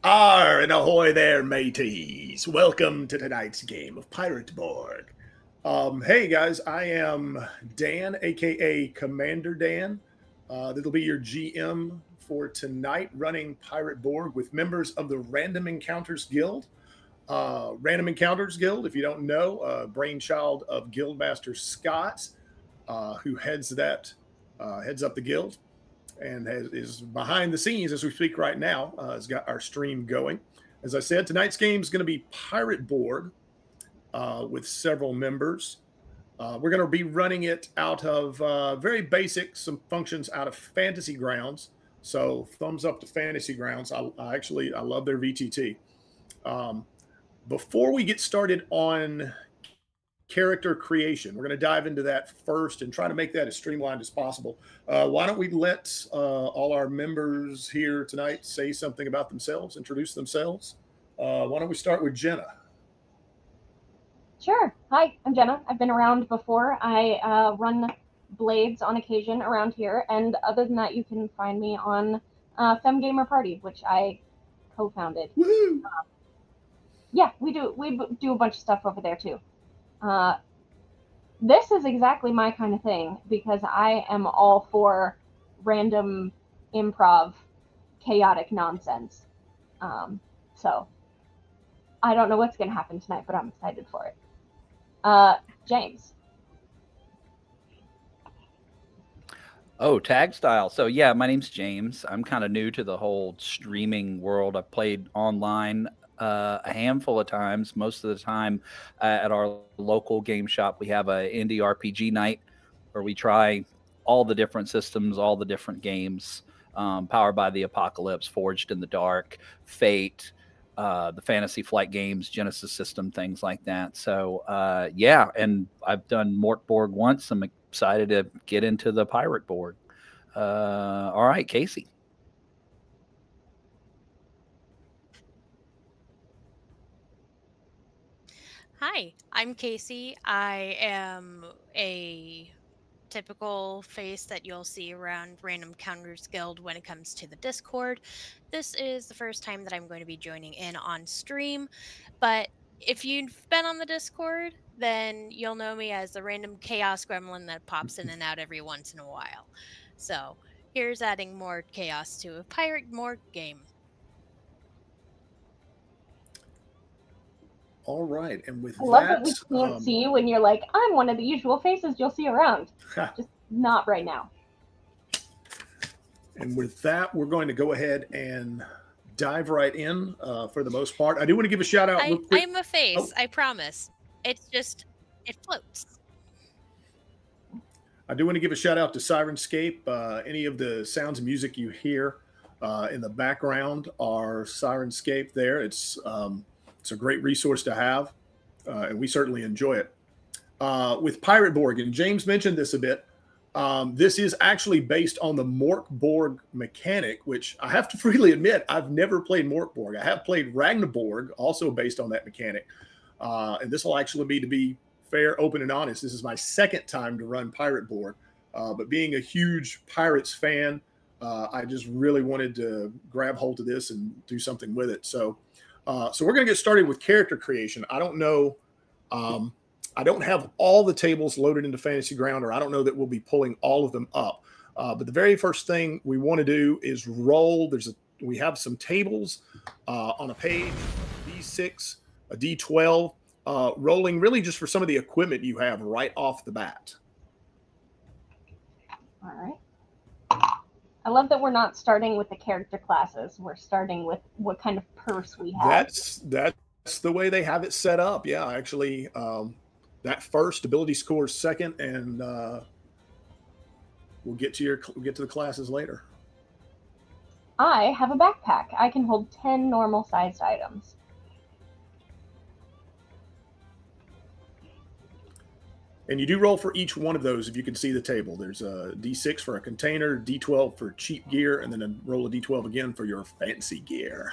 Arr and ahoy there, mateys. Welcome to tonight's game of Pirate Borg. Hey guys, I am Dan, aka Commander Dan. That'll be your GM for tonight, running Pirate Borg with members of the Random Encounters Guild. Random Encounters Guild, if you don't know, brainchild of Guildmaster Scott, who heads up the guild and is behind the scenes as we speak right now. Has got our stream going. As I said, tonight's game is going to be Pirate Borg with several members. We're going to be running it out of very basic, some functions out of Fantasy Grounds. So thumbs up to Fantasy Grounds. I love their VTT. Before we get started on character creation, we're going to dive into that first and try to make that as streamlined as possible. Why don't we let all our members here tonight say something about themselves, introduce themselves. Why don't we start with Jenna? Sure. Hi, I'm Jenna. I've been around before. I run Blades on occasion around here, and other than that, you can find me on Fem Gamer Party, which I co-founded. Woohoo! Yeah, we do a bunch of stuff over there too. This is exactly my kind of thing because I am all for random improv, chaotic nonsense. So I don't know what's going to happen tonight, but I'm excited for it. James. Oh, tag style. So yeah, my name's James. I'm kind of new to the whole streaming world. I've played online a handful of times. Most of the time at our local game shop, we have a indie RPG night where we try all the different systems, all the different games, Powered by the Apocalypse, Forged in the Dark, Fate, the Fantasy Flight games, Genesis system, things like that. So yeah, and I've done Mort Borg once. I'm excited to get into the Pirate Borg. All right, Casey. Hi, I'm Casey. I am a typical face that you'll see around Random Encounters Guild when it comes to the Discord. This is the first time that I'm going to be joining in on stream, but if you've been on the Discord, then you'll know me as the random chaos gremlin that pops in and out every once in a while. So here's adding more chaos to a Pirate Borg game. All right, and with I love that we can't see you when you're like, I'm one of the usual faces you'll see around. Just not right now. And with that, we're going to go ahead and dive right in for the most part. I do want to give a shout out. I'm a face, I promise. It's just, it floats. I do want to give a shout out to Sirenscape. Any of the sounds and music you hear in the background are Sirenscape there. It's a great resource to have, and we certainly enjoy it. With Pirate Borg, and James mentioned this a bit, this is actually based on the Mort Borg mechanic, which I have to freely admit, I've never played Mort Borg. I have played Ragnaborg, also based on that mechanic. And this will actually be, to be fair, open, and honest, this is my second time to run Pirate Borg. But being a huge Pirates fan, I just really wanted to grab hold of this and do something with it. So we're going to get started with character creation. I don't know. I don't have all the tables loaded into Fantasy Ground, or I don't know that we'll be pulling all of them up. But the very first thing we want to do is roll. We have some tables on a page, a D6, a D12, rolling really just for some of the equipment you have right off the bat. All right. I love that we're not starting with the character classes. We're starting with what kind of purse we have. That's the way they have it set up. Yeah, actually, that first, ability scores second, and we'll get to the classes later. I have a backpack. I can hold 10 normal sized items. And you do roll for each one of those if you can see the table. There's a D6 for a container, D12 for cheap gear, and then roll a D12 again for your fancy gear.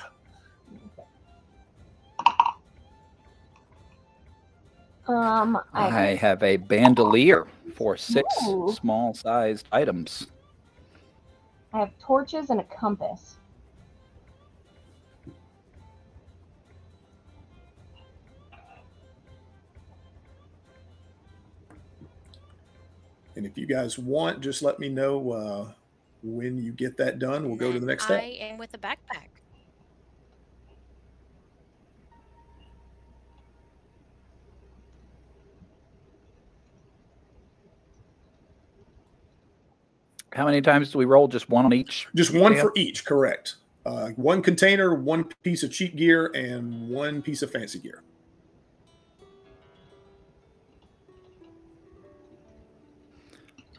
I have a bandolier for 6 small-sized items. I have torches and a compass. And if you guys want, just let me know when you get that done. We'll go to the next step. I am with a backpack. How many times do we roll? Just one on each? Just one tab? for each, correct. One container, one piece of cheat gear, and one piece of fancy gear.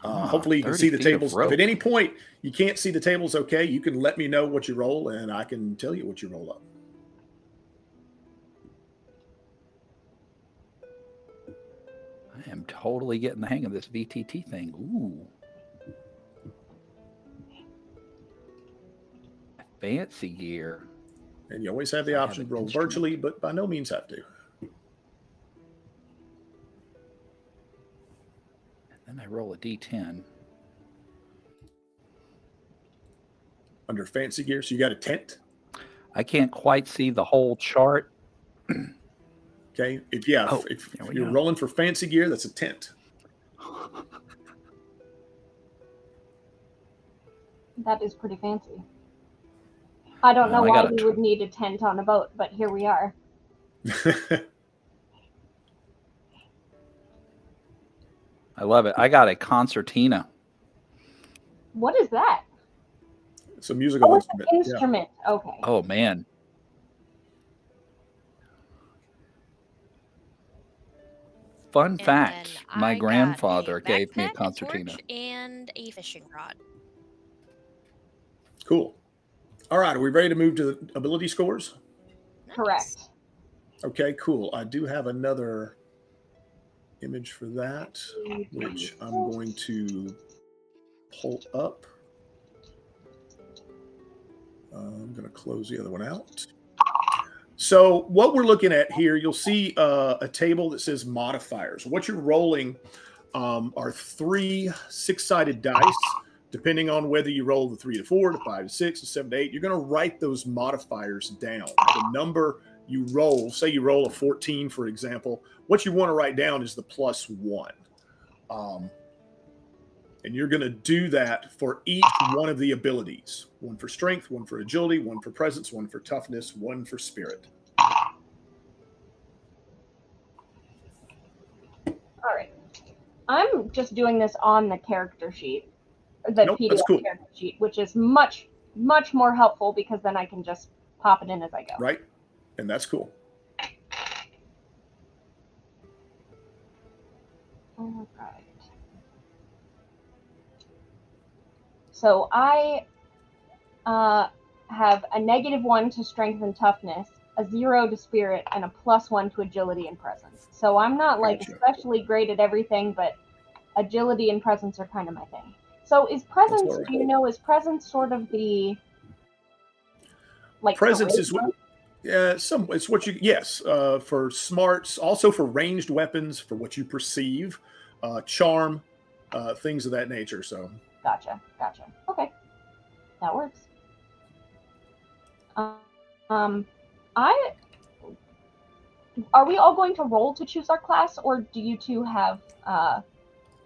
Hopefully you can see the 30 feet of tables. If rope. at any point you can't see the tables, okay, you can let me know what you roll, and I can tell you what you roll up. I am totally getting the hang of this VTT thing. Ooh. Fancy gear. And you always have the I have option an to roll instrument. virtually, but by no means have to. Then I roll a D10. Under fancy gear, so you got a tent. I can't quite see the whole chart. Okay, if there we you're go. rolling for fancy gear, that's a tent. That is pretty fancy. I don't know I why got a we would need a tent on a boat, but here we are. I love it. I got a concertina. What is that? It's a musical Oh, it's instrument. an Yeah. instrument. Okay. Oh, man. Fun And fact, then my I got grandfather a gave me a backpack, concertina. torch, and a fishing rod. Cool. All right, are we ready to move to the ability scores? Nice. Correct. Okay, cool. I do have another image for that, which I'm going to pull up. I'm going to close the other one out. So what we're looking at here, you'll see a table that says modifiers. What you're rolling are 3 6-sided dice, depending on whether you roll the 3 to 4, to 5 to 6, to 7 to 8. You're going to write those modifiers down. The number you roll, say you roll a 14, for example, what you want to write down is the +1. And you're going to do that for each one of the abilities. 1 for strength, 1 for agility, 1 for presence, 1 for toughness, 1 for spirit. All right. I'm just doing this on the character sheet, the Nope, PDF that's cool. character sheet, which is much, much more helpful because then I can just pop it in as I go. Right? And that's cool. All right. So I have a -1 to strength and toughness, a 0 to spirit, and a +1 to agility and presence. So I'm not like Gotcha. especially great at everything, but agility and presence are kind of my thing. So is presence, all right. do you know, is presence sort of the like Presence is charisma? what, it's what you, yes, for smarts, also for ranged weapons, for what you perceive, charm, things of that nature. So Gotcha. Okay, that works. Are we all going to roll to choose our class, or do you two have?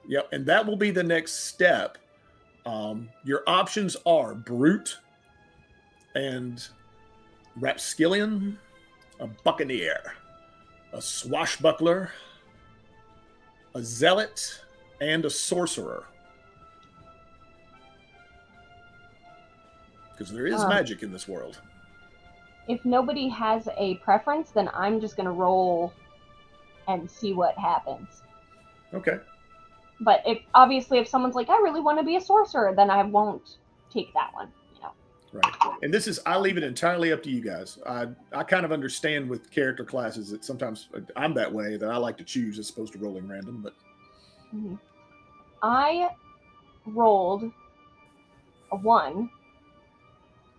Yep, and that will be the next step. Your options are brute and rapscallion, a buccaneer, a swashbuckler, a zealot, and a sorcerer. Because there is magic in this world. If nobody has a preference, then I'm just going to roll and see what happens. Okay. But if someone's like, I really want to be a sorcerer, then I won't take that one. You know. Right. And this is, I leave it entirely up to you guys. I kind of understand with character classes that sometimes I'm that way, that I like to choose as opposed to rolling random. But I rolled a 1.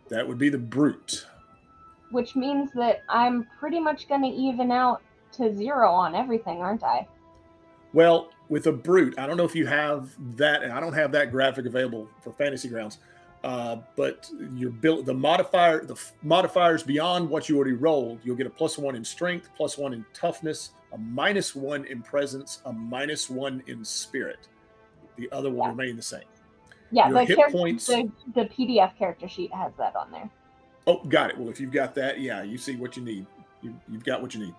That would be the brute. Which means that I'm pretty much going to even out to 0 on everything, aren't I? Well, with a brute, I don't know if you have that, and I don't have that graphic available for Fantasy Grounds. But your build, the modifiers beyond what you already rolled, you'll get a +1 in strength, +1 in toughness, a -1 in presence, a -1 in spirit. The other will remain the same. Yeah, Your the hit points. the PDF character sheet has that on there. Oh, got it. Well, if you've got that, yeah, you see what you need. You've got what you need.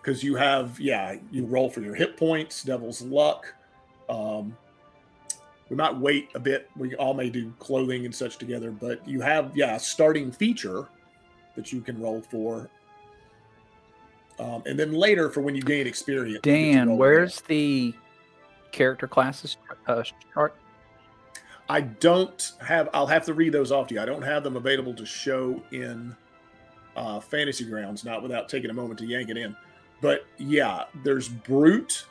Because you have, you roll for your hit points, Devil's Luck. We might wait a bit. We all may do clothing and such together, but you have, a starting feature that you can roll for. And then later for when you gain experience. Dan, where's the character classes chart? I'll have to read those off to you. I don't have them available to show in Fantasy Grounds, not without taking a moment to yank it in. But yeah, there's Brute.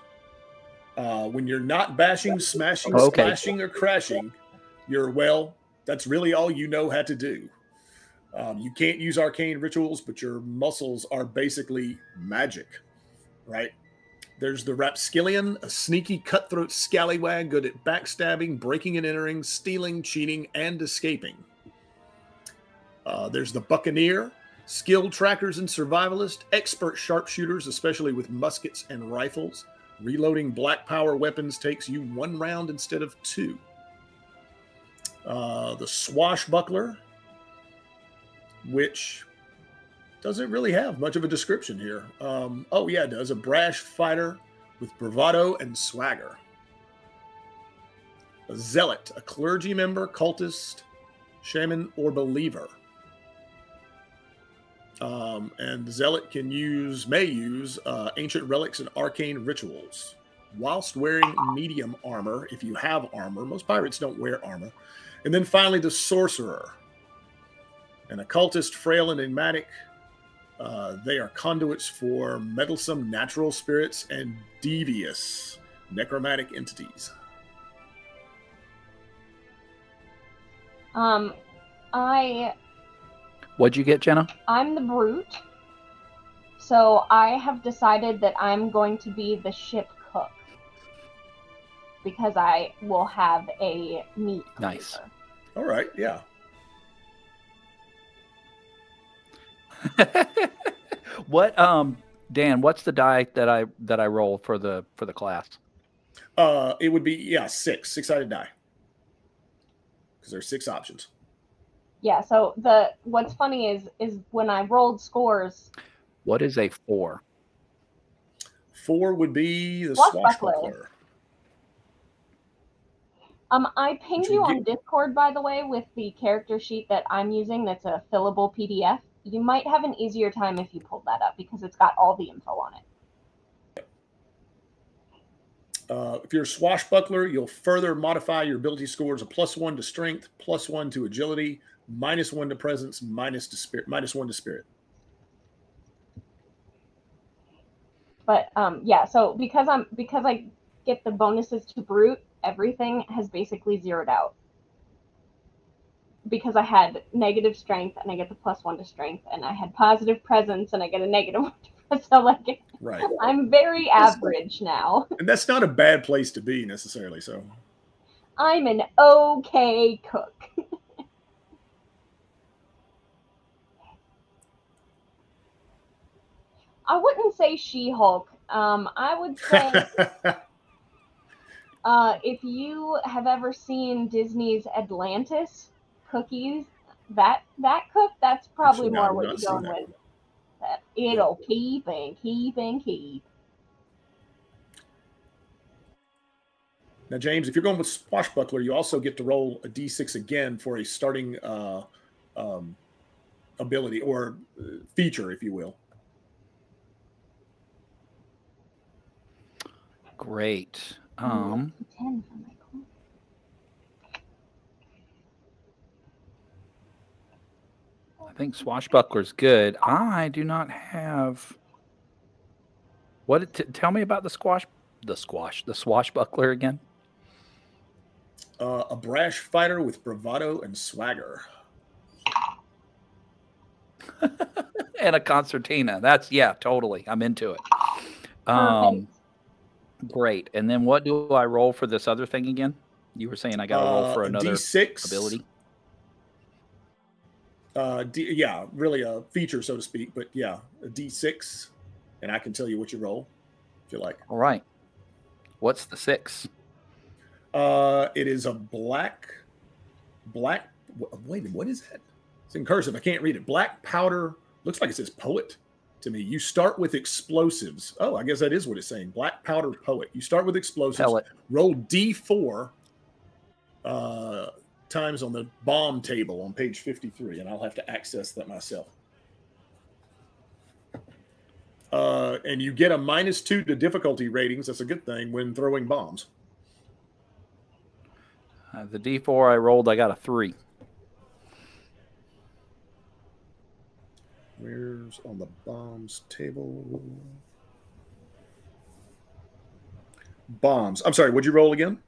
When you're not bashing, smashing, splashing, or crashing, that's really all you know how to do. You can't use arcane rituals, but your muscles are basically magic, right? There's the Rapskillion, a sneaky cutthroat scallywag good at backstabbing, breaking and entering, stealing, cheating, and escaping. There's the Buccaneer, skilled trackers and survivalist, expert sharpshooters, especially with muskets and rifles. Reloading black power weapons takes you 1 round instead of 2. The Swashbuckler, which doesn't really have much of a description here. It does. A brash fighter with bravado and swagger. A Zealot, a clergy member, cultist, shaman, or believer. And the Zealot may use ancient relics and arcane rituals whilst wearing medium armor, if you have armor. Most pirates don't wear armor. And then finally, the Sorcerer. An occultist, frail and enigmatic. They are conduits for meddlesome natural spirits and devious necromantic entities. What'd you get, Jenna? I'm the Brute. So I have decided that I'm going to be the ship cook. Because I will have a meat cleaver. Nice. All right, yeah. What Dan, what's the die that I roll for the class? It would be 6-sided die, because there's 6 options. Yeah, so what's funny is when I rolled scores. What is a 4? 4 would be the Swashbuckler. I pinged you on Discord, by the way, with the character sheet that I'm using. That's a fillable PDF. You might have an easier time if you pulled that up because it's got all the info on it. If you're a Swashbuckler, you'll further modify your ability scores: a +1 to strength, +1 to agility, -1 to presence, -1 to spirit. But so because I get the bonuses to Brute, everything has basically zeroed out. Because I had negative strength and I get the +1 to strength, and I had positive presence and I get a -1 to presence. So right. I'm very average now. And that's not a bad place to be necessarily. So I'm an okay cook. I wouldn't say She-Hulk. I would say if you have ever seen Disney's Atlantis cookies, that cook, that's probably more what you're going with. That it'll keep and keep and keep. Now, James, if you're going with Swashbuckler, you also get to roll a D6 again for a starting ability or feature, if you will. Great. 10 for my clone. I think Swashbuckler's good. I do not have. Tell me about the Swashbuckler again. A brash fighter with bravado and swagger. And a concertina. Totally. I'm into it. Great. And then what do I roll for this other thing again? You were saying I got to roll for another D6 ability. Really a feature, so to speak. But a D6, and I can tell you what you roll if you like. All right. What's the 6? It is a black. Wait, what is that? It's in cursive. I can't read it. Black powder. Looks like it says poet to me. You start with explosives. Oh, I guess that is what it's saying. Black powder poet. You start with explosives. Pellet. Roll D4 times on the bomb table on page 53, and I'll have to access that myself. And you get a -2 to difficulty ratings. That's a good thing when throwing bombs. The D4 I rolled, I got a 3. Where's on the bombs table? Bombs. I'm sorry, what'd you roll again?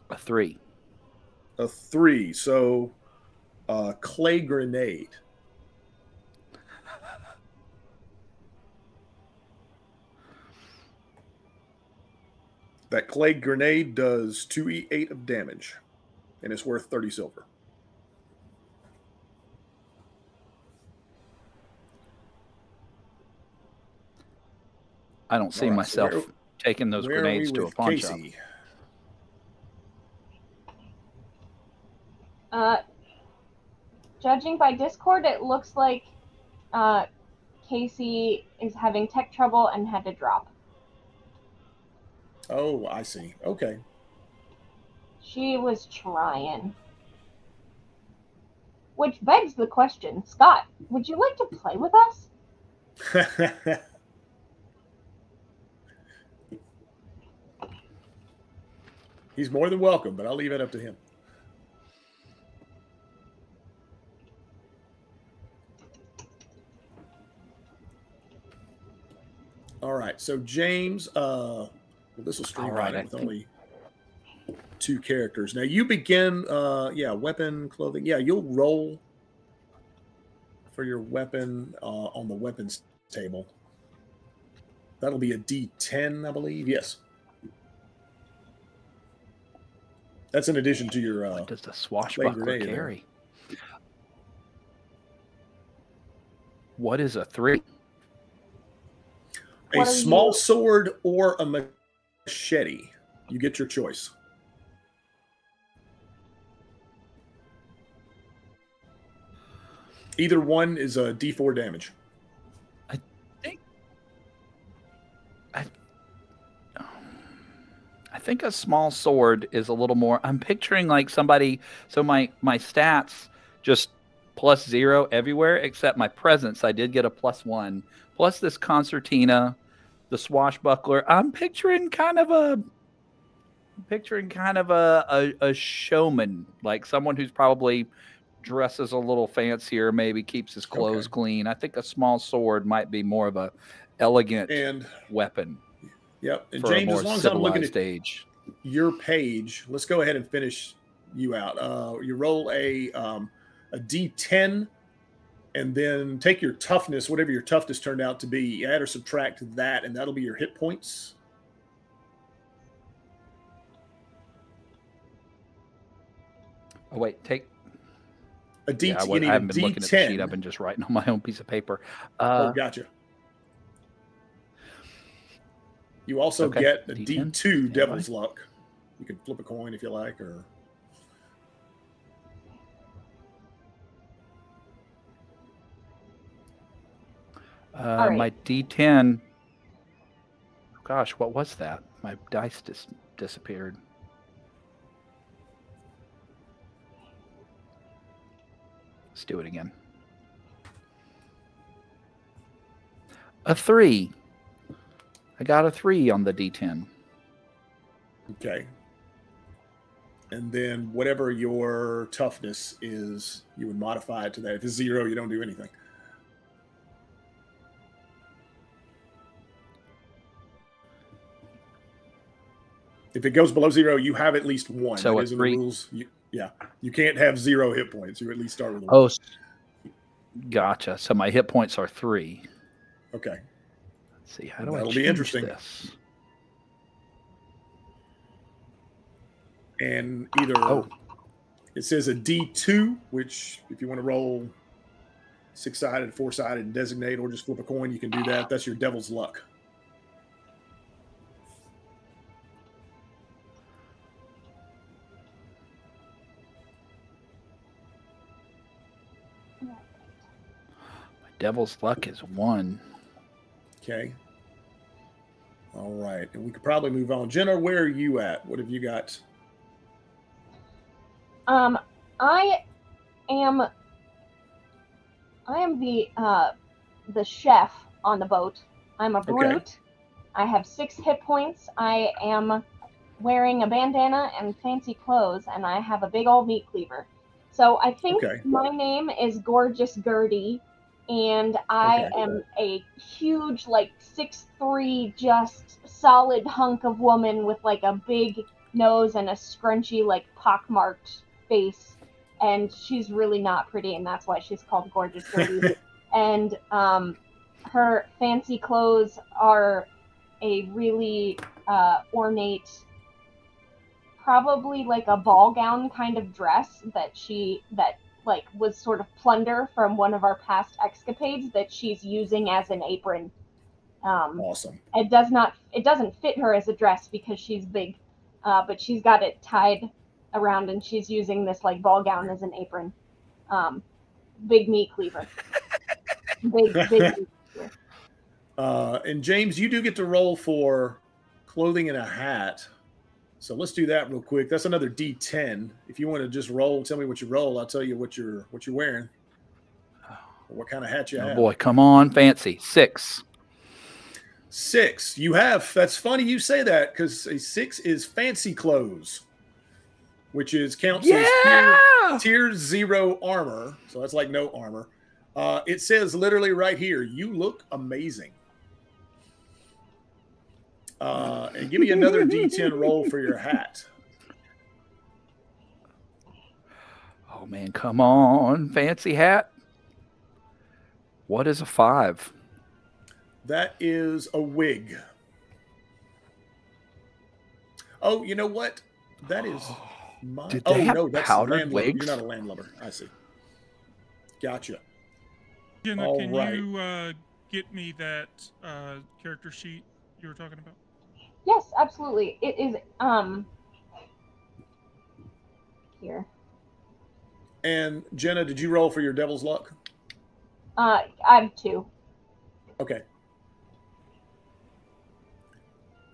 A 3. A 3. So, clay grenade. That clay grenade does 2e8 of damage, and it's worth 30 silver. I don't see All right, myself so taking those grenades to a pawn shop. Judging by Discord, it looks like Casey is having tech trouble and had to drop. Oh, I see. Okay. She was trying. Which begs the question, Scott, would you like to play with us? He's more than welcome, but I'll leave it up to him. All right. So James, well, this will streamline it with only 2 characters. Now you begin, weapon, clothing. Yeah, you'll roll for your weapon on the weapons table. That'll be a D10, I believe. Yes. That's in addition to your. What does the swashbuckler carry? What is a 3? A small sword or a machete. You get your choice. Either one is a D4 damage. I think a small sword is a little more. I'm picturing like somebody. So my stats just +0 everywhere except my presence. I did get a +1. Plus this concertina, the swashbuckler. I'm picturing kind of a showman, like someone who's probably dresses a little fancier, maybe keeps his clothes clean. I think a small sword might be more of a elegant weapon. Yep. And James, as long as I'm looking at age. Your page, let's go ahead and finish you out. You roll a D10 and then take your toughness, whatever your toughness turned out to be, add or subtract that, and that'll be your hit points. Oh, wait, take a D10. Yeah, I haven't been looking at the sheet. I've been just writing on my own piece of paper. Gotcha. You also get a D2 Devil's Luck. You can flip a coin if you like, or my D10. Gosh, what was that? My dice disappeared. Let's do it again. A 3. I got a 3 on the D10. Okay. And then whatever your toughness is, you would modify it to that. If it's 0, you don't do anything. If it goes below 0, you have at least 1. So that is in the rules. You can't have 0 hit points. You at least start with 1. Oh, gotcha. So my hit points are 3. Okay. Let's see, how do I That'll change be interesting. this? And either it says a D2, which if you want to roll 6-sided, 4-sided, and designate, or just flip a coin, you can do that. That's your Devil's Luck. Devil's luck is 1. Okay. All right. And we could probably move on. Jenna, where are you at? What have you got? I am the chef on the boat. I'm a brute. Okay. I have 6 hit points. I am wearing a bandana and fancy clothes, and I have a big old meat cleaver. So I think Okay. my name is Gorgeous Gertie, and I Okay. am a huge, like 6'3", just solid hunk of woman with like a big nose and a scrunchy, like pockmarked face. And she's really not pretty, and that's why she's called Gorgeous Gertie. And her fancy clothes are a really ornate, probably like a ball gown kind of dress that like was sort of plunder from one of our past escapades that she's using as an apron. Awesome. It doesn't fit her as a dress because she's big, but she's got it tied around and she's using this like ball gown as an apron. Big meat cleaver. Big meat cleaver. And James, you do get to roll for clothing and a hat. So let's do that real quick. That's another D10. If you want to just roll, tell me what you roll. I'll tell you what you're wearing. Or what kind of hat you have. Oh boy, come on, fancy. 6. 6. You have. That's funny you say that because a 6 is fancy clothes, which is counts as tier 0 armor. So that's like no armor. It says literally right here, you look amazing. And give me another D10 roll for your hat. Oh man, come on, fancy hat. What is a 5? That is a wig. Oh, you know what? That is my. Did they have that's powdered landlubber. wigs? You're not a landlubber. I see. Gotcha. Jenna, All can right. you get me that character sheet you were talking about? Yes, absolutely. It is here. And Jenna, did you roll for your devil's luck? I have 2. Okay.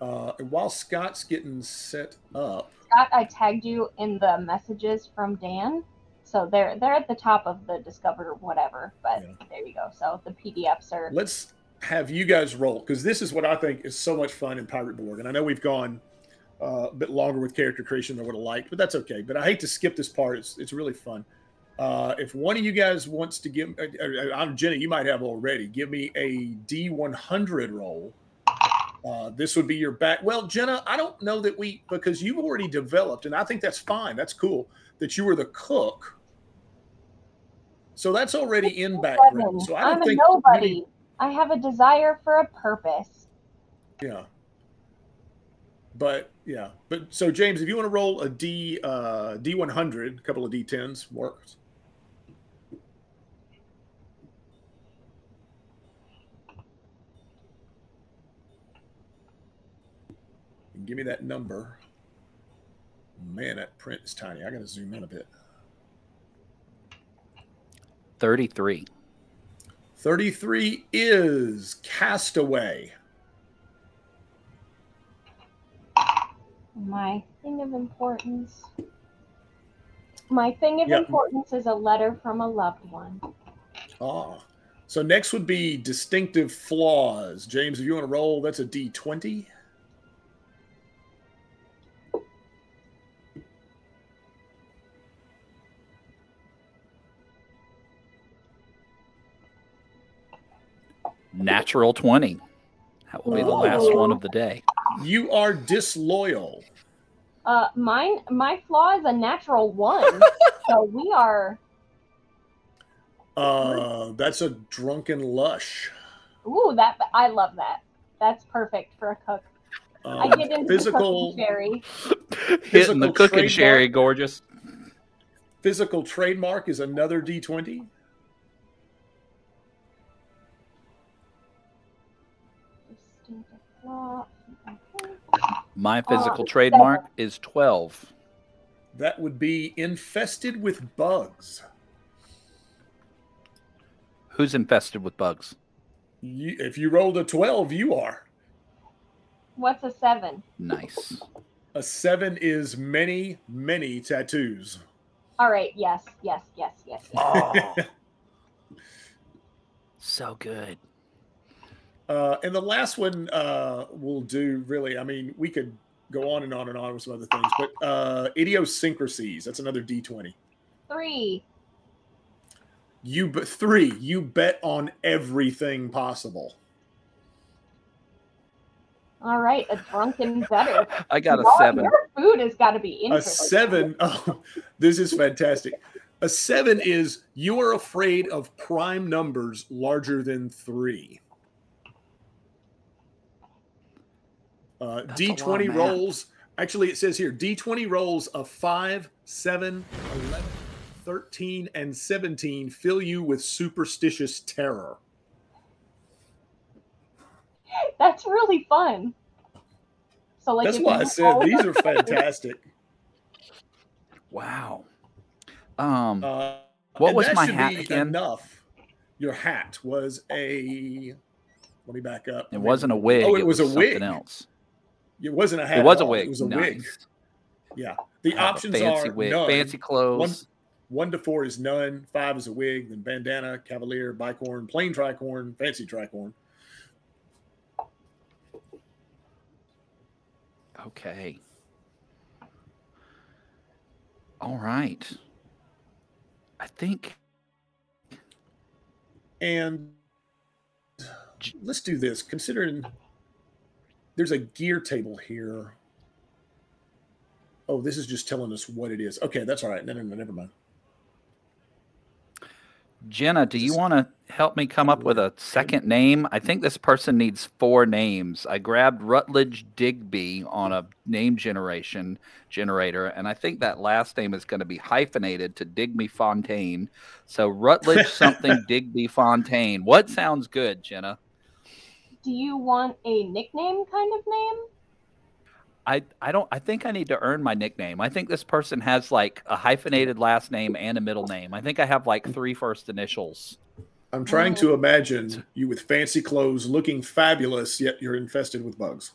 And while Scott's getting set up, Scott, I tagged you in the messages from Dan, so they're at the top of the Discover whatever. But Yeah. there you go. So the PDFs are. let's have you guys roll because this is what I think is so much fun in Pirate Borg. And I know we've gone a bit longer with character creation than I would have liked, but that's okay. But I hate to skip this part. It's really fun. If one of you guys wants to give, Jenna, you might have already. Give me a D100 roll. This would be your back. Well, Jenna, I don't know that because you've already developed, and I think that's fine. That's cool that you were the cook. So that's already in background. So I don't I'm think a nobody. I have a desire for a purpose. Yeah. But so James, if you want to roll a D100, a couple of D10s works. And give me that number. Man, that print is tiny. I got to zoom in a bit. 33. 33 is Castaway. My thing of importance. My thing of importance is a letter from a loved one. Ah. So next would be distinctive flaws. James, if you want to roll, that's a D20. Natural 20. That will be the last one of the day. You are disloyal. My flaw is a natural 1. So we are. That's a drunken lush. Ooh, I love that. That's perfect for a cook. I get into physical the cooking sherry. Hitting the cooking sherry, gorgeous. Physical trademark is another D20. My physical trademark is 12. That would be infested with bugs. Who's infested with bugs? If you rolled a 12, you are. What's a 7? Nice. A 7 is many, many tattoos. All right. Yes. Oh, so good. And the last one we'll do, really, I mean, we could go on and on and on with some other things, but idiosyncrasies, that's another D20. 3. 3, you bet on everything possible. All right, a drunken better. I got a Well, 7. Your food has got to be A interesting. 7, oh, this is fantastic. A 7 is you are afraid of prime numbers larger than 3. D20 rolls. Actually, it says here D20 rolls of 5, 7, 11, 13, and 17 fill you with superstitious terror. That's really fun. So, like, That's if why you I said roll- these are fantastic. Wow. What What was my hat again? Enough. Your hat was a. Let me back up. It wasn't a wig. Oh, it was a something wig. else. It wasn't a hat. It was at a all. wig. It was a Nice. wig. Yeah. The I have a options fancy are wig, none. fancy clothes. 1 to 4 is none. 5 is a wig. Then bandana, cavalier, bicorn, plain tricorn, fancy tricorn. Okay. All right. I think. And let's do this. Considering there's a gear table here. Oh, this is just telling us what it is. Okay, that's all right. No, never mind. Jenna, do you want to help me come up with a second name? I think this person needs 4 names. I grabbed Rutledge Digby on a name generator, and I think that last name is going to be hyphenated to Digby Fontaine. So Rutledge something Digby Fontaine. What sounds good, Jenna? Do you want a nickname kind of name? I think I need to earn my nickname. I think this person has like a hyphenated last name and a middle name. I think I have like 3 first initials. I'm trying to imagine you with fancy clothes, looking fabulous, yet you're infested with bugs.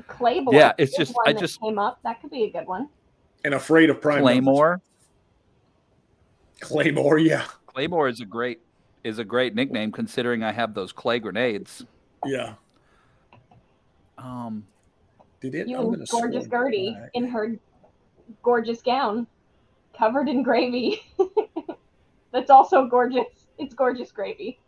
Claymore. Yeah, it's just one that came up. That could be a good one. And afraid of prime Claymore. Numbers. Claymore, yeah. Claymore is a great nickname considering I have those clay grenades. Yeah. You gorgeous Gertie in her gorgeous gown, covered in gravy. That's also gorgeous. It's gorgeous gravy.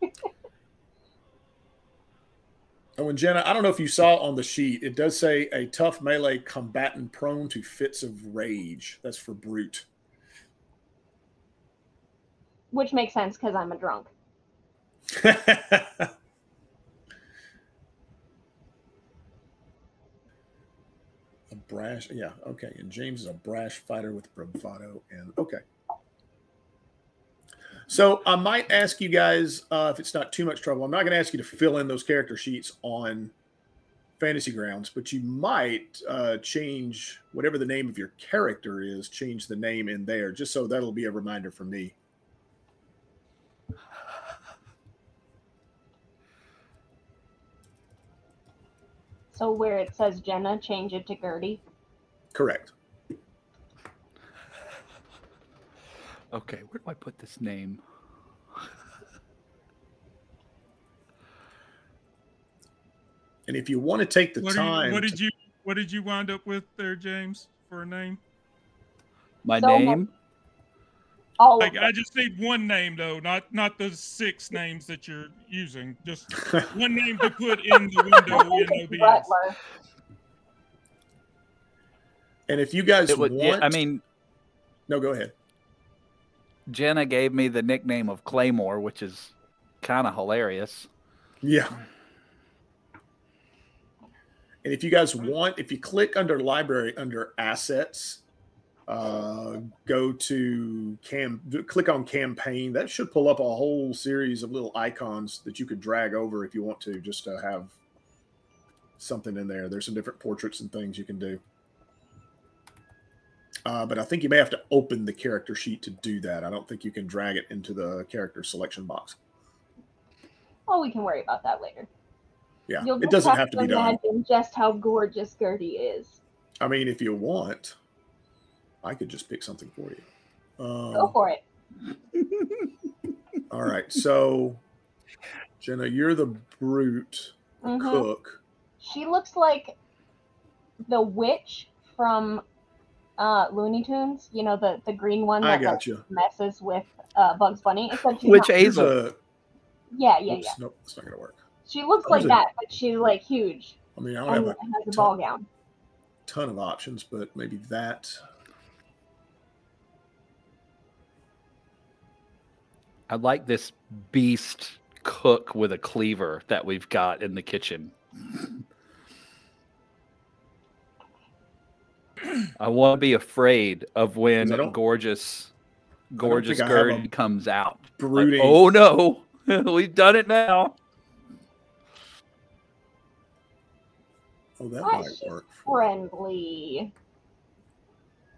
Oh, and Jenna, I don't know if you saw on the sheet, it does say a tough melee combatant prone to fits of rage. That's for brute. Which makes sense because I'm a drunk. A brash, yeah, okay. And James is a brash fighter with bravado, and okay. So I might ask you guys, if it's not too much trouble, I'm not going to ask you to fill in those character sheets on Fantasy Grounds, but you might change whatever the name of your character is, change the name in there, just so that'll be a reminder for me. So where it says Jenna, change it to Gertie. Correct. Okay, where do I put this name? And if you want to take the time, what did you wind up with there, James, for a name? My name? All like, I just need one name though, not the 6 names that you're using. Just one name to put in the window in OBS. And if you guys want, I mean, no, go ahead. Jenna gave me the nickname of Claymore, which is kind of hilarious. Yeah. And if you guys want, if you click under library, under assets, go to click on campaign. That should pull up a whole series of little icons that you could drag over if you want to, just to have something in there. There's some different portraits and things you can do. but I think you may have to open the character sheet to do that. I don't think you can drag it into the character selection box. Well, we can worry about that later. Yeah, You'll it just doesn't have to be done. imagine just how gorgeous Gertie is. I mean, if you want, I could just pick something for you. Go for it. All right, so Jenna, you're the brute cook. She looks like the witch from Looney Tunes. You know, the green one that messes with Bugs Bunny. Except she's Witch not. Hazel. Yeah. Nope, it's not gonna work. She looks like that, but she's like huge. I mean, I don't have has a ball gown. Ton of options, but maybe that. I like this beast cook with a cleaver that we've got in the kitchen. I won't be afraid of when gorgeous Gertie comes out. Brooding. Like, oh no, we've done it now. Oh, that might work. Friendly.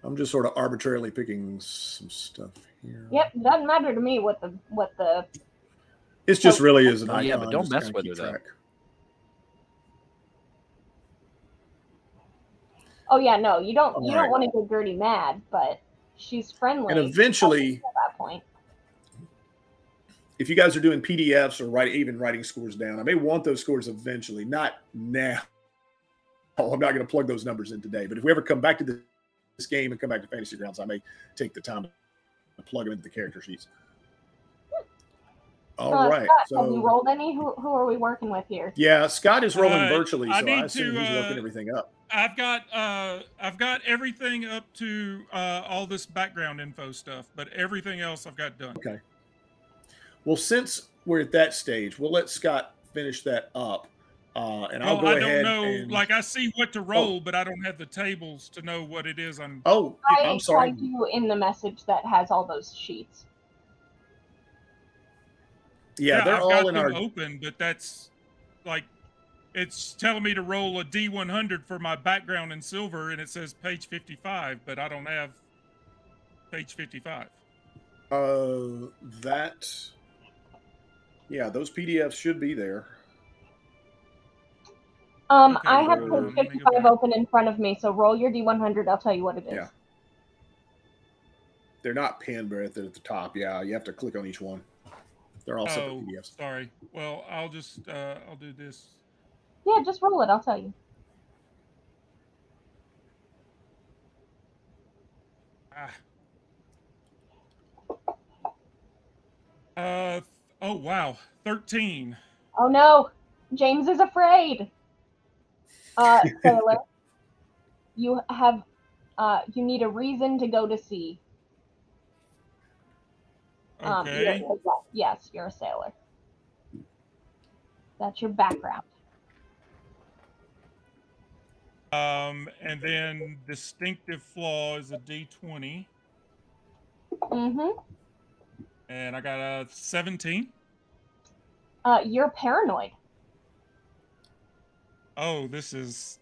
I'm just sort of arbitrarily picking some stuff here. Yep, doesn't matter to me what the. It's just really is an icon. Yeah, but don't mess with her though. Oh yeah, no, you don't want to get Gertie mad, but she's friendly. And eventually, at that point, if you guys are doing PDFs or even writing scores down, I may want those scores eventually, not now. I'm not going to plug those numbers in today, but if we ever come back to this game and come back to Fantasy Grounds, I may take the time to plug them into the character sheets. All right. Scott, so, have you rolled any? Who are we working with here? Yeah, Scott is rolling virtually, so I need assume he's looking everything up. I've got everything up to all this background info stuff, but everything else I've got done. Okay. Well, since we're at that stage, we'll let Scott finish that up. And I'll go ahead. I don't know. Like I see what to roll, but I don't have the tables to know what it is. I'm sorry. I tagged you in the message that has all those sheets. Yeah, they're all in our open, but that's like it's telling me to roll a D100 for my background in silver, and it says page 55, but I don't have page 55. Yeah, those PDFs should be there. Okay, I have page 55 open in front of me, so roll your D100. I'll tell you what it is. Yeah. They're not pinned, but they're at the top. Yeah, you have to click on each one. They're all separate PDFs. Sorry. Well, I'll just I'll do this. Yeah, just roll it. I'll tell you. Oh wow, 13. Oh no, James is afraid. Sailor, you have you need a reason to go to sea. Okay. Yes, you're a sailor. That's your background. And then distinctive flaw is a D20. Mm-hmm. And I got a 17. You're paranoid. Oh, this is.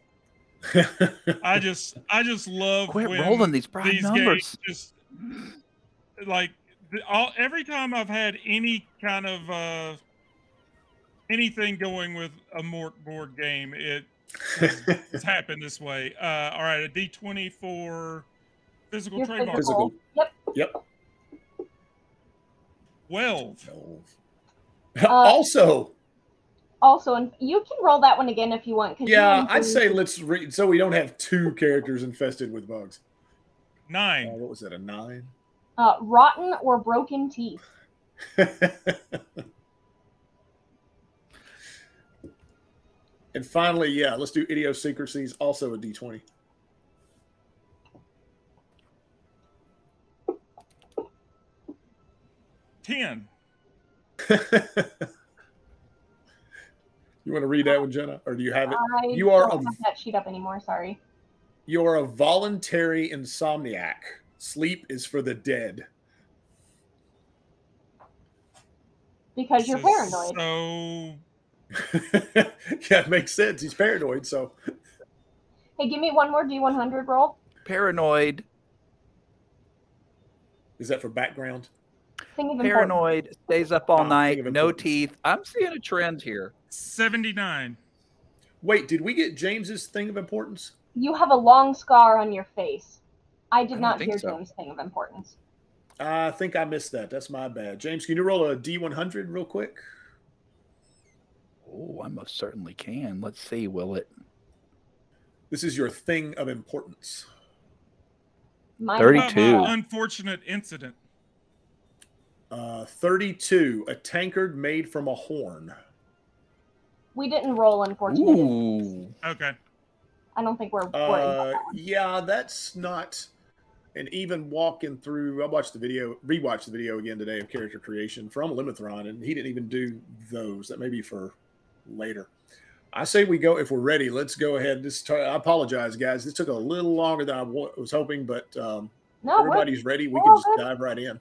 I just love quit when rolling these numbers. Just like every time I've had any kind of anything going with a Borg game, it's happened this way. All right, a D20 for physical trademark. Physical. Yep. 12. Also, and you can roll that one again if you want. Yeah, I'd say let's read so we don't have two characters infested with bugs. 9. What was it? A 9? Rotten or broken teeth. And finally, yeah, let's do idiosyncrasies. Also a D20. $10. You want to read that one, Jenna, or do you have it? I don't have that sheet up anymore. Sorry. You're a voluntary insomniac. Sleep is for the dead. Because you're paranoid. So. Yeah, it makes sense. He's paranoid. So. Hey, give me one more D100 roll. Paranoid. Is that for background? Thing of importance. Paranoid, stays up all Thing night, of no importance. teeth. I'm seeing a trend here. 79. Wait, did we get James's thing of importance? You have a long scar on your face. I did don't not think hear so. James' thing of importance. I think I missed that. That's my bad. James, can you roll a D100 real quick? Oh, I most certainly can. Let's see. Will it? This is your thing of importance. Mine 32. Unfortunate incident. 32. A tankard made from a horn. We didn't roll, unfortunately. Ooh. Okay. I don't think we're worried about that one. Yeah, that's not. And even walking through, I watched the video, rewatched the video again today of character creation from Limithron, and he didn't even do those. That may be for later. I say we go, if we're ready, let's go ahead. I apologize, guys. This took a little longer than I was hoping, but No, everybody's ready. We we're can all just good. dive right in.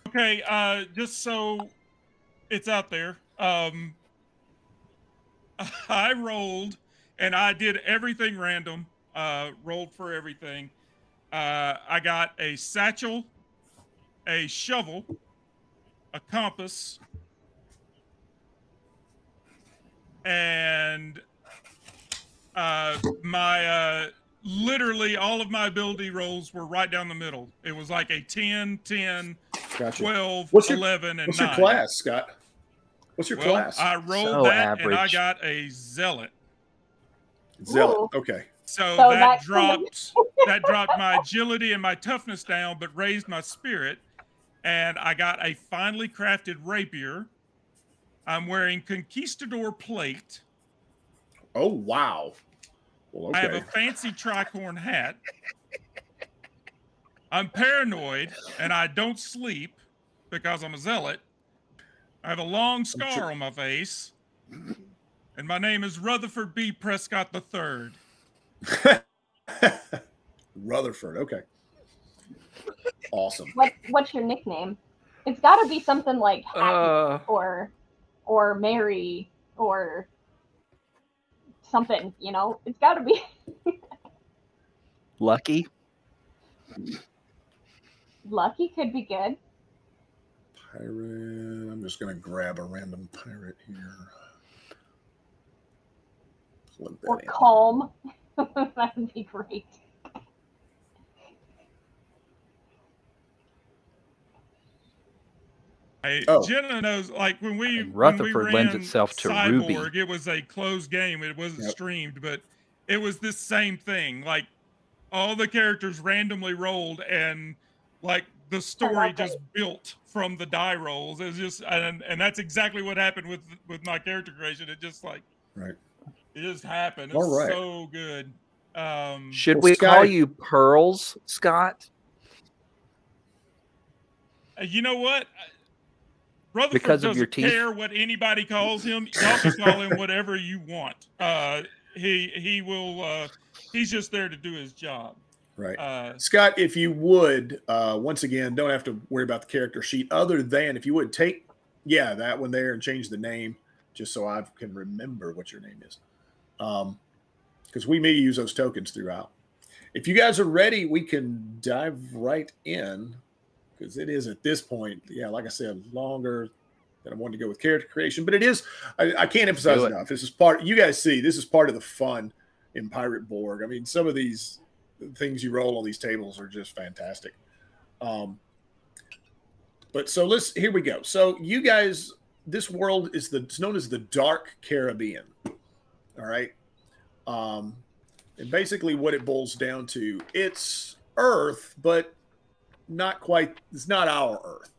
Okay, just so it's out there, I rolled, and I did everything random, rolled for everything. I got a satchel, a shovel, a compass, and my literally all of my ability rolls were right down the middle. It was like a 10, 10, Gotcha. 12, What's your- 11, and What's 9. your class, Scott? What's your class? I rolled So that, and I average. got a zealot. Zealot. Ooh. Okay. So So that that's dropped my agility and my toughness down, but raised my spirit. And I got a finely crafted rapier. I'm wearing conquistador plate. Oh, wow. Well, okay. I have a fancy tricorn hat. I'm paranoid, and I don't sleep because I'm a zealot. I have a long scar on my face, and my name is Rutherford B. Prescott III. Rutherford. Okay. Awesome. What's your nickname? It's got to be something like Happy or Mary or something. You know, it's got to be Lucky. Lucky. Could be good. Pirate. I'm just going to grab a random pirate here. Plug that Or in. Calm. That would be great. Jenna knows, like when we Rutherford ran lends itself to Cyborg, Ruby. it was a closed game. It wasn't streamed, but it was this same thing. Like all the characters randomly rolled, and like the story just built from the die rolls. It was just, and that's exactly what happened with my character creation. It just like it just happened. It's All right. so good. Should Well, we Scott- call you Pearls, Scott? You know what? Rutherford Because of doesn't your teeth? care what anybody calls him. Y'all can call him whatever you want. He will. He's just there to do his job. Right. Scott, if you would, once again, don't have to worry about the character sheet other than if you would take, that one there and change the name just so I can remember what your name is. Because we may use those tokens throughout. If you guys are ready, we can dive right in because it is at this point, like I said, longer than I wanted to go with character creation, but it is, I can't emphasize enough. This is part, you guys see, this is part of the fun in Pirate Borg. I mean, some of these things you roll on these tables are just fantastic. But so here we go. So you guys, this world is it's known as the Dark Caribbean. All right. And basically what it boils down to, it's Earth, but not quite, it's not our Earth.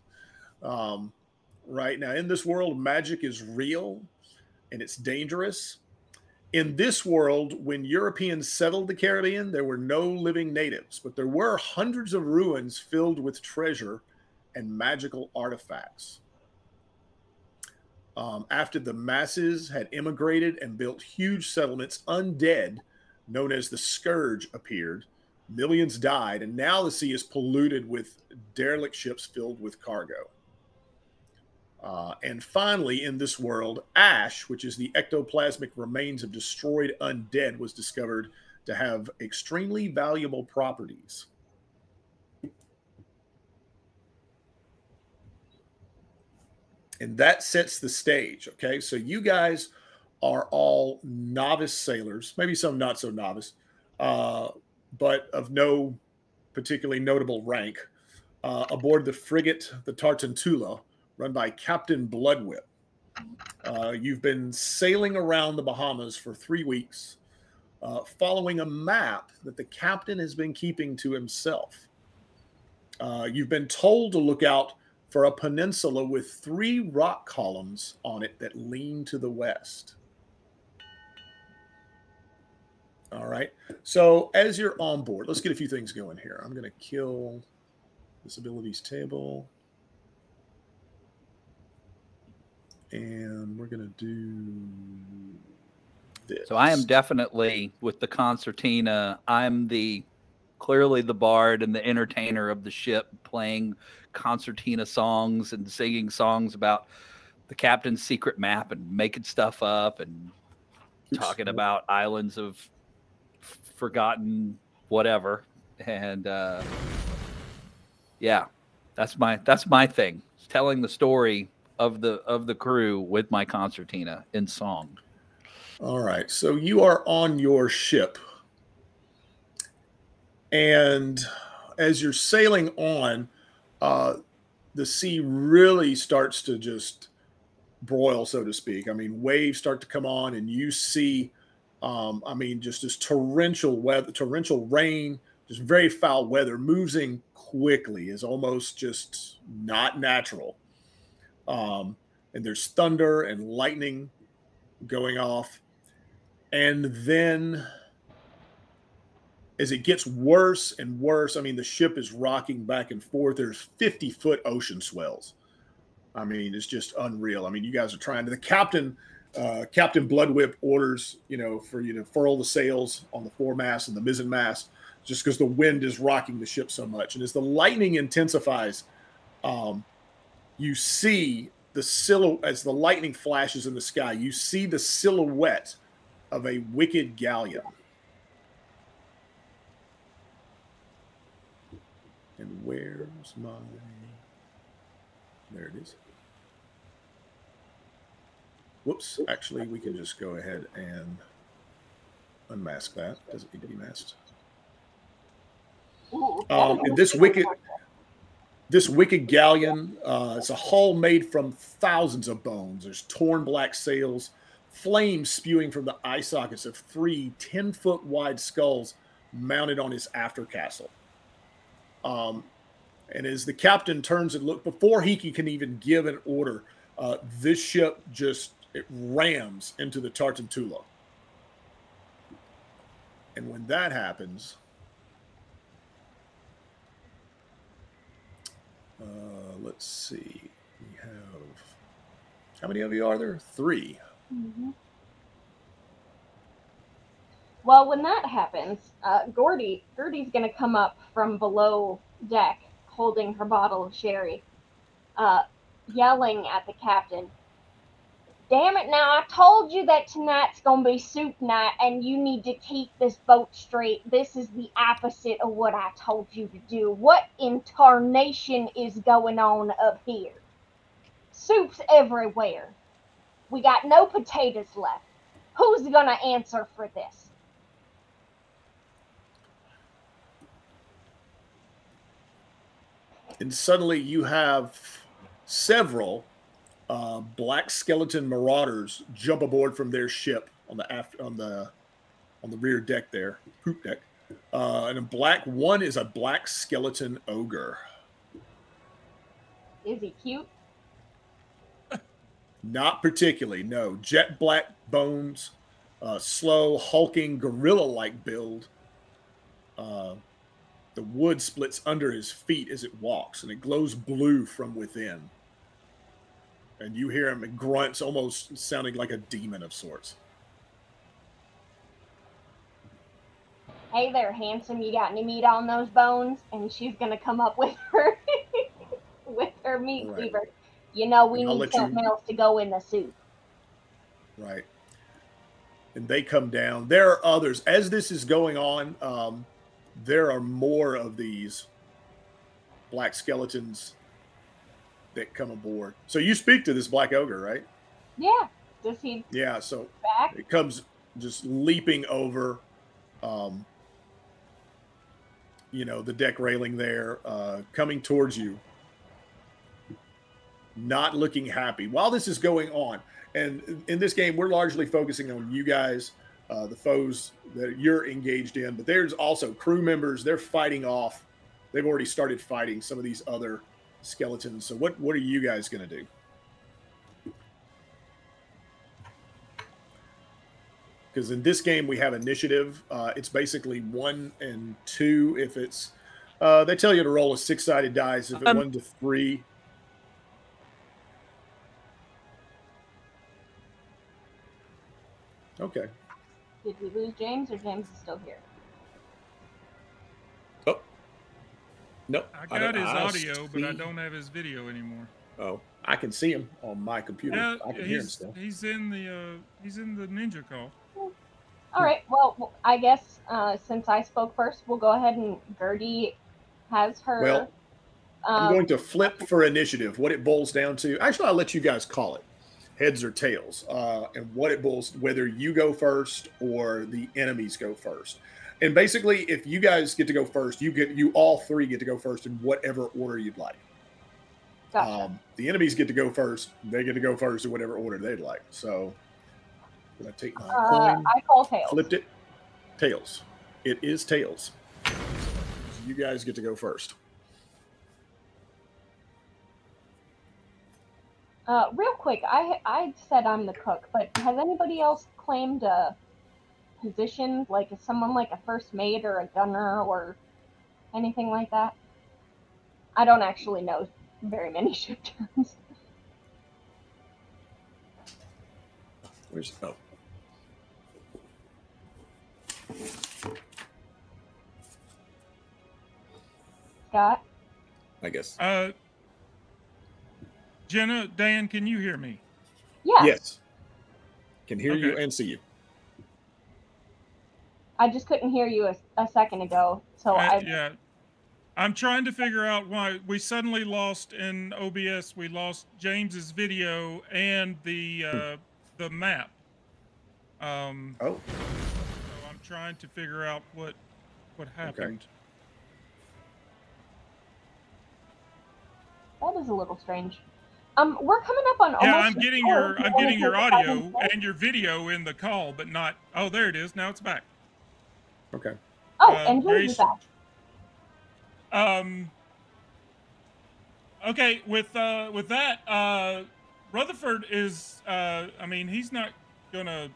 Right now in this world, magic is real and it's dangerous. In this world, when Europeans settled the Caribbean, there were no living natives, but there were hundreds of ruins filled with treasure and magical artifacts. After the masses had immigrated and built huge settlements, undead, known as the Scourge, appeared. Millions died, and now the sea is polluted with derelict ships filled with cargo. And finally, in this world, ash, which is the ectoplasmic remains of destroyed undead, was discovered to have extremely valuable properties. And that sets the stage. Okay. So you guys are all novice sailors, maybe some not so novice, but of no particularly notable rank, aboard the frigate, the Tartantula, run by Captain Bloodwhip. You've been sailing around the Bahamas for 3 weeks, following a map that the captain has been keeping to himself. You've been told to look out for a peninsula with 3 rock columns on it that lean to the west. All right. So as you're on board, let's get a few things going here. I'm going to kill this abilities table. And we're going to do this. So I am definitely, with the concertina, I'm clearly the bard and the entertainer of the ship, playing concertina songs and singing songs about the captain's secret map and making stuff up and talking about islands of forgotten whatever. And yeah, that's my thing. It's telling the story of the crew with my concertina in song. All right. So you are on your ship. And as you're sailing on, the sea really starts to just broil, so to speak. I mean, waves start to come on, and you see, just this torrential weather, torrential rain, just very foul weather, moving quickly is almost just not natural. And there's thunder and lightning going off. And then as it gets worse and worse, I mean, the ship is rocking back and forth. There's 50-foot ocean swells. I mean, it's just unreal. I mean, you guys are trying to, the captain Bloodwhip orders, for you to furl the sails on the foremast and the mizzen mast, just because the wind is rocking the ship so much. And as the lightning intensifies, you see as the lightning flashes in the sky, you see the silhouette of a wicked galleon. And where's my... There it is. Whoops. Actually, we can just go ahead and unmask that. Doesn't need to be masked. And this wicked galleon, it's a hull made from thousands of bones. There's torn black sails, flames spewing from the eye sockets of 3 10-foot wide skulls mounted on his after castle. And as the captain turns and looks, before he can even give an order, this ship it rams into the Tartantula. And when that happens, let's see. We have, how many of you are there? 3. Mm-hmm. Well, when that happens, Gertie's going to come up from below deck, holding her bottle of sherry, yelling at the captain, "Damn it, now I told you that tonight's going to be soup night, and you need to keep this boat straight. This is the opposite of what I told you to do. What in tarnation is going on up here? Soup's everywhere. We got no potatoes left. Who's going to answer for this?" And suddenly you have several black skeleton marauders jump aboard from their ship on the rear deck there, poop deck. And one is a black skeleton ogre. Is he cute? Not particularly, no. Jet black bones, slow, hulking, gorilla-like build. The wood splits under his feet as it walks, and it glows blue from within. And you hear him, it grunts, almost sounding like a demon of sorts. "Hey there, handsome, you got any meat on those bones?" And she's going to come up with her meat cleaver. We need something else to go in the soup. Right. And they come down. There are others. As this is going on, there are more of these black skeletons that come aboard. So you speak to this black ogre, right? Yeah. Does he Yeah. So back? it comes just leaping over, um, the deck railing there, coming towards you, not looking happy. While this is going on, and in this game, we're largely focusing on you guys, the foes that you're engaged in, but there's also crew members. They're fighting off. They've already started fighting some of these other skeletons. So what are you guys going to do? Because in this game we have initiative. It's basically 1 and 2. If it's they tell you to roll a 6-sided dice. If it's 1 to 3. Okay. Did we lose James, or James is still here? Oh. No. I got his audio, but I don't have his video anymore. Oh, I can see him on my computer. Yeah, I can hear him still. He's in the ninja call. All right. Well, I guess since I spoke first, we'll go ahead and Gertie has her. Well, I'm going to flip for initiative. What it boils down to. Actually, I'll let you guys call it. Heads or tails, and what it boils, whether you go first or the enemies go first. And basically, if you guys get to go first, you all three get to go first in whatever order you'd like. Gotcha. The enemies get to go first. They get to go first in whatever order they'd like. So, I'm going to take my coin. I call tails. Flipped it. Tails. It is tails. So you guys get to go first. Real quick, I said I'm the cook, but has anybody else claimed a position, like is someone like a first mate or a gunner or anything like that? I don't actually know very many ship terms. Where's Scott? I guess. Jenna, Dan, can you hear me? Yeah. Yes. Can hear you Okay. and see you. I just couldn't hear you a second ago, so Yeah. I'm trying to figure out why we suddenly lost in OBS. We lost James's video and the map. Oh. So I'm trying to figure out what happened. That is a little strange. We're coming up on almost. Yeah, I'm getting your audio and and your video in the call, but not. Oh, there it is. Now it's back. Okay. Oh, and James is back. Okay, with that, Rutherford is. I mean, he's not gonna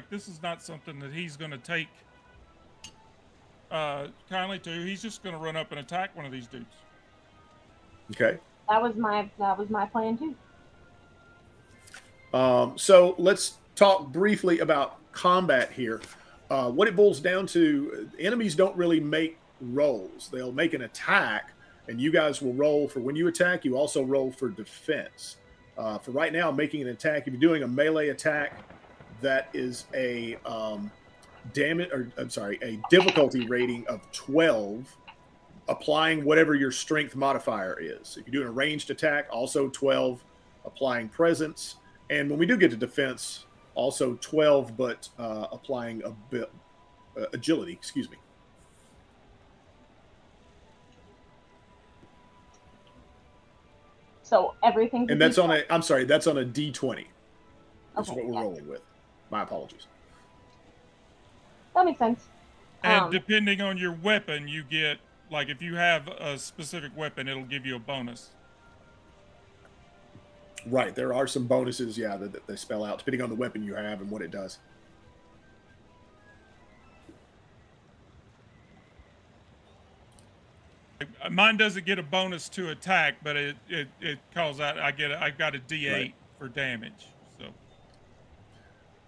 this is not something that he's gonna take kindly to. He's just gonna run up and attack one of these dudes. Okay. That was my plan too. So let's talk briefly about combat here. What it boils down to, enemies don't really make rolls. They'll make an attack, and you guys will roll for when you attack. You also roll for defense. For right now, making an attack, if you're doing a melee attack, that is a difficulty rating of 12, applying whatever your strength modifier is. If you're doing a ranged attack, also 12, applying presence. And when we do get to defense, also 12, but applying a bit agility. Excuse me. So everything. And that's on a. I'm sorry, that's on a D20. That's Okay, what we're yeah. rolling with. My apologies. That makes sense. And depending on your weapon, you get if you have a specific weapon, it'll give you a bonus. Right. There are some bonuses, yeah, that they spell out depending on the weapon you have and what it does. Mine doesn't get a bonus to attack, but it calls out. I've got a D8 Right. for damage.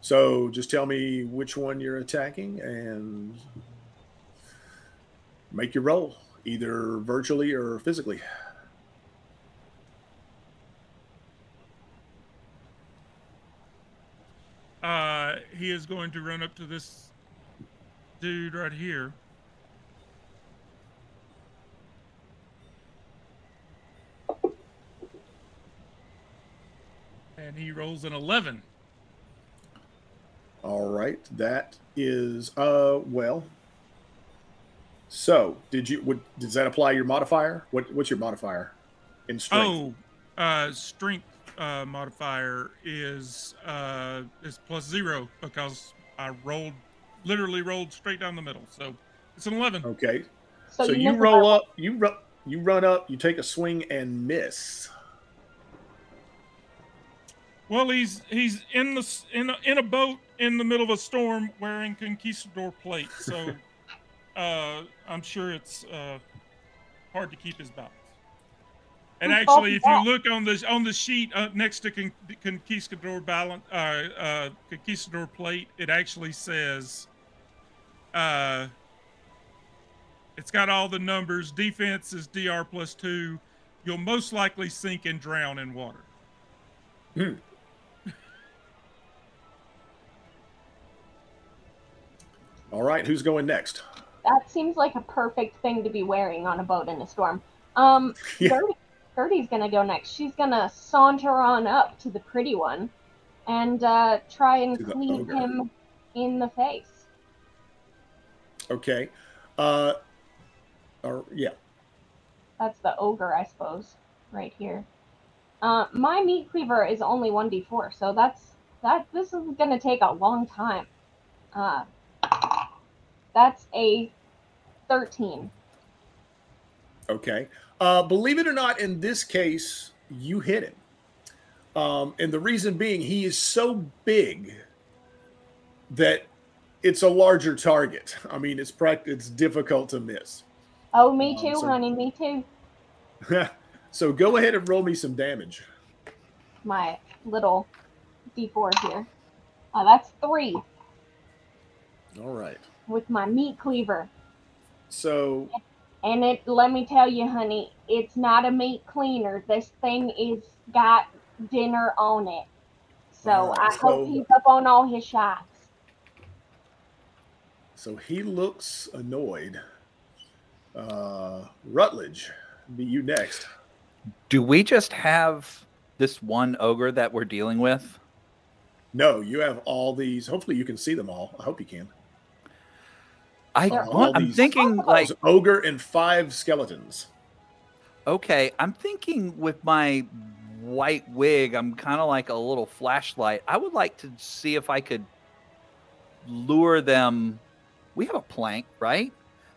So just tell me which one you're attacking and make your roll, either virtually or physically. He is going to run up to this dude right here. And he rolls an 11. All right, that is well. So, does that apply your modifier? What's your modifier in strength? Strength modifier is +0 because I literally rolled straight down the middle. So it's an 11. Okay. So So you you miss it roll by up, you run up, you take a swing and miss. Well, he's in a boat in the middle of a storm wearing conquistador plate, so I'm sure it's hard to keep his balance. And Whose fault actually, is if you that? look on the sheet next to conquistador conquistador plate, it actually says it's got all the numbers. Defense is DR +2. You'll most likely sink and drown in water. Hmm. All right, who's going next? That seems like a perfect thing to be wearing on a boat in a storm. Yeah. Gertie's gonna go next. She's gonna saunter on up to the pretty one and try and To the clean ogre. him in the face. Okay. Yeah. That's the ogre, I suppose, right here. My meat cleaver is only 1d4, so this is gonna take a long time. That's a 13. Okay. Believe it or not, in this case, you hit him. And the reason being, he is so big that it's a larger target. I mean, it's difficult to miss. Oh, me too, So- honey, me too. So go ahead and roll me some damage. My little d4 here. That's 3 All right. with my meat cleaver. So And let me tell you, honey, it's not a meat cleaner. This thing is got dinner on it. So All right, I hope he's up on all his shots. So he looks annoyed. Rutledge, be you next. Do we just have this one ogre that we're dealing with? No, you have all these. Hopefully, you can see them all. I hope you can. I'm thinking like ogre and 5 skeletons. okay, I'm thinking with my white wig, I'm kind of like a little flashlight. I would like to see if I could lure them. We have a plank, right?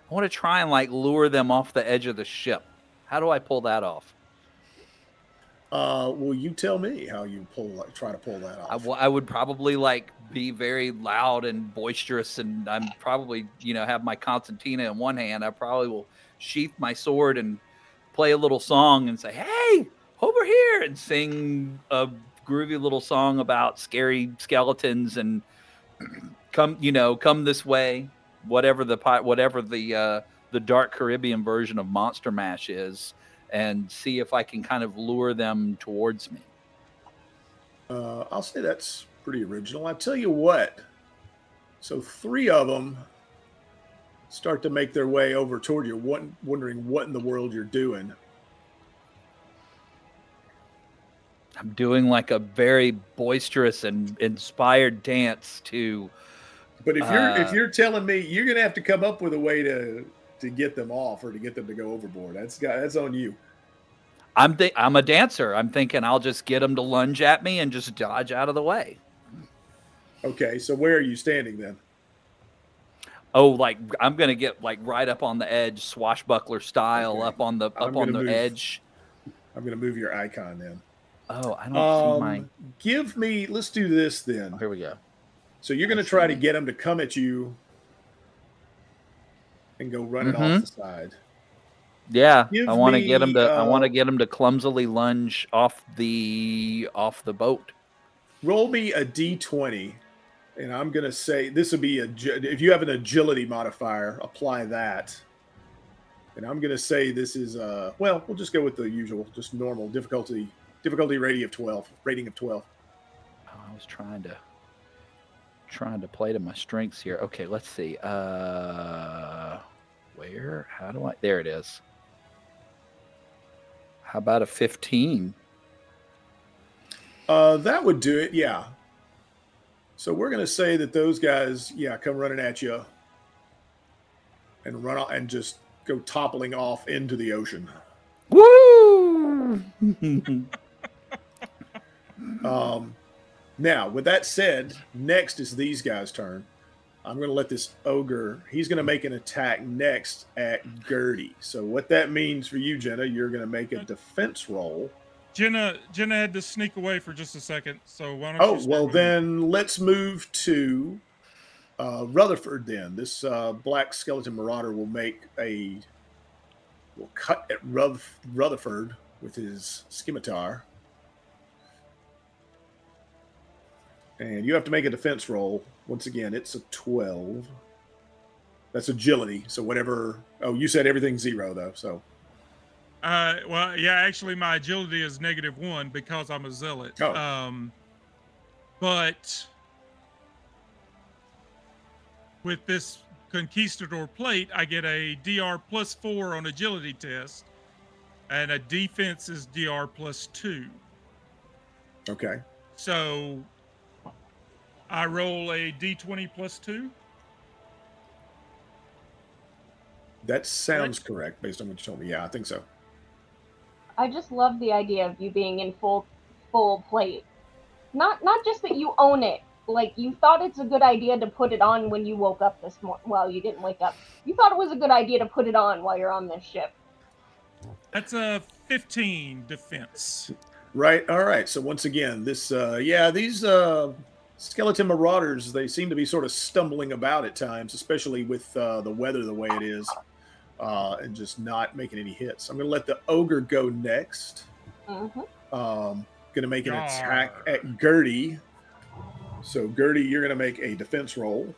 I want to try and like lure them off the edge of the ship. How do I pull that off? Well, you tell me how you try to pull that off. I would probably like be very loud and boisterous, and I'm probably have my concertina in one hand. I probably will sheath my sword and play a little song and say, "Hey, over here," and sing a groovy little song about scary skeletons and come this way. Whatever the dark Caribbean version of Monster Mash is, and see if I can kind of lure them towards me. I'll say that's pretty original. I tell you what. So 3 of them start to make their way over toward you, wondering what in the world you're doing. I'm doing like a very boisterous and inspired dance to. But if you're telling me, you're gonna have to come up with a way to get them off or to get them to go overboard. That's on you. I'm a dancer. I'm thinking I'll just get them to lunge at me and just dodge out of the way. Okay, so where are you standing then? Oh, like I'm gonna get like right up on the edge, swashbuckler style, Okay. up on the edge. I'm gonna move your icon then. Oh, I don't see my. Let's do this then. Oh, here we go. So you're gonna try to get them to come at you and go running off the side. Yeah, I want to get them to. I want to get them to clumsily lunge off the boat. Roll me a d20, and I'm gonna say this would be if you have an agility modifier, apply that. And I'm gonna say this is well, we'll just go with the usual, just normal difficulty rating of 12. Oh, I was trying to play to my strengths here. Okay, let's see. Where? How do I? There it is. How about a 15? That would do it, yeah. So we're going to say that those guys, yeah, come running at you and run off and just go toppling off into the ocean. Woo! Now, with that said, next is these guys' turn. I'm going to let this ogre, he's going to make an attack next at Gertie. So what that means for you, Jenna, you're going to make a defense roll. Jenna had to sneak away for just a second, so why don't you Oh, start well with me? then let's move to Rutherford then. This black skeleton marauder will cut at Rutherford with his scimitar. And you have to make a defense roll. Once again, it's a 12. That's agility. So whatever. Oh, you said everything's 0 though. So. Well, yeah. Actually, my agility is -1 because I'm a zealot. Oh. But with this conquistador plate, I get a DR +4 on agility test, and a defense is DR +2. Okay. So I roll a D20 +2. That sounds correct based on what you told me. Yeah, I think so. I just love the idea of you being in full plate. Not just that you own it. Like, you thought it's a good idea to put it on when you woke up this morning. Well, you didn't wake up. You thought it was a good idea to put it on while you're on this ship. That's a 15 defense. Right. All right. So once again, this these skeleton marauders, they seem to be sort of stumbling about at times, especially with the weather the way it is, and just not making any hits. I'm going to let the ogre go next. Mm-hmm. Going to make an attack at Gertie. So Gertie, you're going to make a defense roll.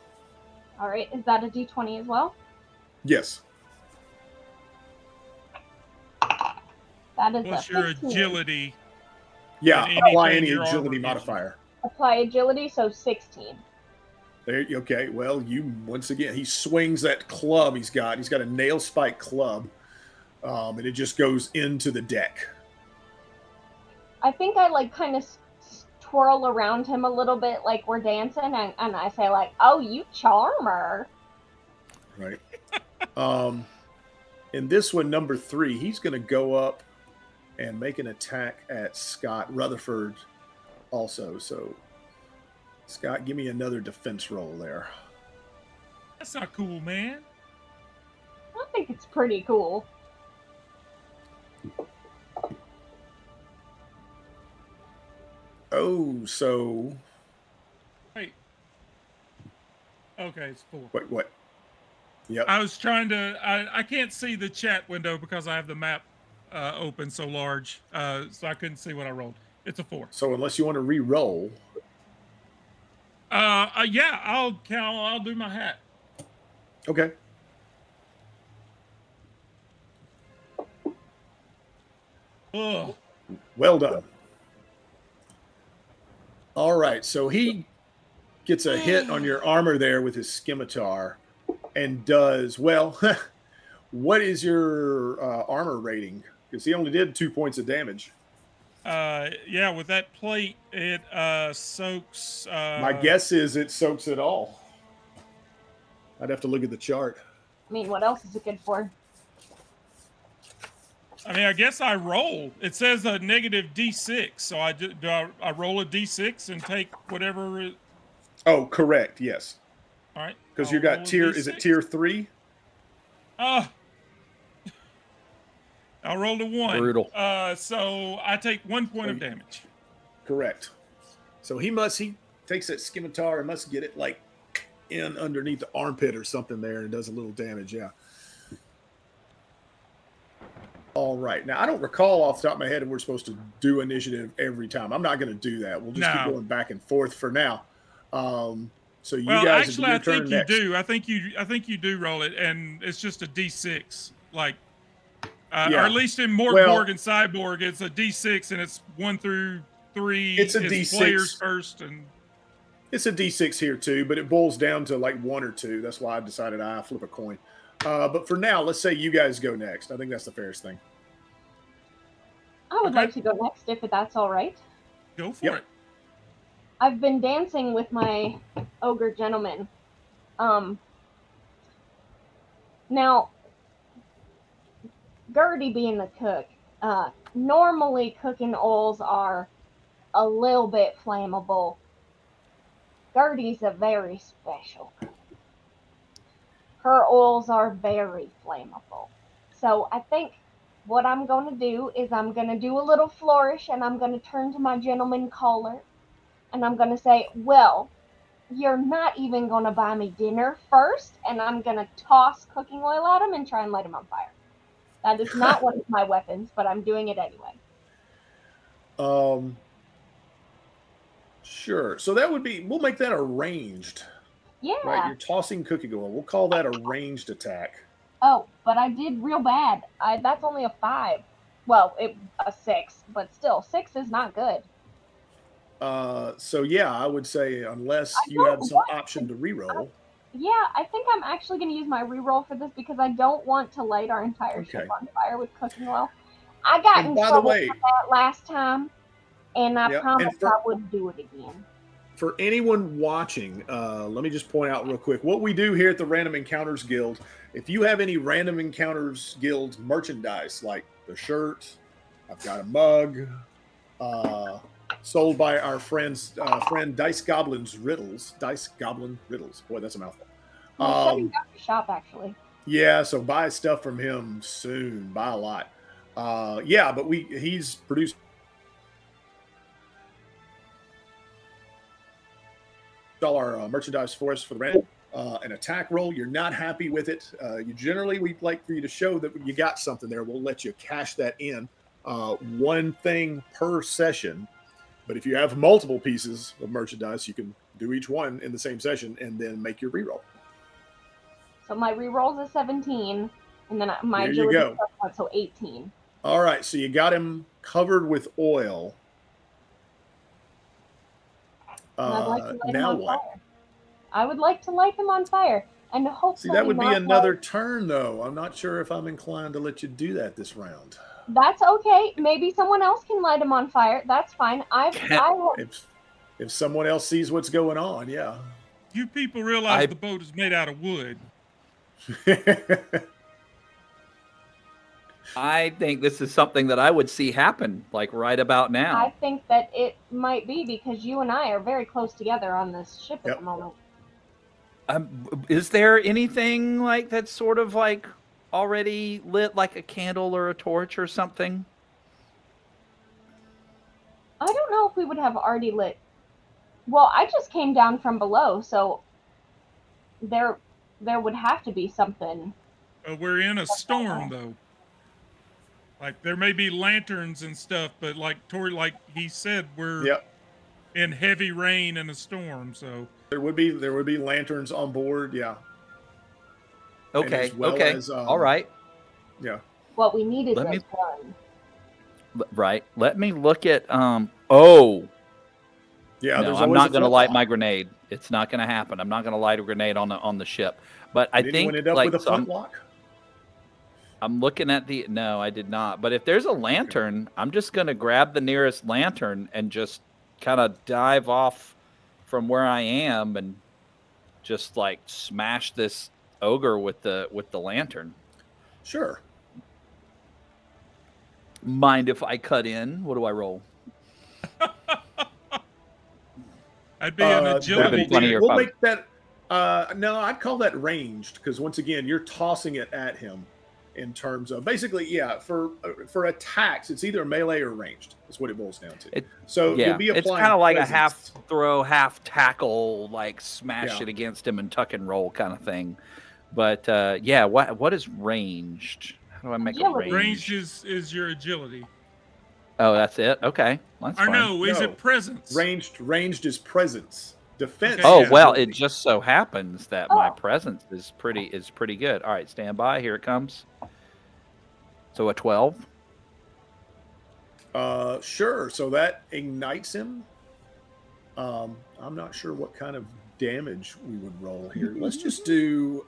All right. Is that a D20 as well? Yes. That is Plus a your 15. agility. Yeah, And apply anything any your agility armor gives you. modifier. Apply agility, so 16. There, okay. Well, you once again, he swings that club he's got. He's got a nail spike club, and it just goes into the deck. I think I like kind of twirl around him a little bit like we're dancing, and I say like, "Oh, you charmer." Right. In this one, number 3, he's going to go up and make an attack at Scott Rutherford also. So, Scott, give me another defense roll there. That's not cool, man. I think it's pretty cool. Oh, so... Wait. Okay, it's 4. Wait, what? Yep. I was trying to... I can't see the chat window because I have the map open so large, so I couldn't see what I rolled. It's a 4. So unless you want to re-roll... yeah, I'll do my hat. Okay. Ugh. Well done. All right, so he gets a hit on your armor there with his scimitar and does, well, what is your armor rating? Because he only did 2 points of damage. Yeah, with that plate, it soaks... My guess is it soaks it all. I'd have to look at the chart. I mean, what else is it good for? I mean, I guess I roll. It says a negative D6, so I roll a D6 and take whatever... Oh, correct, yes. All right. Because you got tier, is it tier 3? I rolled a 1. Brutal. So I take 1 point of damage. Correct. So he takes that scimitar and must get it like in underneath the armpit or something there and does a little damage, yeah. All right. Now, I don't recall off the top of my head if we're supposed to do initiative every time. I'm not going to do that. We'll just keep going back and forth for now. So you guys, actually, I think you next. do. I think you do roll it, and it's just a D6, like, or at least in Borg and Cyborg, it's a D6, and it's 1 through 3. It's a D6 players first, and it's a D6 here too, but it boils down to like 1 or 2. That's why I decided I flip a coin. But for now, let's say you guys go next. I think that's the fairest thing. I would like to go next if that's all right. Go for Yep. it. I've been dancing with my ogre gentleman. Now, Gertie being the cook, normally cooking oils are a little bit flammable. Gertie's a very special cook. Her oils are very flammable. So I think what I'm going to do is I'm going to do a little flourish, and I'm going to turn to my gentleman caller, and I'm going to say, well, you're not even going to buy me dinner first, and I'm going to toss cooking oil at him and try and light him on fire. That is not one of my weapons, but I'm doing it anyway. Sure. So that would be, we'll make that a ranged. Yeah. Right, you're tossing cooking oil. We'll call that a ranged attack. Oh, but I did real bad. That's only a 5. Well, a 6, but still, 6 is not good. So yeah, I would say unless you have some option to reroll. Yeah, I think I'm actually going to use my reroll for this because I don't want to light our entire ship on fire with cooking oil. I got in trouble for that last time, and I promised I wouldn't do it again. For anyone watching, let me just point out real quick what we do here at the Random Encounters Guild. If you have any Random Encounters Guild merchandise, like the shirt, I've got a mug, sold by our friend Dice Goblin Riddles. Boy, that's a mouthful. Shutting down the shop, actually. Yeah, so buy stuff from him soon. Buy a lot. Yeah, but he's produced all our merchandise for us for the random. An attack roll, you're not happy with it. We'd like for you to show that you got something there. We'll let you cash that in. One thing per session. But if you have multiple pieces of merchandise, you can do each one in the same session and then make your reroll. So my reroll is a 17, and then my agility is so 18. All right, so you got him covered with oil. Now what? Fire. I would like to light him on fire, and hopefully. See, that would be another turn, though. I'm not sure if I'm inclined to let you do that this round. That's okay. Maybe someone else can light him on fire. That's fine. If someone else sees what's going on, yeah. You people realize the boat is made out of wood. I think this is something that I would see happen, like right about now. I think that it might be because you and I are very close together on this ship at the moment. Is there anything like that's sort of like already lit, like a candle or a torch or something? I don't know if we would have already lit. Well, I just came down from below, so there would have to be something. We're in a storm, though. Like, there may be lanterns and stuff, but like he said, we're in heavy rain and a storm, so there would be lanterns on board, yeah. Okay. As, all right. Yeah. What we need is a gun. Right. Let me look at Yeah, no, I'm not going to light my grenade. It's not going to happen. I'm not going to light a grenade on the ship. But I think end up with a flintlock? I'm looking at no, I did not. But if there's a lantern, I'm just going to grab the nearest lantern and just kind of dive off from where I am and just like smash this ogre with the lantern. Sure. Mind if I cut in? What do I roll? I'd be an agility. We'll make that. No, I'd call that ranged because once again, you're tossing it at him. In terms of basically, for attacks, it's either melee or ranged. That's what it boils down to. You'll be applying. It's kind of like a half throw, half tackle, like smash it against him and tuck and roll kind of thing. But what is ranged? How do I make it ranged? Ranged is your agility. Oh, that's it. Okay, that's fine. No, is it presence? Ranged is presence. Defense. Oh well, it just so happens that my presence is pretty good. All right, stand by. Here it comes. So a 12. Sure. So that ignites him. I'm not sure what kind of damage we would roll here. Let's just do.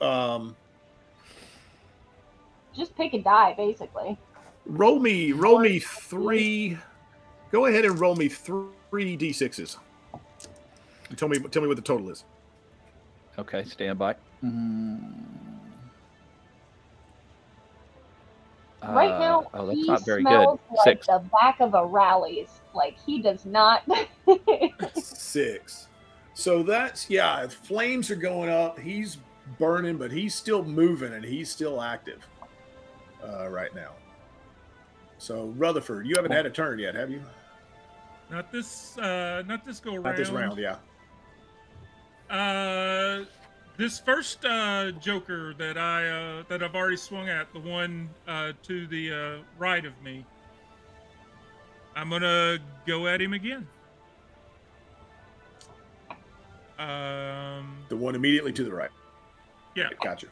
Just pick a die, basically. Roll me 3 Go ahead and roll me 3 d6s. And tell me what the total is. Okay, stand by. Right now, oh, that's he not very smells good. like 6. the back of a Rally's. Like, he does not. 6. So that's, yeah, flames are going up. He's burning, but he's still moving and he's still active right now. So Rutherford, you haven't had a turn yet, have you? Not this go around. Not this round, yeah. This first Joker that I've already swung at, the one to the right of me, I'm gonna go at him again. The one immediately to the right. Yeah. Gotcha.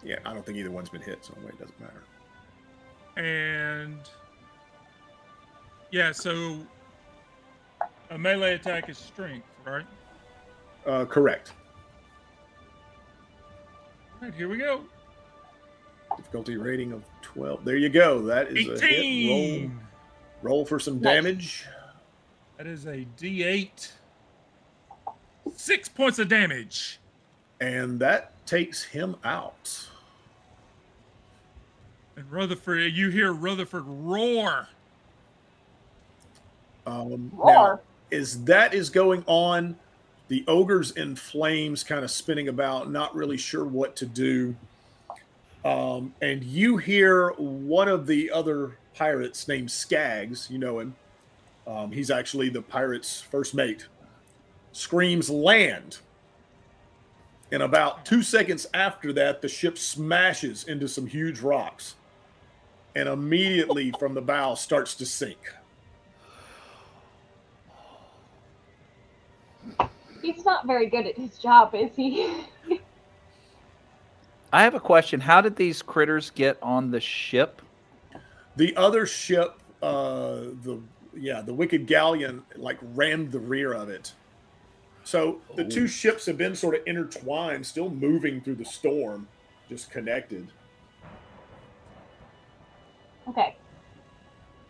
Yeah, I don't think either one's been hit, so it doesn't matter. And yeah, so a melee attack is strength, right? Correct. All right, here we go. Difficulty rating of 12. There you go. That is 18. a hit. Roll for some damage. That is a D8. 6 points of damage. And that takes him out. And Rutherford, you hear Rutherford roar. Roar. Now, that is going on, the ogre's in flames, kind of spinning about, not really sure what to do. And you hear one of the other pirates named Skaggs, you know him. He's actually the pirate's first mate. Screams land. And about 2 seconds after that, the ship smashes into some huge rocks. And immediately from the bow starts to sink. He's not very good at his job, is he? I have a question. How did these critters get on the ship? The other ship, the Wicked Galleon, like rammed the rear of it. So the two ships have been sort of intertwined, still moving through the storm, just connected. Okay.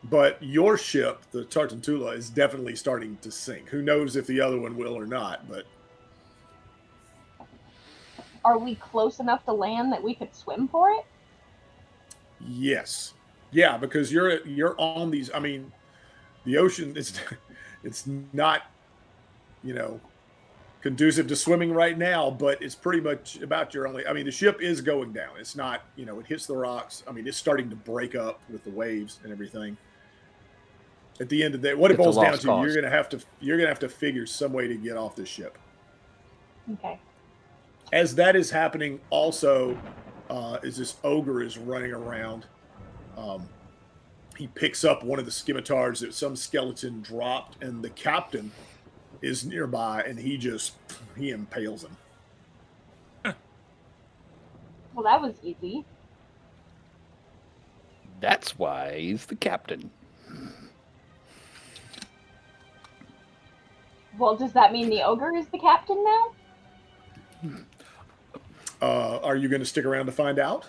But your ship, the Tartantula, is definitely starting to sink. Who knows if the other one will or not, but... Are we close enough to land that we could swim for it? Yes. Yeah, because you're on these, I mean, the ocean is it's not, conducive to swimming right now, but it's pretty much about your only, I mean, the ship is going down. It's not, it hits the rocks. I mean, it's starting to break up with the waves and everything. At the end of the day, what it boils down to, you're gonna have to figure some way to get off this ship. Okay. As that is happening, also, as this ogre is running around, he picks up one of the scimitars that some skeleton dropped, and the captain is nearby, and he impales him. Well, that was easy. That's why he's the captain. Well, does that mean the ogre is the captain now? Are you going to stick around to find out?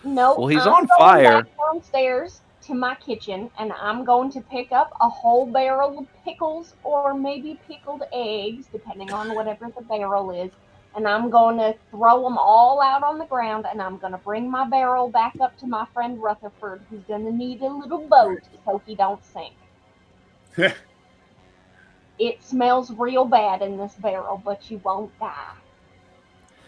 No. Well, he's I'm on going fire. Back downstairs to my kitchen, and I'm going to pick up a whole barrel of pickles or maybe pickled eggs, depending on whatever the barrel is. And I'm going to throw them all out on the ground, and I'm going to bring my barrel back up to my friend Rutherford, who's going to need a little boat so he don't sink. It smells real bad in this barrel, but you won't die.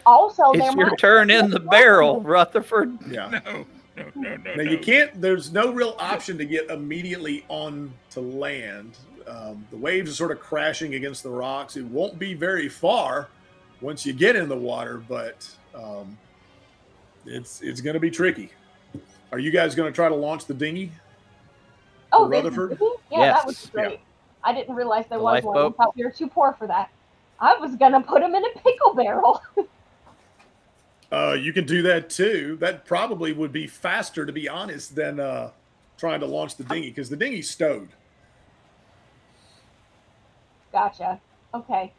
Also, it's your turn in the barrel, Rutherford. Yeah. No. Now you can't. There's no real option to get immediately on to land. The waves are sort of crashing against the rocks. It won't be very far once you get in the water, but it's going to be tricky. Are you guys going to try to launch the dinghy? Oh, Rutherford? Yeah, Yes. that was great. Yeah. I didn't realize there The was one. I lifeboat? thought we were too poor for that. I was going to put him in a pickle barrel. You can do that too. That probably would be faster, to be honest, than trying to launch the dinghy, because the dinghy's stowed. Gotcha. Okay.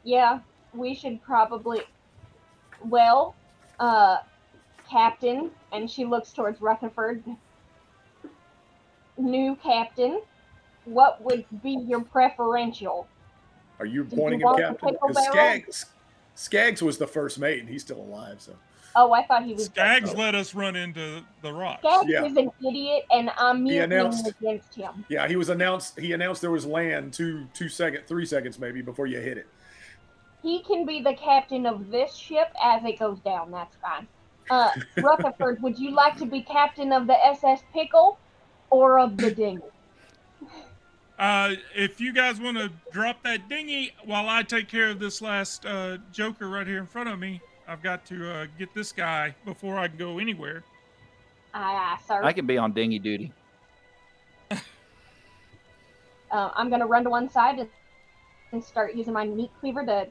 Yeah, we should probably... Well, Captain, and she looks towards Rutherford, new captain, what would be your preferential? Are you Did pointing you at want the Captain? pickle Because barrel? Skaggs was the first mate, and he's still alive. So Oh, I thought he was. Skaggs dead. let us run into the rocks. Skaggs Yeah. is an idiot, and I'm He mutiny announced- against him. yeah, he announced there was land 3 seconds maybe before you hit it. He can be the captain of this ship as it goes down. That's fine. Rutherford, would you like to be captain of the SS Pickle or of the dinghy? If you guys want to drop that dinghy while I take care of this last Joker right here in front of me, I've got to get this guy before I can go anywhere. Aye, sir. I can be on dinghy duty. I'm going to run to one side and start using my meat cleaver to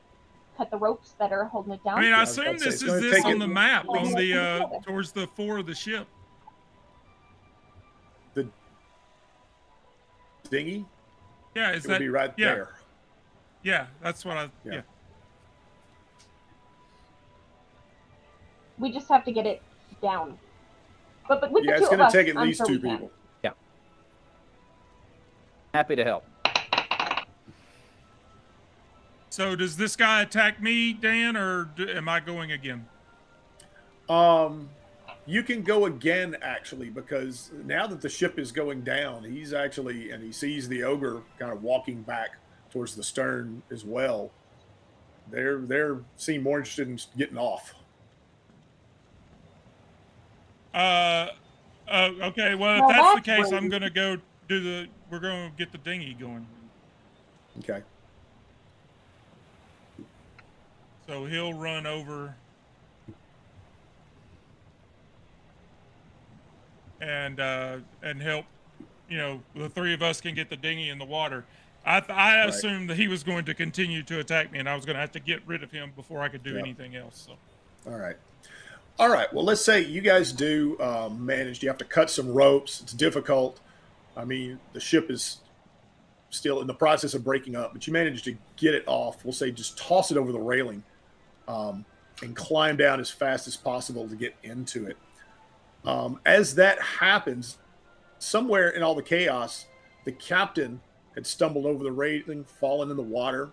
cut the ropes that are holding it down. I mean, Yeah, I I was about assume to say, this it's is gonna this take on it- the map Yeah, on the together. towards the fore of the ship. The dinghy Yeah, is it would that be right yeah. there. Yeah, that's what I Yeah. yeah. We just have to get it down. But with Yeah, the it's two of going us, to take at I'm least sure 2 we can. people. Happy to help. So does this guy attack me, Dan, or am I going again? You can go again, actually, because now that the ship is going down, he's actually, and he sees the ogre kind of walking back towards the stern as well. They're seem more interested in getting off. Okay. Well, if Well, that's the that's case, rude. I'm gonna go do the. We're gonna get the dinghy going. Okay. So he'll run over and help. You know, the three of us can get the dinghy in the water. I assumed that he was going to continue to attack me, and I was going to have to get rid of him before I could do Yep. anything else. So. All right. All right. Well, let's say you guys do manage. You have to cut some ropes. It's difficult. I mean, the ship is still in the process of breaking up, but you manage to get it off. We'll say just toss it over the railing and climb down as fast as possible to get into it. As that happens, somewhere in all the chaos, the captain had stumbled over the railing, fallen in the water,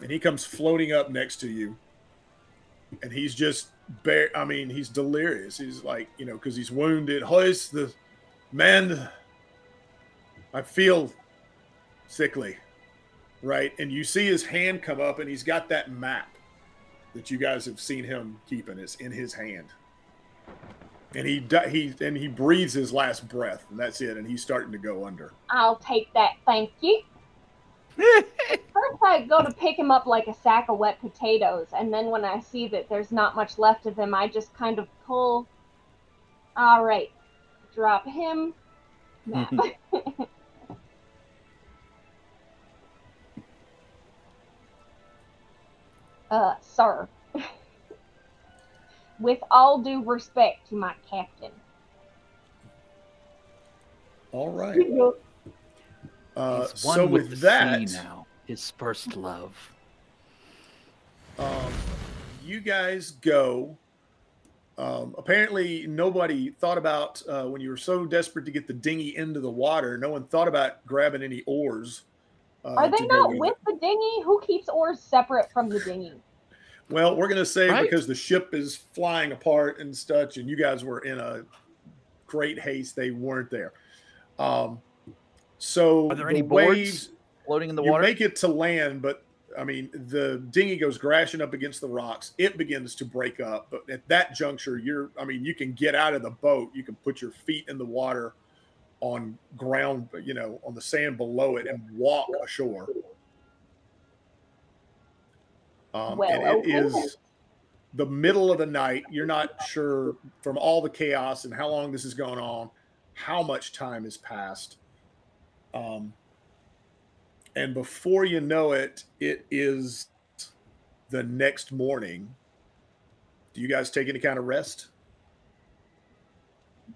and he comes floating up next to you. And he's just he's delirious. He's like, because he's wounded. Hoist the man. I feel sickly, right? And you see his hand come up, and he's got that map that you guys have seen him keeping. It's in his hand, and he breathes his last breath, and that's it. And he's starting to go under. I'll take that, thank you. First, I go to pick him up like a sack of wet potatoes, and then when I see that there's not much left of him, I just kind of pull. All right, drop him. Map. Sir, with all due respect to my captain. All right. He's one So with with the that, sea now, his first love. you guys go. Apparently, nobody thought about when you were so desperate to get the dinghy into the water. No one thought about grabbing any oars. Are they to go not with the dinghy? Who keeps oars separate from the dinghy? Well, we're going to say Right? because the ship is flying apart and such, and you guys were in a great haste, they weren't there. So Are there the any boards waves, floating in the you water? make it to land, but I mean, the dinghy goes crashing up against the rocks. It begins to break up, but at that juncture, you can get out of the boat. You can put your feet in the water on ground, on the sand below it and walk ashore. Well, and it okay. is the middle of the night. You're not sure from all the chaos and how long this is going on, how much time has passed. And before you know it, it is the next morning. Do you guys take any kind of rest?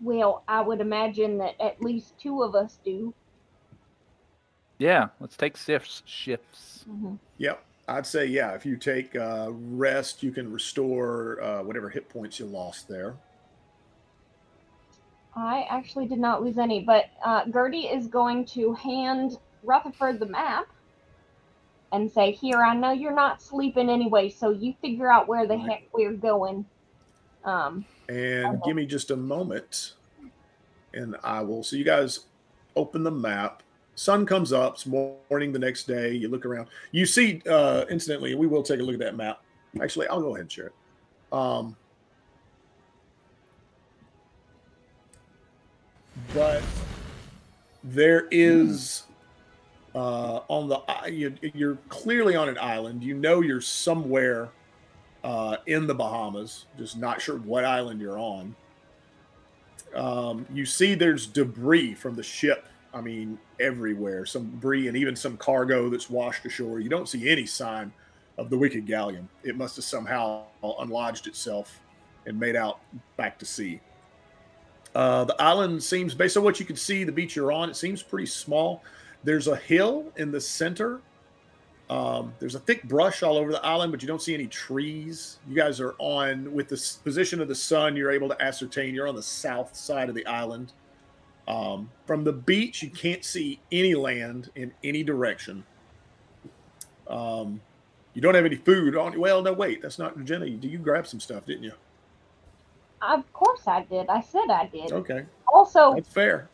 Well, I would imagine that at least two of us do. Yeah, let's take shifts. Mm-hmm. Yep. I'd say, yeah, if you take rest, you can restore whatever hit points you lost there. I actually did not lose any, but Gertie is going to hand Rutherford the map and say, "Here, I know you're not sleeping anyway, so you figure out where the heck we're going." And give me just a moment, and I will. So you guys open the map. Sun comes up. It's morning the next day. You look around. You see, incidentally, we will take a look at that map. Actually, I'll go ahead and share it. But there is on the you're clearly on an island. You know you're somewhere in the Bahamas, just not sure what island you're on. You see there's debris from the ship. I mean, everywhere. Some debris and even some cargo that's washed ashore. You don't see any sign of the wicked galleon. It must have somehow unlodged itself and made out back to sea. The island seems, based on what you can see, the beach you're on, it seems pretty small. There's a hill in the center. There's a thick brush all over the island, but you don't see any trees. You guys are on, with the position of the sun, you're able to ascertain you're on the south side of the island. From the beach, you can't see any land in any direction. You don't have any food on you. Well, no, wait, that's not Jenna. You grab some stuff, didn't you? Of course I did. I said I did. Okay. Also, that's fair.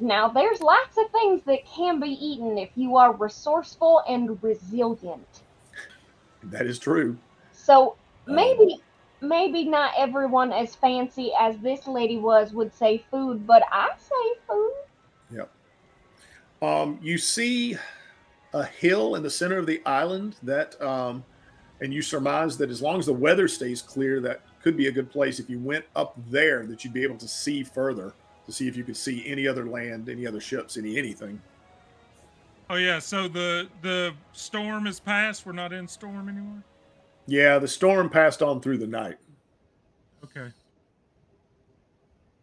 Now, there's lots of things that can be eaten if you are resourceful and resilient. That is true. So maybe not everyone as fancy as this lady was would say food, but I say food. Yep. You see a hill in the center of the island that, and you surmise that as long as the weather stays clear, that could be a good place. If you went up there, that you'd be able to see further, to see if you could see any other land, any other ships, anything. Oh yeah, so the storm is past. We're not in storm anymore. Yeah, the storm passed on through the night. Okay.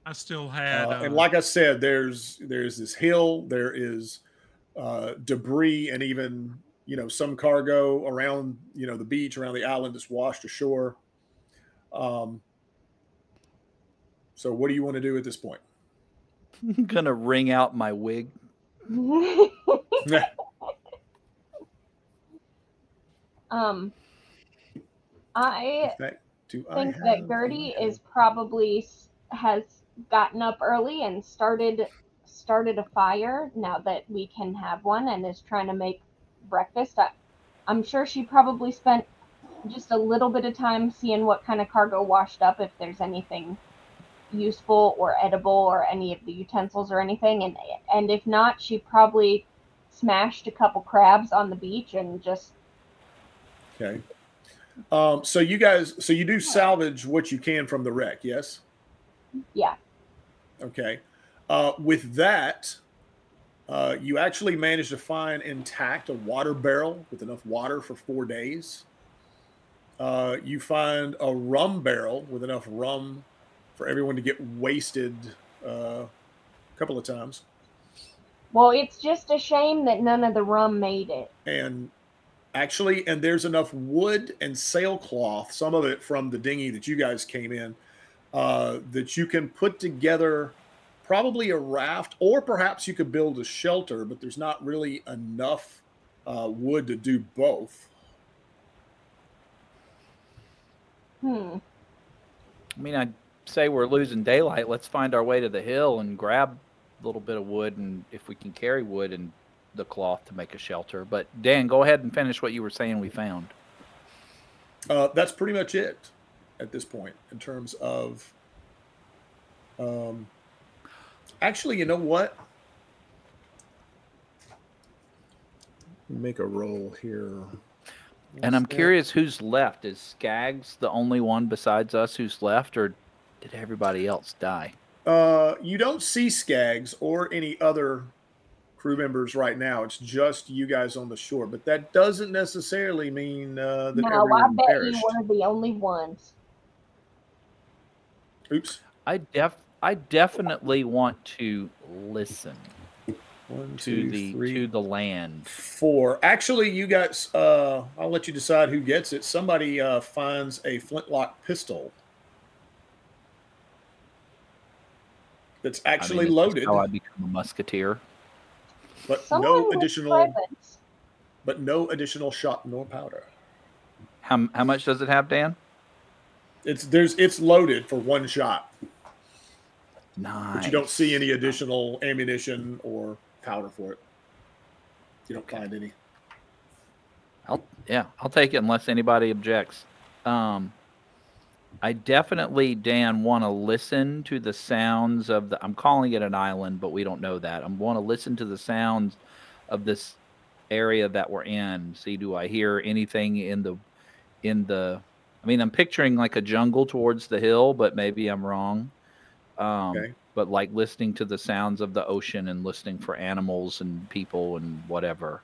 I still had, and like I said, there's this hill. There is debris, and even some cargo around the beach, around the island that's washed ashore. So what do you want to do at this point? I'm gonna wring out my wig. I think that Gertie is probably has gotten up early and started a fire now that we can have one, and is trying to make breakfast. I'm sure she probably spent just a little bit of time seeing what kind of cargo washed up, if there's anything useful or edible or any of the utensils or anything, and if not, she probably smashed a couple crabs on the beach and just okay. So you do salvage what you can from the wreck, yes? Yeah. Okay. With that, you actually managed to find intact a water barrel with enough water for 4 days. You find a rum barrel with enough rum for everyone to get wasted a couple of times. Well, it's just a shame that none of the rum made it. And there's enough wood and sailcloth, some of it from the dinghy that you guys came in, that you can put together probably a raft, or perhaps you could build a shelter, but there's not really enough wood to do both. I mean, I'd say we're losing daylight. Let's find our way to the hill and grab a little bit of wood, and if we can carry wood and the cloth to make a shelter. But Dan, go ahead and finish what you were saying we found. That's pretty much it at this point in terms of actually, you know what? Make a roll here. And I'm curious who's left. Is Skaggs the only one besides us who's left, or did everybody else die? You don't see Skaggs or any other crew members right now. It's just you guys on the shore, but that doesn't necessarily mean that everyone perished. You were the only ones. Oops. I definitely want to listen. 1, 2, 3, to the land. 4. Actually, you guys, I'll let you decide who gets it. Somebody finds a flintlock pistol. that's I mean, actually is this loaded, how I become a musketeer? but Someone no with additional, presents. shot nor powder. How much does it have, Dan? It's loaded for one shot, Nice. but you don't see any additional ammunition or powder for it. You don't find any. I'll take it unless anybody objects. I definitely, Dan, want to listen to the sounds of the. I'm calling it an island, but we don't know that. I want to listen to the sounds of this area that we're in. See, do I hear anything in the? I mean, I'm picturing like a jungle towards the hill, but maybe I'm wrong. Okay. But like listening to the sounds of the ocean and listening for animals and people and whatever.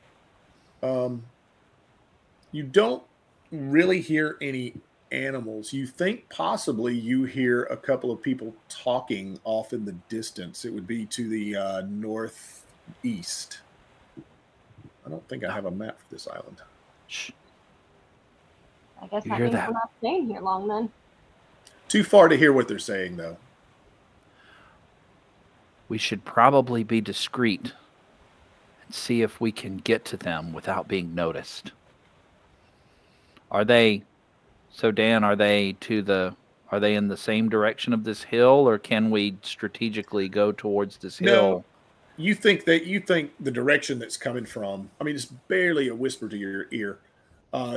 You don't really hear any animals. You think possibly you hear a couple of people talking off in the distance. It would be to the northeast. I don't think I have a map for this island. Shh. I guess You that hear means that? we're not staying here long then. Too far to hear what they're saying, though. We should probably be discreet and see if we can get to them without being noticed. Are they, so Dan, are they in the same direction of this hill, or can we strategically go towards this hill? No, you think the direction that's coming from, I mean, it's barely a whisper to your ear,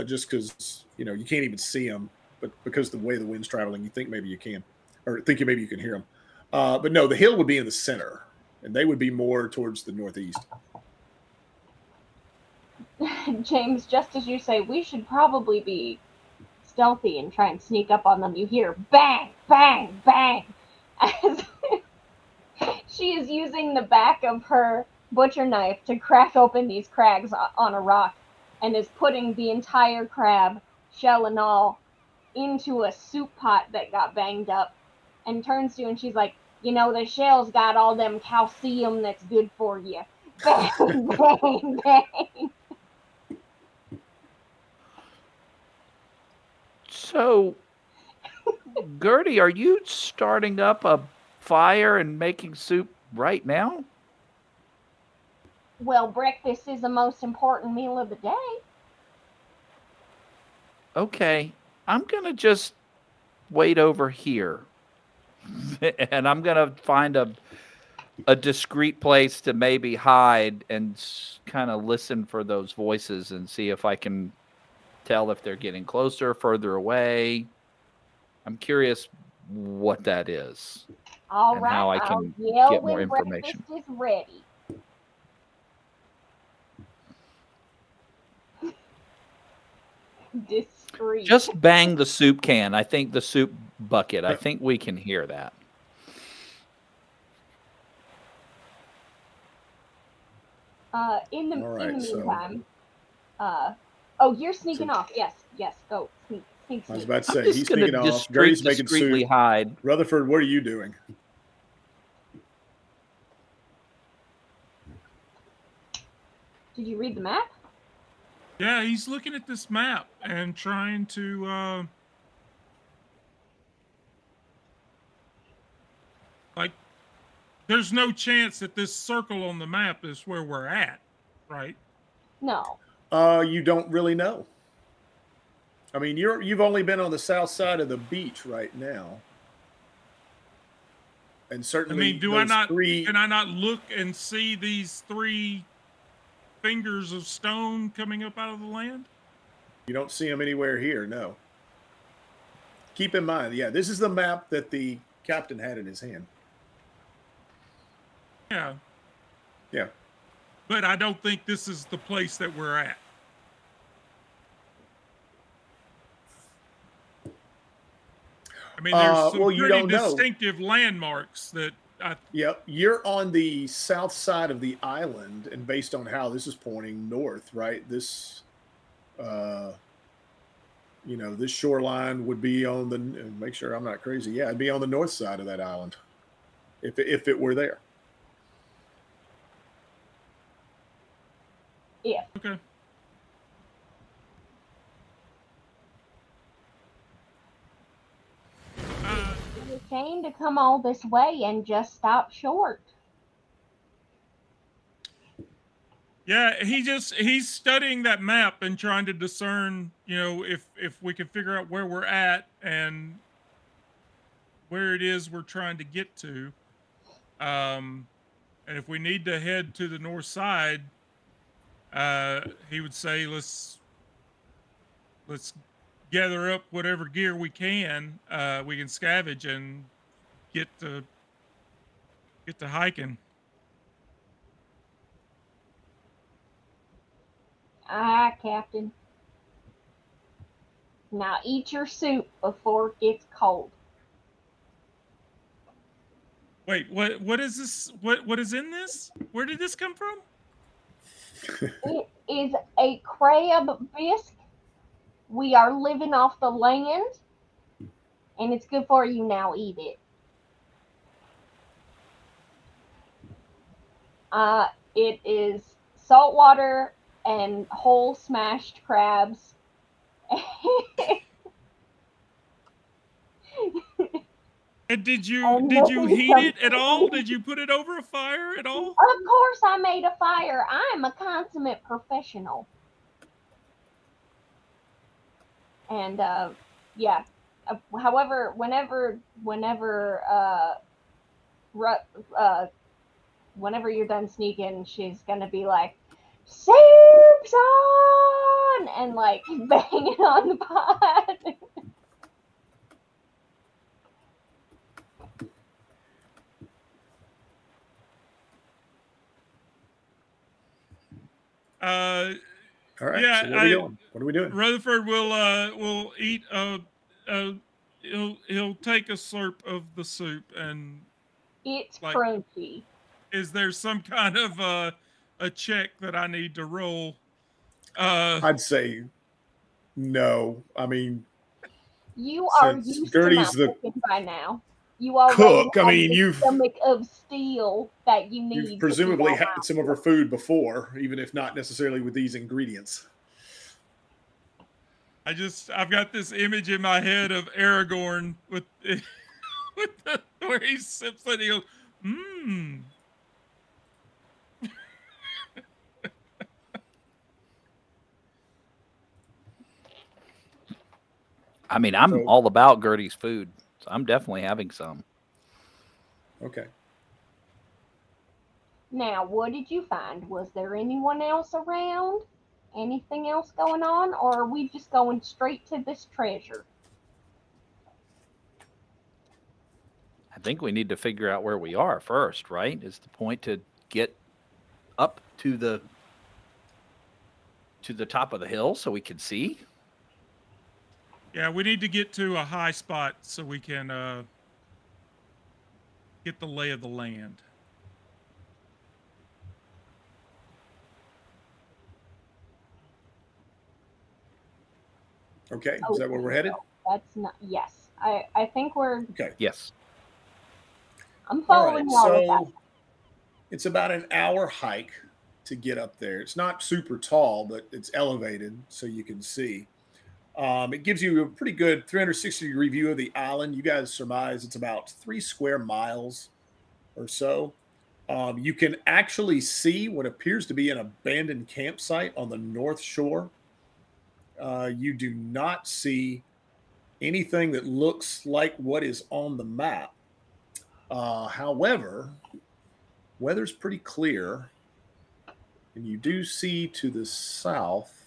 just because, you can't even see them, but because the way the wind's traveling, you think maybe you can, or think maybe you can hear them. But no, the hill would be in the center, and they would be more towards the northeast. James, just as you say, we should probably be stealthy and try and sneak up on them. You hear bang, bang, bang, as she is using the back of her butcher knife to crack open these crabs on a rock, and is putting the entire crab, shell and all, into a soup pot that got banged up, and turns to you and she's like, the shell's got all them calcium that's good for you. Bang, bang, bang. So, Gertie, are you starting up a fire and making soup right now? Well, breakfast is the most important meal of the day. Okay, I'm going to just wait over here. And I'm going to find a discreet place to maybe hide and kind of listen for those voices and see if I can tell if they're getting closer, further away. I'm curious what that is. All and right, how I I'll can yell get more when information. breakfast is ready. Discreet. Just bang the soup can. I think the soup bucket. I think we can hear that. In the so- meantime, you're sneaking off. Yes, go sneak. I was about to I'm say, just he's gonna sneaking off. Gertie's making discreetly soup. hide. Rutherford, what are you doing? Did you read the map? Yeah, he's looking at this map and trying to there's no chance that this circle on the map is where we're at, right? No. You don't really know. I mean, you've only been on the south side of the beach right now. And I certainly mean, can I not look and see these 3 fingers of stone coming up out of the land? You don't see them anywhere here, no. Keep in mind, yeah, this is the map that the captain had in his hand. Yeah. Yeah. But I don't think this is the place that we're at. I mean, there's some you pretty don't know. distinctive landmarks that Yep, you're on the south side of the island, and based on how this is pointing north, right? This, this shoreline would be on the. Make sure I'm not crazy. Yeah, it'd be on the north side of that island, if it were there. Yeah. Okay. shame to come all this way and just stop short. Yeah, he's studying that map and trying to discern, if we can figure out where we're at and where it is we're trying to get to. And if we need to head to the north side, he would say let's gather up whatever gear we can scavenge and get to hiking. Ah, Captain. Now eat your soup before it gets cold. Wait, what is this? What is in this? Where did this come from? It is a crab bisque. We are living off the land, and it's good for you. Now eat it. It is saltwater and whole smashed crabs. And did you heat it at all? Did you put it over a fire at all? Of course I made a fire. I am a consummate professional. And yeah. However, whenever you're done sneaking, she's gonna be like, "Soup's on!" and like banging on the pot. All right. Yeah, so what are we doing? What are we doing? Rutherford will eat he'll take a slurp of the soup and It's crunchy. Is there some kind of a check that I need to roll? I'd say no. I mean, you are used Gertie's to my cooking by now. You are cook. I mean, you've stomach of steel that you need. You've presumably had some of her food before, even if not necessarily with these ingredients. I've got this image in my head of Aragorn with where he sips it and he goes, mmm. I mean, I'm all about Gertie's food, so I'm definitely having some. Okay. Now, what did you find? Was there anyone else around? Anything else going on? Or are we just going straight to this treasure? I think we need to figure out where we are first, right? Is the point to get up to the top of the hill so we can see? Yeah, we need to get to a high spot so we can get the lay of the land. Okay, is that where we're headed? That's not. Yes, I think we're. Okay. Yes. I'm following y'all with that. It's about an hour hike to get up there. It's not super tall, but it's elevated so you can see. It gives you a pretty good 360-degree view of the island. You guys surmise it's about 3 square miles or so. You can actually see what appears to be an abandoned campsite on the north shore. You do not see anything that looks like what is on the map. However, weather's pretty clear, and you do see to the south.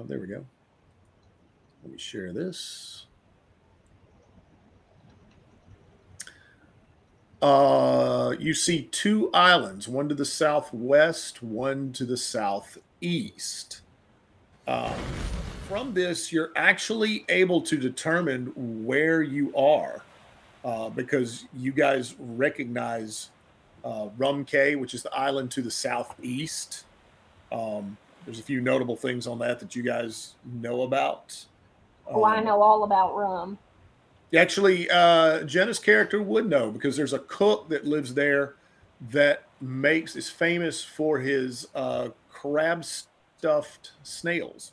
There we go. Let me share this. You see 2 islands, one to the southwest, one to the southeast. From this, you're actually able to determine where you are because you guys recognize Rum Cay, which is the island to the southeast. There's a few notable things on that you guys know about. I know all about rum. Actually, Jenna's character would know because there's a cook that lives there that is famous for his crab stuffed snails.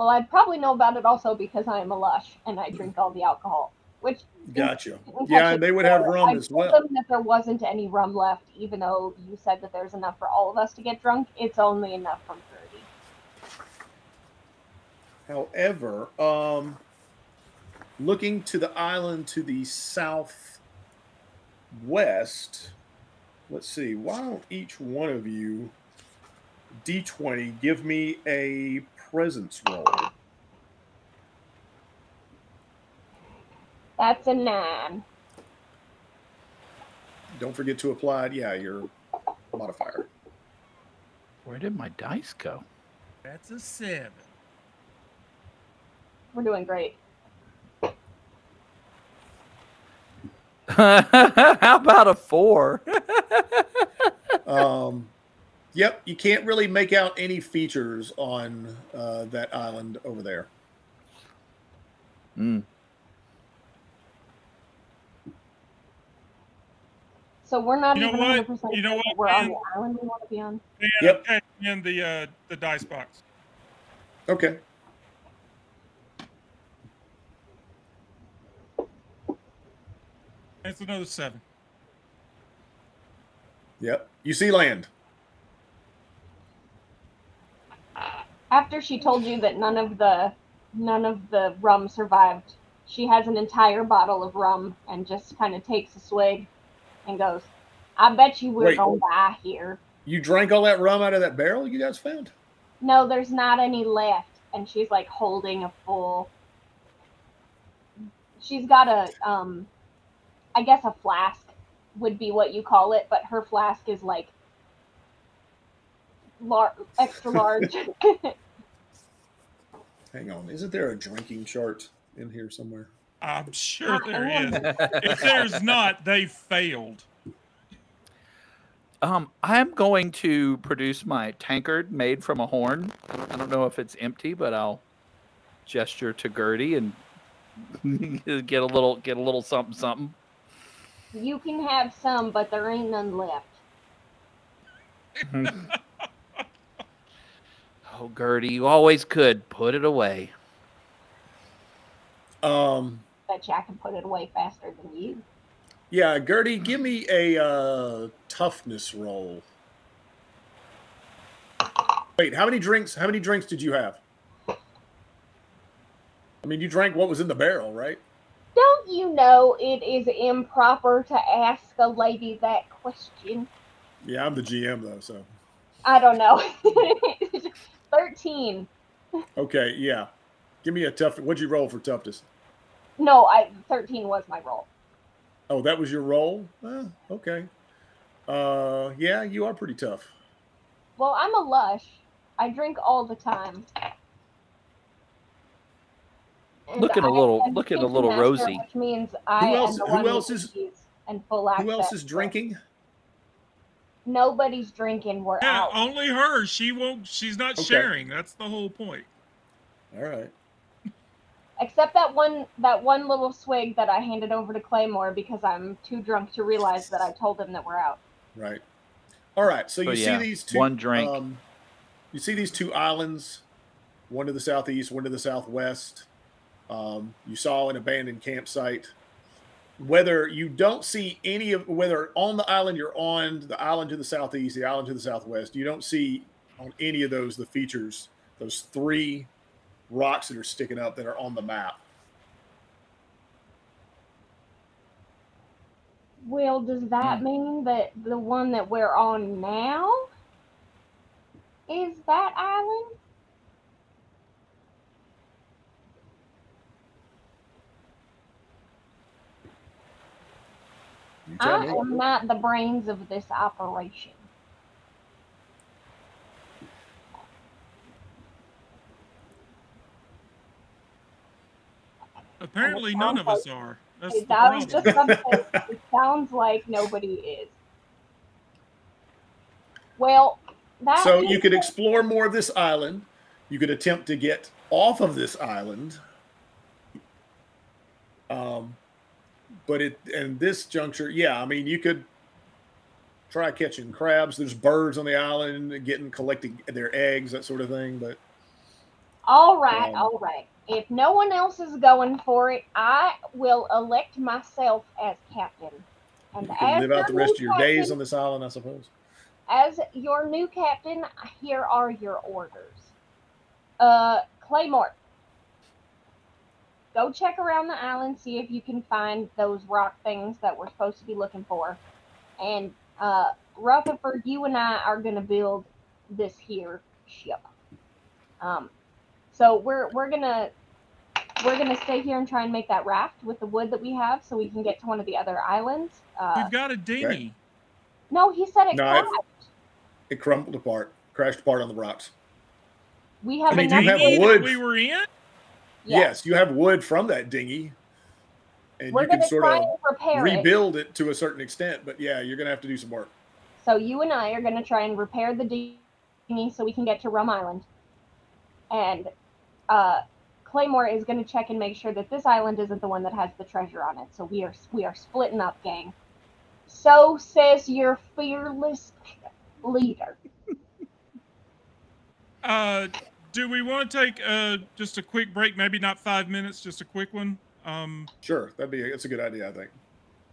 Well, I'd probably know about it also because I am a lush and I drink all the alcohol. Which Gotcha. Yeah, and they would have rum as well. I told them that there wasn't any rum left, even though you said that there's enough for all of us to get drunk. It's only enough from Gertie. However, looking to the island to the southwest, let's see. Why don't each one of you, D20, give me a presence roll? That's a 9. Don't forget to apply, your modifier. Where did my dice go? That's a 7. We're doing great. How about a 4? Yep, you can't really make out any features on that island over there. Mm. So we're not You know even what? 100% You know sure what, that we're on man? the island we want to be on. And Yep. I'm taking in the dice box. Okay. That's another 7. Yep. You see land. After she told you that none of the rum survived, she has an entire bottle of rum and just kind of takes a swig and goes, "I bet you we're Wait. gonna die here." You drank all that rum out of that barrel you guys found? No, there's not any left. And she's like holding a full. She's got a I guess a flask would be what you call it, but her flask is like extra large. Hang on. Isn't there a drinking chart in here somewhere? I'm sure there is. If there's not, they failed. I'm going to produce my tankard made from a horn. I don't know if it's empty, but I'll gesture to Gertie and get a little something something. You can have some, but there ain't none left. Oh, Gertie, you always could. Put it away. Bet you I can put it away faster than you. Yeah, Gertie, give me a toughness roll. Wait, how many drinks did you have? I mean, you drank what was in the barrel, right? Don't you know it is improper to ask a lady that question? Yeah, I'm the GM though, so. I don't know. 13. Okay, yeah. Give me a tough. What'd you roll for toughness? No, 13 was my roll. Oh, that was your roll? Okay. Yeah, you are pretty tough. Well, I'm a lush. I drink all the time. And Looking a little master, rosy. Which means I Who else- am the who one else with is- the keys and full access. Who else is drinking? Nobody's drinking. We're Yeah, out. only her. She's not Okay. sharing. That's the whole point. All right. Except that one little swig that I handed over to Claymore because I'm too drunk to realize that I told him that we're out. Right. All right. So you see these two. one drink. You see these two islands, one to the southeast, one to the southwest. You saw an abandoned campsite. Whether you don't see any of, whether on the island you're on, the island to the southeast, the island to the southwest, you don't see on any of those the features, those 3 rocks that are sticking up that are on the map. Well, does that mean that the one that we're on now is that island? You tell I me. am not the brains of this operation. Apparently, none of us are. That's the That was problem. just something. It sounds like nobody is. Well, that So means you could explore more of this island. You could attempt to get off of this island. But in this juncture, yeah, I mean, you could try catching crabs. There's birds on the island, collecting their eggs, that sort of thing. But All right, Um, all right. If no one else is going for it, I will elect myself as captain. And you can live out the rest of your days on this island, I suppose. as your new captain, here are your orders. Claymore, go check around the island, see if you can find those rock things that we're supposed to be looking for. And Rutherford, you and I are gonna build this here ship. Um, so we're gonna stay here and try and make that raft with the wood that we have, so we can get to one of the other islands. We've got a Okay. dinghy. No, he said it No, crashed. it crumbled apart, crashed apart on the rocks. We have I mean, enough you have Dinghy that wood. we were in? Yes, you have wood from that dinghy, and We're you can gonna sort try of and repair it. rebuild it to a certain extent. But yeah, you're gonna have to do some work. So you and I are gonna try and repair the dinghy so we can get to Rum Island. And Claymore is gonna check and make sure that this island isn't the one that has the treasure on it. So we are splitting up, gang. So says your fearless leader. Do we want to take just a quick break? Maybe not 5 minutes, just a quick one. Sure, that's a good idea, I think.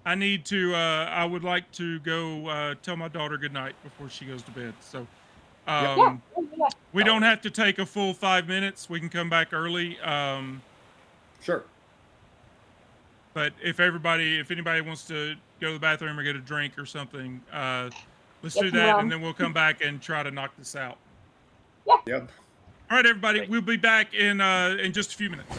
I need to. I would like to go tell my daughter goodnight before she goes to bed. So, Yeah. we don't have to take a full 5 minutes. We can come back early. Sure. But if anybody wants to go to the bathroom or get a drink or something, let's Get do some that, rum. and then we'll come back and try to knock this out. Yep. All right, everybody. Great. We'll be back in just a few minutes.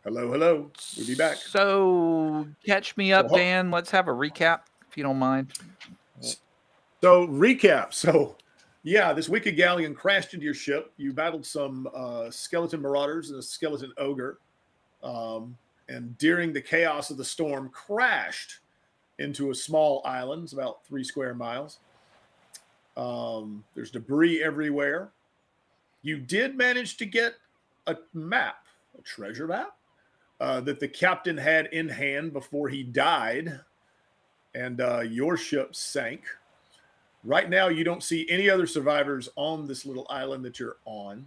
Hello, hello. We'll be back. So catch me up, So, Dan. Let's have a recap, if you don't mind. So recap. So yeah, this wicked galleon crashed into your ship. You battled some skeleton marauders and a skeleton ogre. And during the chaos of the storm, crashed into a small island. It's about 3 square miles. There's debris everywhere. You did manage to get a map, a treasure map, that the captain had in hand before he died, and your ship sank. Right now, you don't see any other survivors on this little island that you're on.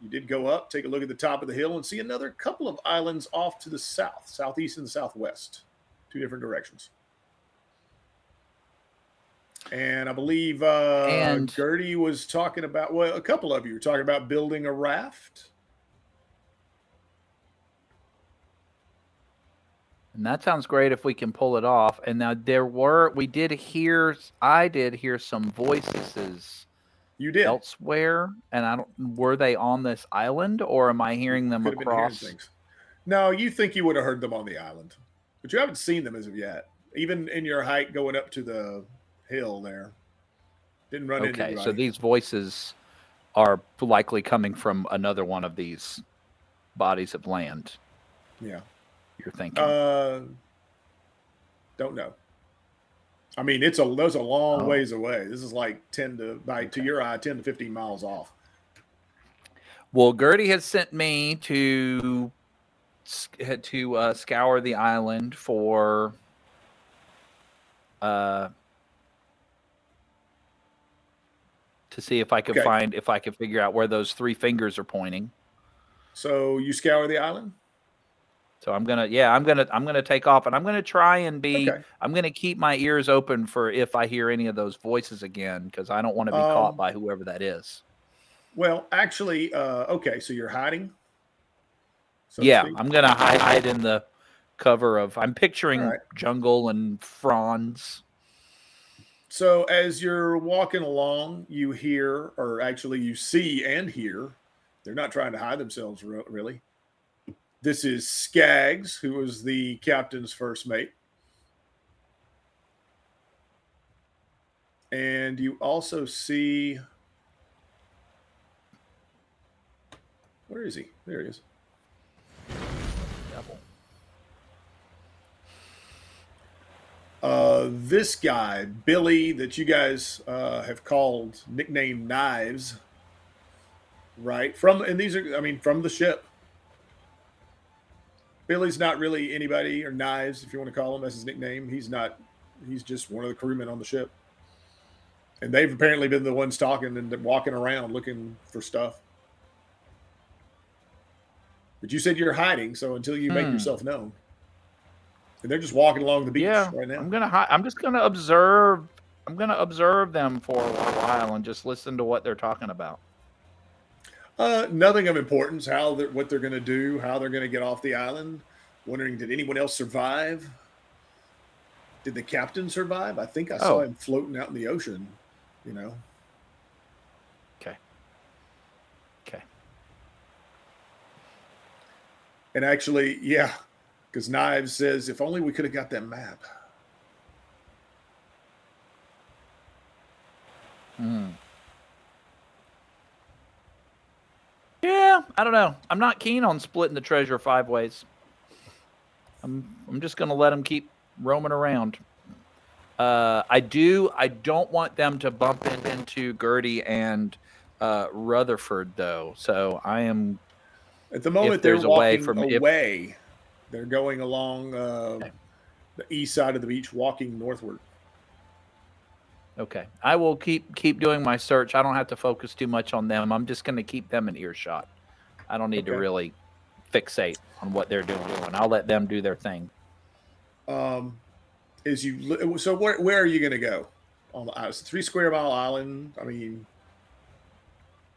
You did go up, take a look at the top of the hill, and see another couple of islands off to the south, southeast and southwest, 2 different directions. And I believe Gertie was talking about, well, a couple of you were talking about building a raft. And that sounds great if we can pull it off. And now I did hear some voices. You did elsewhere, and were they on this island, or am I hearing them across? Things. No, you think you would have heard them on the island, but you haven't seen them as of yet. Even in your hike going up to the hill there, didn't run into anybody. So these voices are likely coming from another one of these bodies of land. Yeah. You're thinking? Don't know. I mean, there's a long ways away. This is like 10 to 15 miles off. Well, Gertie has sent me to scour the island for to see if I could figure out where those 3 fingers are pointing. So you scour the island? So I'm gonna take off, and I'm gonna try and be. Okay. I'm gonna keep my ears open for if I hear any of those voices again, because I don't want to be caught by whoever that is. Well, actually, okay. So you're hiding. I'm gonna hide in the cover of. I'm picturing jungle and fronds. So as you're walking along, you hear, or actually you see and hear. They're not trying to hide themselves, really. This is Skaggs, who was the captain's first mate. And you also see... Where is he? There he is. This guy, Billy, that you guys have called, nicknamed Knives, right? From the ship. Billy's not really anybody, or Knives, if you want to call him. That's his nickname. He's just one of the crewmen on the ship. And they've apparently been the ones talking and walking around looking for stuff. But you said you're hiding, so until you make yourself known. And they're just walking along the beach right now. I'm just gonna observe. I'm gonna observe them for a while and just listen to what they're talking about. Nothing of importance. What they're going to do, how they're going to get off the island. Wondering, did anyone else survive? Did the captain survive? I think I saw him floating out in the ocean. You know. Okay. And actually, yeah, because Knives says, if only we could have got that map. Yeah, I don't know. I'm not keen on splitting the treasure 5 ways. I'm just going to let them keep roaming around. I don't want them to bump into Gertie and Rutherford, though. So I am... At the moment, they're walking away. They're going along the east side of the beach, walking northward. Okay. I will keep doing my search. I don't have to focus too much on them. I'm just going to keep them in earshot. I don't need to really fixate on what they're doing. I'll let them do their thing. So where are you going to go? On the 3 square mile island? I mean,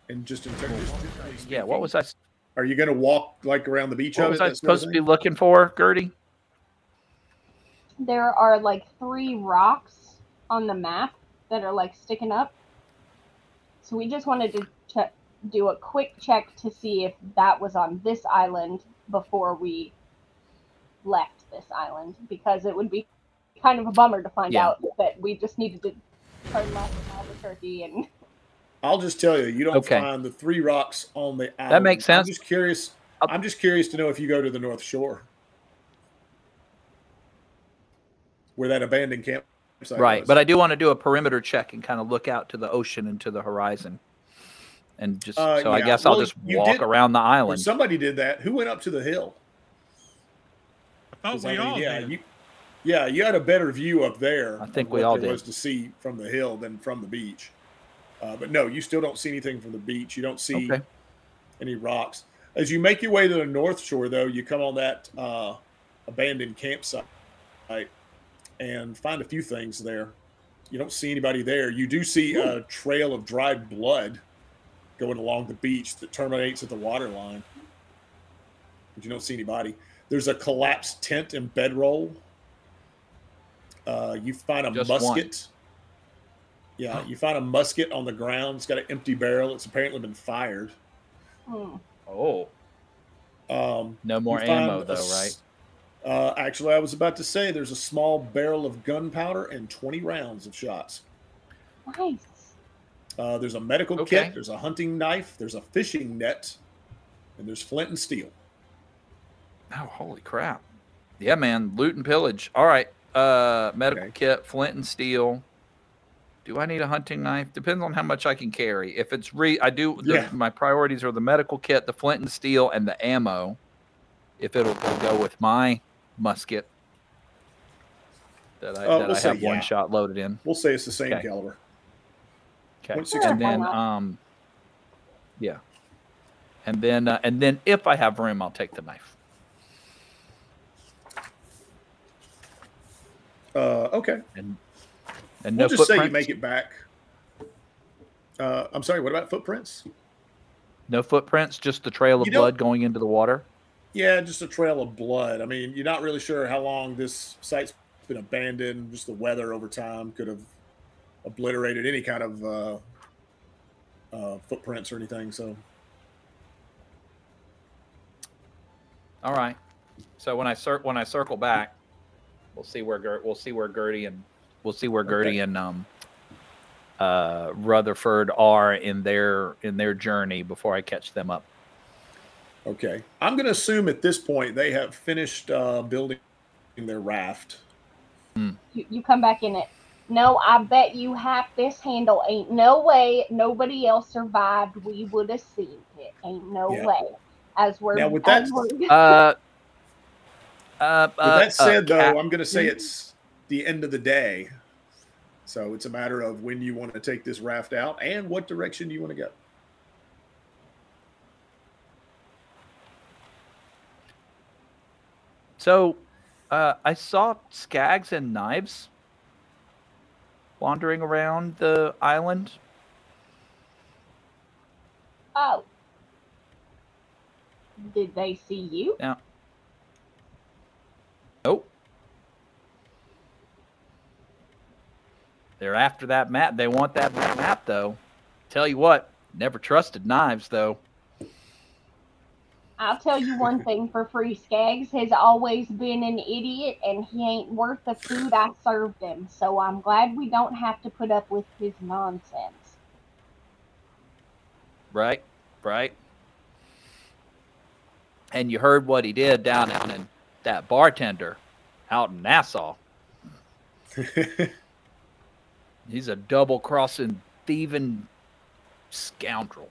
and just in terms of... Yeah, what was I... Are you going to walk like around the beach? What was I supposed to be looking for, Gertie? There are like 3 rocks on the map that are like sticking up. So we just wanted to do a quick check to see if that was on this island before we left this island, because it would be kind of a bummer to find out that we just needed to turn left in Albuquerque. And I'll just tell you, you don't Okay. find the 3 rocks on the island. That makes sense. I'm just curious. I'm just curious to know if you go to the North Shore, where that abandoned campsite Right, was. but I do want to do a perimeter check and kind of look out to the ocean and to the horizon, and just so I yeah. guess Well, I'll just you walk did- around the Well, island. somebody did that. Who went up to the hill? I thought we all did. You had a better view up there. I think of we what all there did. was to see from the hill than from the beach. But no, you still don't see anything from the beach. You don't see Okay. any rocks. As you make your way to the North Shore, though, you come on that abandoned campsite and find a few things there. You don't see anybody there. You do see a trail of dried blood going along the beach that terminates at the water line, but you don't see anybody. There's a collapsed tent and bedroll. You find a Just musket. Yeah, you find a musket on the ground. It's got an empty barrel. It's apparently been fired. Oh, no more You find ammo though, right? Actually, I was about to say there's a small barrel of gunpowder and 20 rounds of shots. nice. There's a medical Okay. kit. There's a hunting knife. There's a fishing net, and there's flint and steel. Oh, holy crap! Yeah, man, loot and pillage. All right, medical Okay. kit, flint and steel. Do I need a hunting knife? Depends on how much I can carry. If it's Yeah. my priorities are the medical kit, the flint and steel, and the ammo. If it'll go with my musket that I We'll say have one shot loaded in. We'll say it's the same Okay. caliber. Okay. .62. And then yeah. And then if I have room, I'll take the knife. Okay. And We'll no just say you footprints? make it back. I'm sorry, what about footprints? No footprints, just the trail of You don't- blood going into the water. Yeah, just a trail of blood. I mean, you're not really sure how long this site's been abandoned. Just the weather over time could have obliterated any kind of footprints or anything. So, All right. So when I circle back, we'll see where Gertie and Rutherford are in their journey before I catch them up. okay. I'm going to assume at this point they have finished building their raft. You come back in it. No, I bet you half this handle ain't no way nobody else survived. We would have seen it. Ain't no Yeah. way. As we're Now, with as that- we're- With that said, though, Cap- I'm going to say it's the end of the day. So it's a matter of when you want to take this raft out and what direction you want to go. So, I saw skags and knives wandering around the island. Oh. Did they see you? Nope. They're after that map. They want that map, though. Tell you what, never trusted knives, though. I'll tell you one thing for free. Skaggs has always been an idiot, and he ain't worth the food I served him. So I'm glad we don't have to put up with his nonsense. Right? And you heard what he did down in that bartender out in Nassau. He's a double-crossing, thieving scoundrel.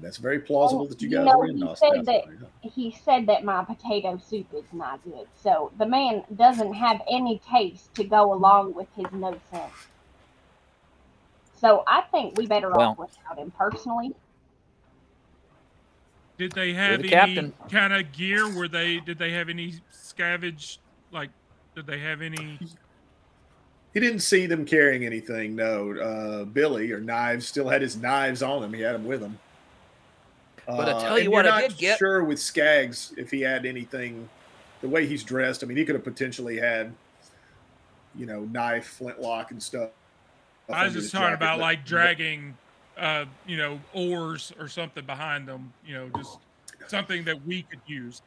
That's very plausible that you guys know, were in he Nassau. said that he said that my potato soup is not good. So the man doesn't have any taste to go along with his no sense. So I think we better off without him personally. Did they have the any captain. kind of gear? Did they have any scavenge? Like, did they have any? He didn't see them carrying anything. No, Billy or knives still had his knives on him. He had them with him. But I tell you and what, you're I not did get. sure with Skaggs if he had anything. The way he's dressed, I mean, he could have potentially had, knife, flintlock, and stuff. I was just talking about like dragging, oars or something behind them. Just something that we could use.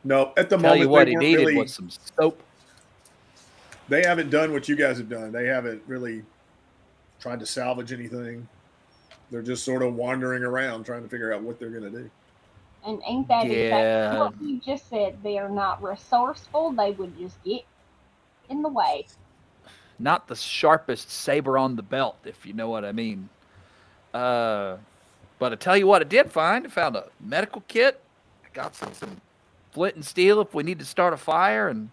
No, at the Tell moment you what, they he weren't needed really. was some soap. They haven't done what you guys have done. They haven't really tried to salvage anything. They're just sort of wandering around trying to figure out what they're going to do. And ain't that exactly Yeah. what you just said? They are not resourceful. They would just get in the way. Not the sharpest saber on the belt, if you know what I mean. But I tell you what, I did find. I found a medical kit. I got some flint and steel if we need to start a fire, and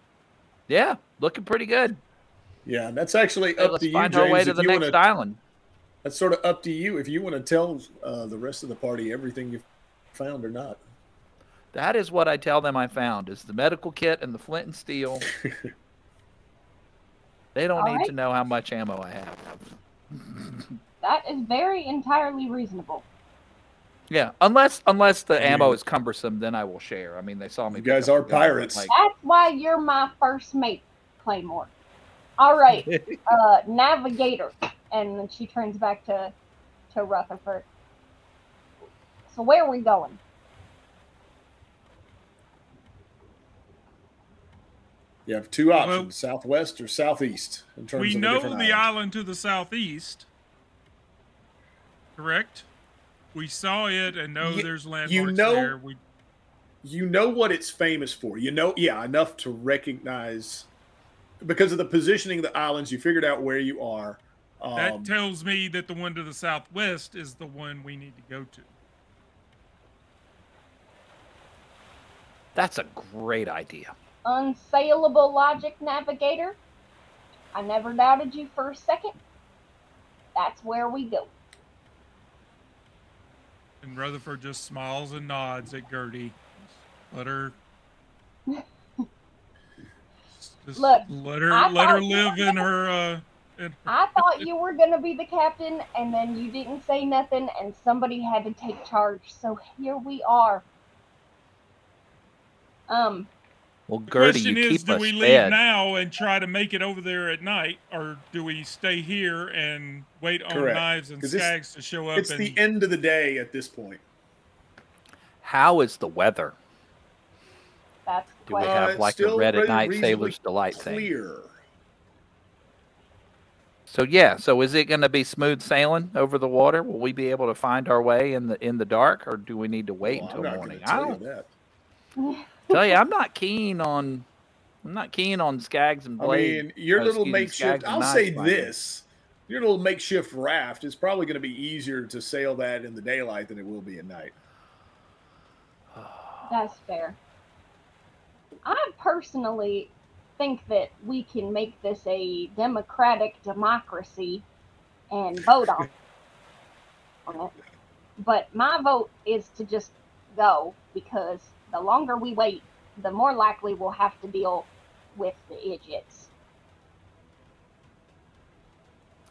yeah, looking pretty good. Yeah, that's actually Hey, up let's to you, find our way James. to If the you next want to, island. that's sort of up to you. If you want to tell the rest of the party everything you found or not. That is what I tell them I found, is the medical kit and the flint and steel. They don't All need right. to know how much ammo I have. That is very entirely reasonable. Yeah, unless the I ammo mean- is cumbersome, then I will share. I mean, they saw me. You pick guys up are the gun, pirates. like- That's why you're my first mate, Claymore. All right, navigator. And then she turns back to Rutherford. So where are we going? You have two options: southwest or southeast. In terms We of the know different the islands. island to the southeast, correct? We saw it and know Ye- there's landmarks you know- there. You know what it's famous for. You know, yeah, enough to recognize because of the positioning of the islands. You figured out where you are. That tells me that the one to the southwest is the one we need to go to. That's a great idea. Unsaleable logic, navigator. I never doubted you for a second. That's where we go. And Rutherford just smiles and nods at Gertie. Let her. Just Look, let her I thought you live were in her. I thought you were gonna be the captain, and then you didn't say nothing, and somebody had to take charge. So here we are. Well, The Gertie, question you is, keep do us we leave fed. now and try to make it over there at night, or do we stay here and wait on Correct. Knives and 'Cause this- Skags to show up? It's the end of the day at this point. How is the weather? That's the Do we question. have It's like a still red at night reasonably sailor's delight thing? Clear. So yeah, so is it going to be smooth sailing over the water? Will we be able to find our way in the dark, or do we need to wait Well, I'm until not morning? going to I tell you don't that. tell you, I'm not keen on Skags and I Blade. mean, your little excuse me, makeshift. Skags and I'll Knives say finding. this: your little makeshift raft is probably going to be easier to sail that in the daylight than it will be at night. That's fair. I personally think that we can make this a democratic democracy and vote on it. But my vote is to just go, because the longer we wait, the more likely we'll have to deal with the idiots.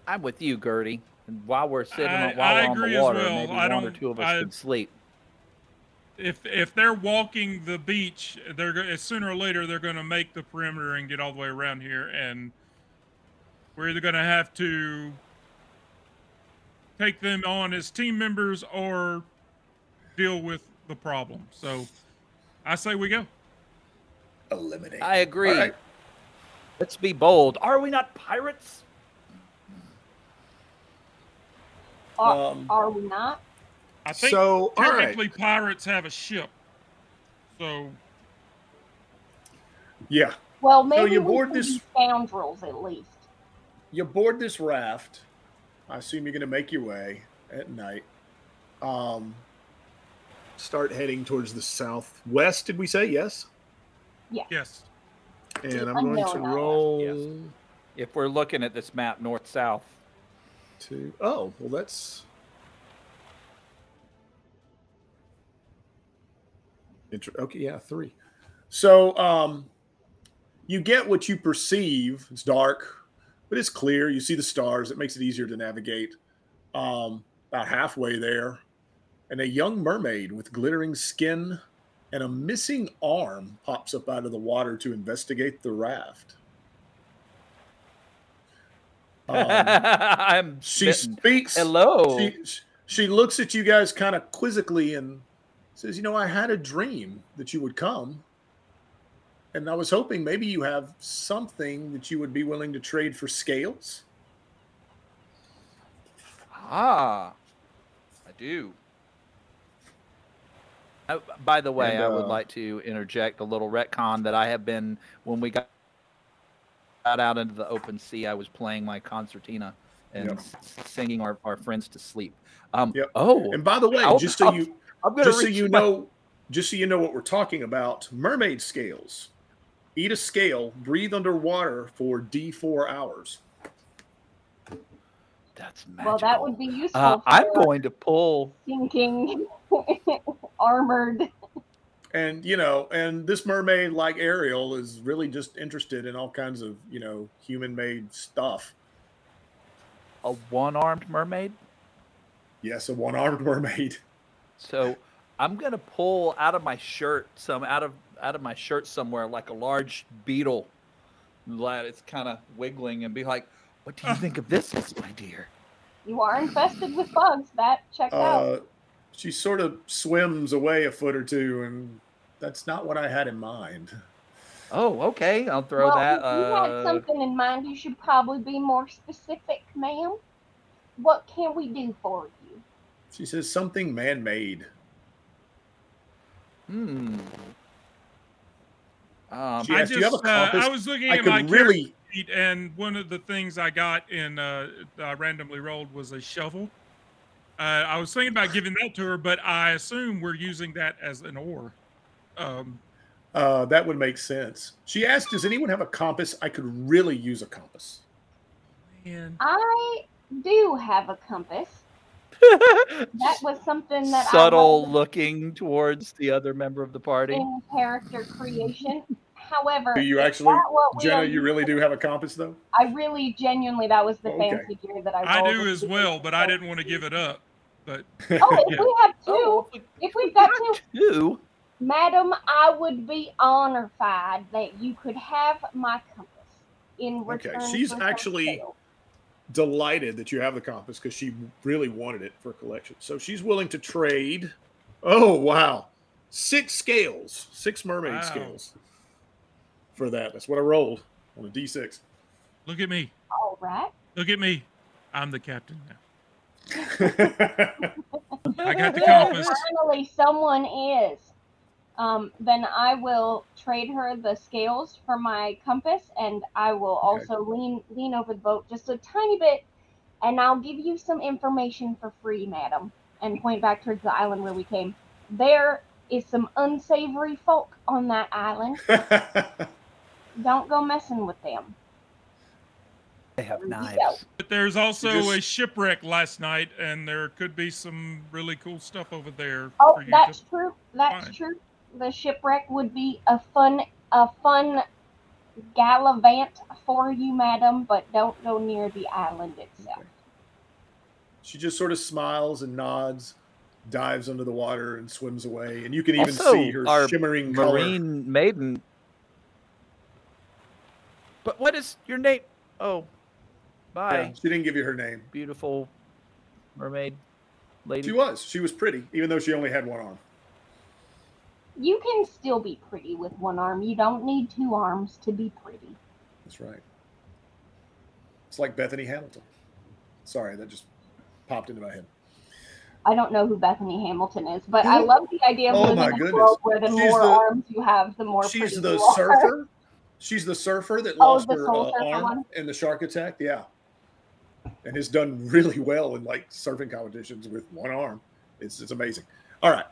I'm with you, Gertie. And while we're sitting I on agree the as water, well. maybe I one or don't- two of us I- can sleep. If they're walking the beach, sooner or later they're going to make the perimeter and get all the way around here, and we're either going to have to take them on as team members or deal with the problem. So I say we go. Eliminate. I agree. All right. Let's be bold. Are we not pirates? Are we not? I think So, all right. technically pirates have a ship. So Yeah, Well, maybe you we board can this- be scoundrels at least. you board this raft. I assume you're going to make your way at night. Start heading towards the southwest. Did we say yes? yes, And I'm Unknown going to island. roll Yes. If we're looking at this map north-south, to. Oh, well, that's. Okay, yeah, 3. So you get what you perceive. It's dark, but it's clear. You see the stars. It makes it easier to navigate. About halfway there, and a young mermaid with glittering skin and a missing arm pops up out of the water to investigate the raft. I'm She smitten. speaks. Hello. She looks at you guys kind of quizzically and Says, you know, I had a dream that you would come, and I was hoping maybe you have something that you would be willing to trade for scales. Ah, I do. By the way, And, I would like to interject a little retcon that I have been, when we got out into the open sea, I was playing my concertina and Yep. singing our friends to sleep. Yep. Oh, And by the way, I'm just gonna so reach you my- know, just so you know what we're talking about, mermaid scales. Eat a scale, breathe underwater for D4 hours. That's magical. Well, that would be useful. I'm going to pull. Sinking, armored. And, you know, and this mermaid, like Ariel, is really just interested in all kinds of, you know, human-made stuff. A one-armed mermaid? Yes, a one-armed mermaid. So I'm gonna pull out of my shirt out of my shirt somewhere like a large beetle. It's kind of wiggling and be like, "What do you think of this, my dear?" You are infested with bugs. That checks out. She sort of swims away a foot or two, and that's not what I had in mind. Oh, okay. I'll throw Well, that. if you had something in mind, you should probably be more specific, ma'am. What can we do for you? She says something man-made. She asked, do you have a compass? I was looking at my character sheet, and one of the things I got in I randomly rolled was a shovel. I was thinking about giving that to her, but I assume we're using that as an oar. That would make sense. She asked, does anyone have a compass? I could really use a compass. Man. I do have a compass. That was something that subtle looking towards the other member of the party in character creation. However, do you actually, Jenna? You really do have a compass, though. I really, genuinely, that was the fancy gear that I rolled. I do as well, but I didn't want to give it up. But if we have two, if we've got two, madam, I would be honored that you could have my compass in return. Okay, she's actually delighted that you have the compass because she really wanted it for collection. So she's willing to trade. Oh, wow. 6 scales, 6 mermaid scales for that. That's what I rolled on a D6. Look at me. All right. Look at me. I'm the captain now. I got the compass. Finally, someone is. Then I will trade her the scales for my compass, and I will also lean over the boat just a tiny bit, and I'll give you some information for free, madam, and point back towards the island where we came. There is some unsavory folk on that island. Don't go messing with them. They have knives. But there's also a shipwreck last night, and there could be some really cool stuff over there. Oh, that's true. That's true. The shipwreck would be a fun gallivant for you, madam, but don't go near the island itself. Okay. She just sort of smiles and nods, dives under the water, and swims away. And you can even see her shimmering marine maiden. But what is your name? Oh, bye. Yeah, she didn't give you her name. Beautiful mermaid lady. She was pretty, even though she only had one arm. You can still be pretty with one arm. You don't need 2 arms to be pretty. That's right. It's like Bethany Hamilton. Sorry, that just popped into my head. I don't know who Bethany Hamilton is, but I love the idea of living in a world where the more arms you have, the more pretty you are. Surfer. She's the surfer that lost her arm in the shark attack. Yeah. And has done really well in like surfing competitions with one arm. It's amazing. All right.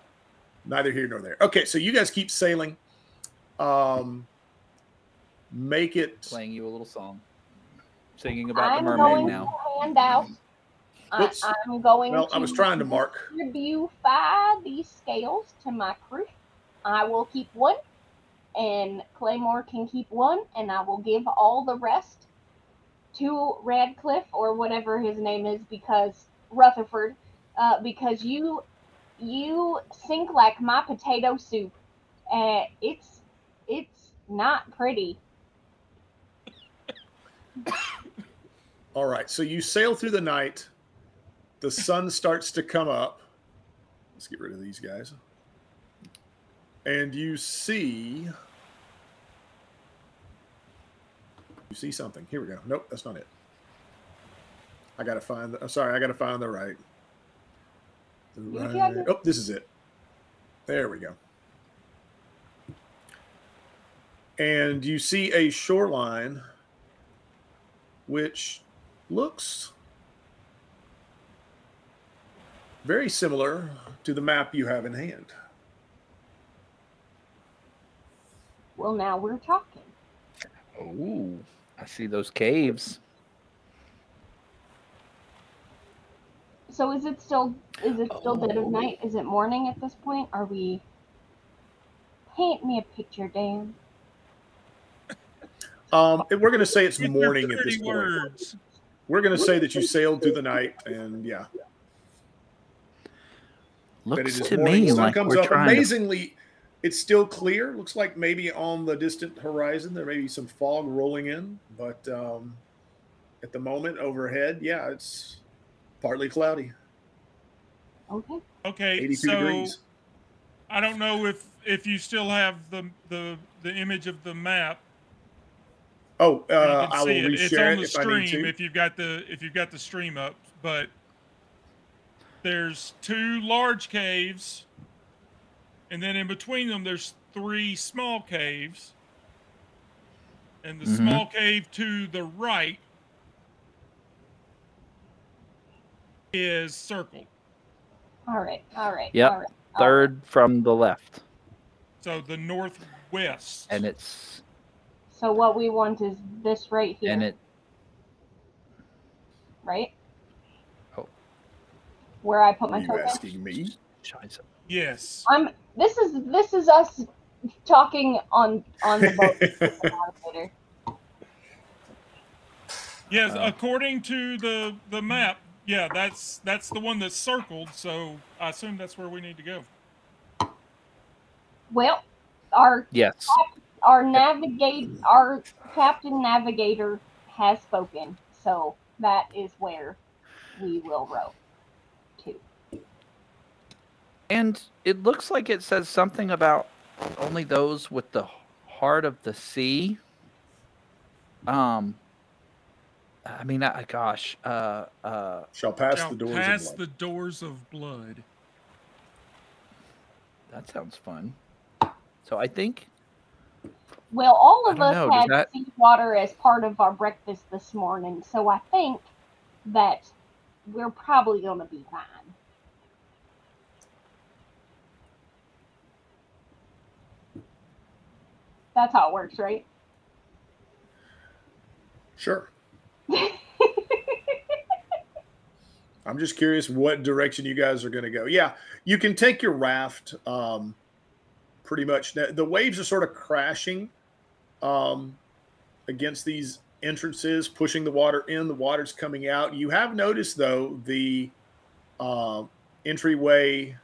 Neither here nor there. Okay, so you guys keep sailing. Make it. Playing you a little song. Singing about the mermaid now. I'm going to hand out. I'm going to. I was trying to mark. Distribute these scales to my crew. I will keep one, and Claymore can keep one, and I will give all the rest to Radcliffe or whatever his name is, because Rutherford, because you sink like my potato soup. It's not pretty. All right, so you sail through the night. The sun starts to come up. Let's get rid of these guys. and you see something. Here we go. Nope, that's not it. I gotta find the. I'm sorry, I gotta find the right. Oh, this is it. There we go. And you see a shoreline which looks very similar to the map you have in hand. Well, now we're talking. Oh, I see those caves. So is it still dead of night? Is it morning at this point? Are we? Paint me a picture, Dan. We're going to say it's With morning your at this pretty point. words. We're going to say that you sailed through the night, and yeah, that it Looks is to morning. me The sun like comes we're up. trying to. Amazingly, it's still clear. Looks like maybe on the distant horizon there may be some fog rolling in, but at the moment overhead, yeah, it's partly cloudy. Okay. Okay, 82 so degrees. I don't know if you still have the image of the map. Oh, You can I see will it. It's reshare on it the if I need stream to. if you've got the stream up. But there's 2 large caves, and then in between them there's 3 small caves. And the small cave to the right is circled. All right. Yep. All right. Third from the left. So the northwest. And it's. So what we want is this right here. And it. Right? Oh. Where I put Are my you token? asking me? Scheiße. Yes. This is us talking on the boat. Yes, according to the map, yeah, that's the one that's circled, so I assume that's where we need to go. Well, our Yes. our captain navigator has spoken, so that is where we will row to. And it looks like it says something about only those with the heart of the sea. I mean, gosh. Shall pass the doors pass of blood. the doors of blood. That sounds fun. So I think. Well, all of us know, had seawater as part of our breakfast this morning, so I think that we're probably going to be fine. That's how it works, right? Sure. I'm just curious what direction you guys are going to go. Yeah, you can take your raft pretty much. The waves are sort of crashing against these entrances, pushing the water in. The water's coming out. You have noticed, though, the entryway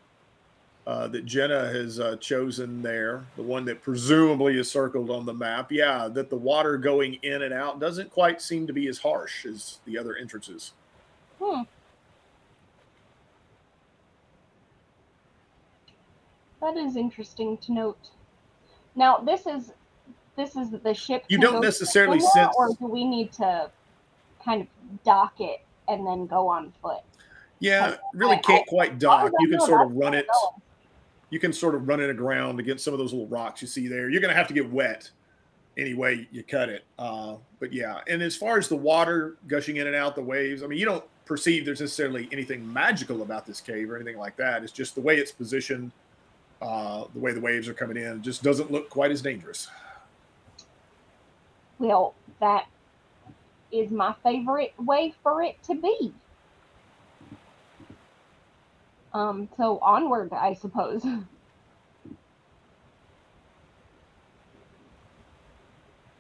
that Jenna has chosen there, the one that presumably is circled on the map, yeah, that the water going in and out doesn't quite seem to be as harsh as the other entrances. That is interesting to note. Now, this is the ship. You don't necessarily sense, or do we need to kind of dock it and then go on foot? Yeah, really can't quite dock. You can sort of run it. Going. You can sort of run it aground against some of those little rocks you see there. You're going to have to get wet anyway you cut it. But yeah, and as far as the water gushing in and out, the waves, I mean, you don't perceive there's necessarily anything magical about this cave or anything like that. It's just the way it's positioned, the way the waves are coming in, just doesn't look quite as dangerous. Well, that is my favorite way for it to be. So onward, I suppose.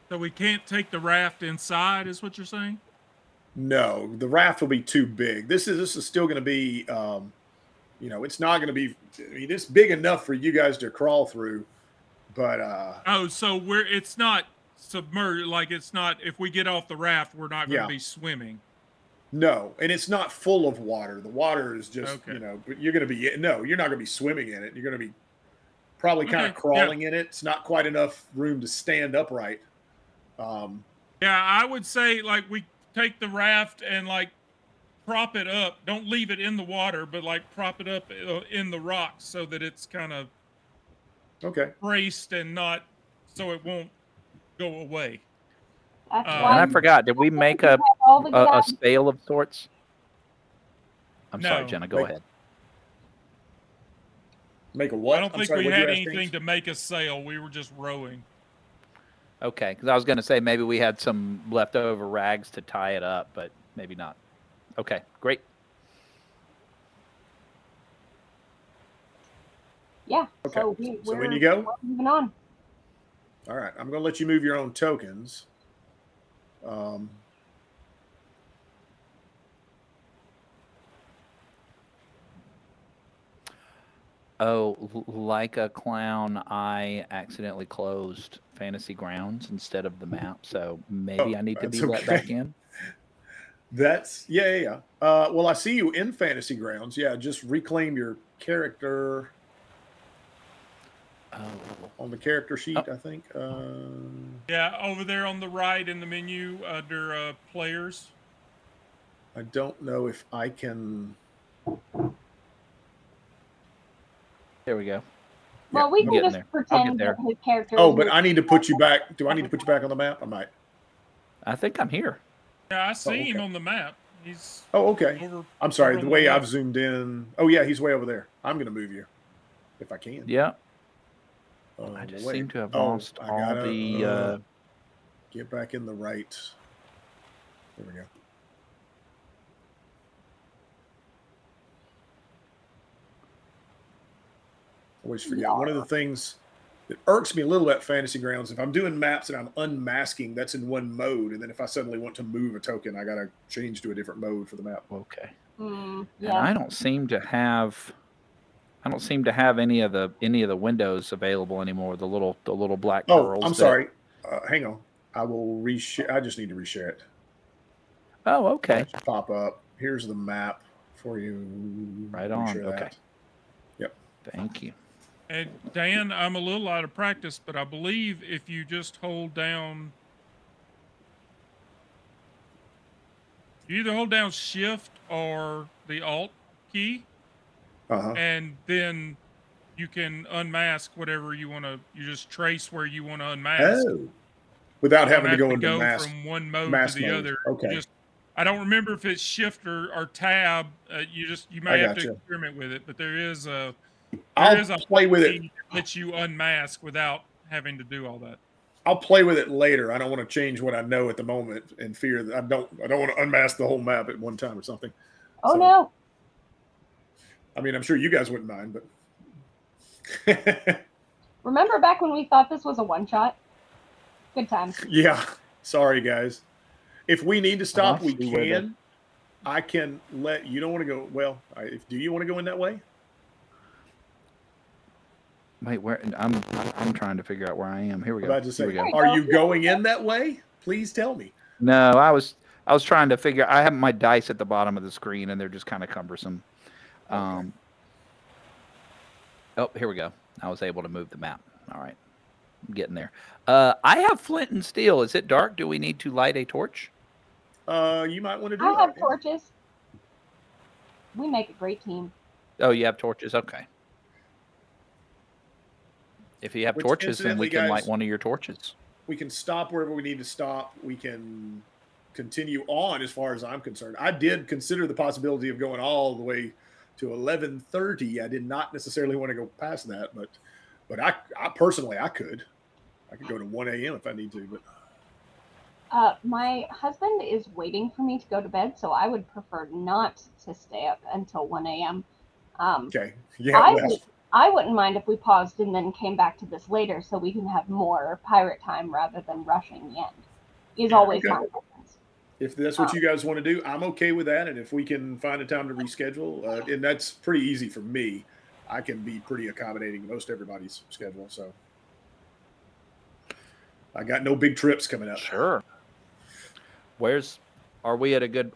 So we can't take the raft inside, is what you're saying? No, the raft will be too big. This is still going to be, it's not going to be. I mean, it's big enough for you guys to crawl through, but so it's not submerged. Like it's not. If we get off the raft, we're not going to be swimming. No, and it's not full of water. The water is just, okay. But you're going to be, no, you're not going to be swimming in it. You're going to be probably kind of Okay, crawling in it. It's not quite enough room to stand upright. Yeah, I would say like we take the raft and like prop it up. Don't leave it in the water, but like prop it up in the rocks so that it's kind of Okay. braced and not so it won't go away. That's And why I forgot, did we make a all the a guys. sail of sorts? I'm sorry, No. Jenna, go ahead. Make a what? I don't I'm think sorry, we what'd you had ask, anything James? to make a sail. We were just rowing. Okay, because I was going to say maybe we had some leftover rags to tie it up, but maybe not. Okay, great. Yeah. Okay. So, So in you go? we're moving on. All right. I'm going to let you move your own tokens. Oh, like a clown, I accidentally closed Fantasy Grounds instead of the map, so maybe I need to be that's let back okay. in. That's yeah. Well, I see you in Fantasy Grounds. Yeah, just reclaim your character Oh, on the character sheet, I think. Yeah, over there on the right in the menu under players. I don't know if I can. there we go. Well, we I'm can getting just there. I'll get pretend there. that his character. Oh, is but moving. I need to put you back. Do I need to put you back on the map? I might. I think I'm here. Yeah, I see him okay. on the map. He's Oh, okay. over. I'm sorry. over The on way I've left. zoomed in. Oh, yeah, he's way over there. I'm going to move you if I can. Yeah, Oh, I just wait. seem to have Oh, lost I all gotta, the. get back in the right. There we go. Always forget. One of the things that irks me a little at Fantasy Grounds, if I'm doing maps and I'm unmasking, that's in one mode. And then if I suddenly want to move a token, I got to change to a different mode for the map. Okay. Yeah. And I don't seem to have. I don't seem to have any of the windows available anymore. The little black Oh, pearls. I'm sorry. Hang on. I will reshare. I just need to reshare it. Oh, okay. That should pop up. Here's the map for you. Right on. Okay. Yep. Thank you. And Dan, I'm a little out of practice, but I believe if you just hold down, you either hold down Shift or the Alt key, and then you can unmask whatever you want to. You just trace where you want to unmask. Oh. Without You having to don't go have into mask. from one mode mask to the mode. other. Okay. I don't remember if it's Shift or Tab. You may have to experiment with it, but there is a play with it. that lets you unmask without having to do all that. I'll play with it later. I don't want to change what I know at the moment and fear that I don't want to unmask the whole map at one time or something. Oh no. I mean, I'm sure you guys wouldn't mind, but Remember back when we thought this was a one shot? Good times. Yeah. Sorry, guys. If we need to stop, we see where can. I can let you don't want to go. Well, do you want to go in that way? Wait, where? I'm trying to figure out where I am. Here we go. About to say, Here we go. are you going in that way? Please tell me. No, I was trying to figure. I have my dice at the bottom of the screen, and they're just kind of cumbersome. Okay. Oh, here we go. I was able to move the map. All right, I'm getting there. I have flint and steel. Is it dark? Do we need to light a torch? You might want to do I that. have torches. We make a great team. Oh, you have torches. Okay. If you have torches, then we can light one of your torches. We can stop wherever we need to stop. We can continue on as far as I'm concerned. I did consider the possibility of going all the way to 11:30. I did not necessarily want to go past that, but I personally I could go to 1 a.m. if I need to. But my husband is waiting for me to go to bed, so I would prefer not to stay up until 1 a.m. Okay. Yeah. I wouldn't mind if we paused and then came back to this later so we can have more pirate time rather than rushing the end. Is always my preference. If that's what you guys want to do, I'm okay with that. And if we can find a time to reschedule, and that's pretty easy for me, I can be pretty accommodating to most everybody's schedule. So I got no big trips coming up. Sure. Are we at a good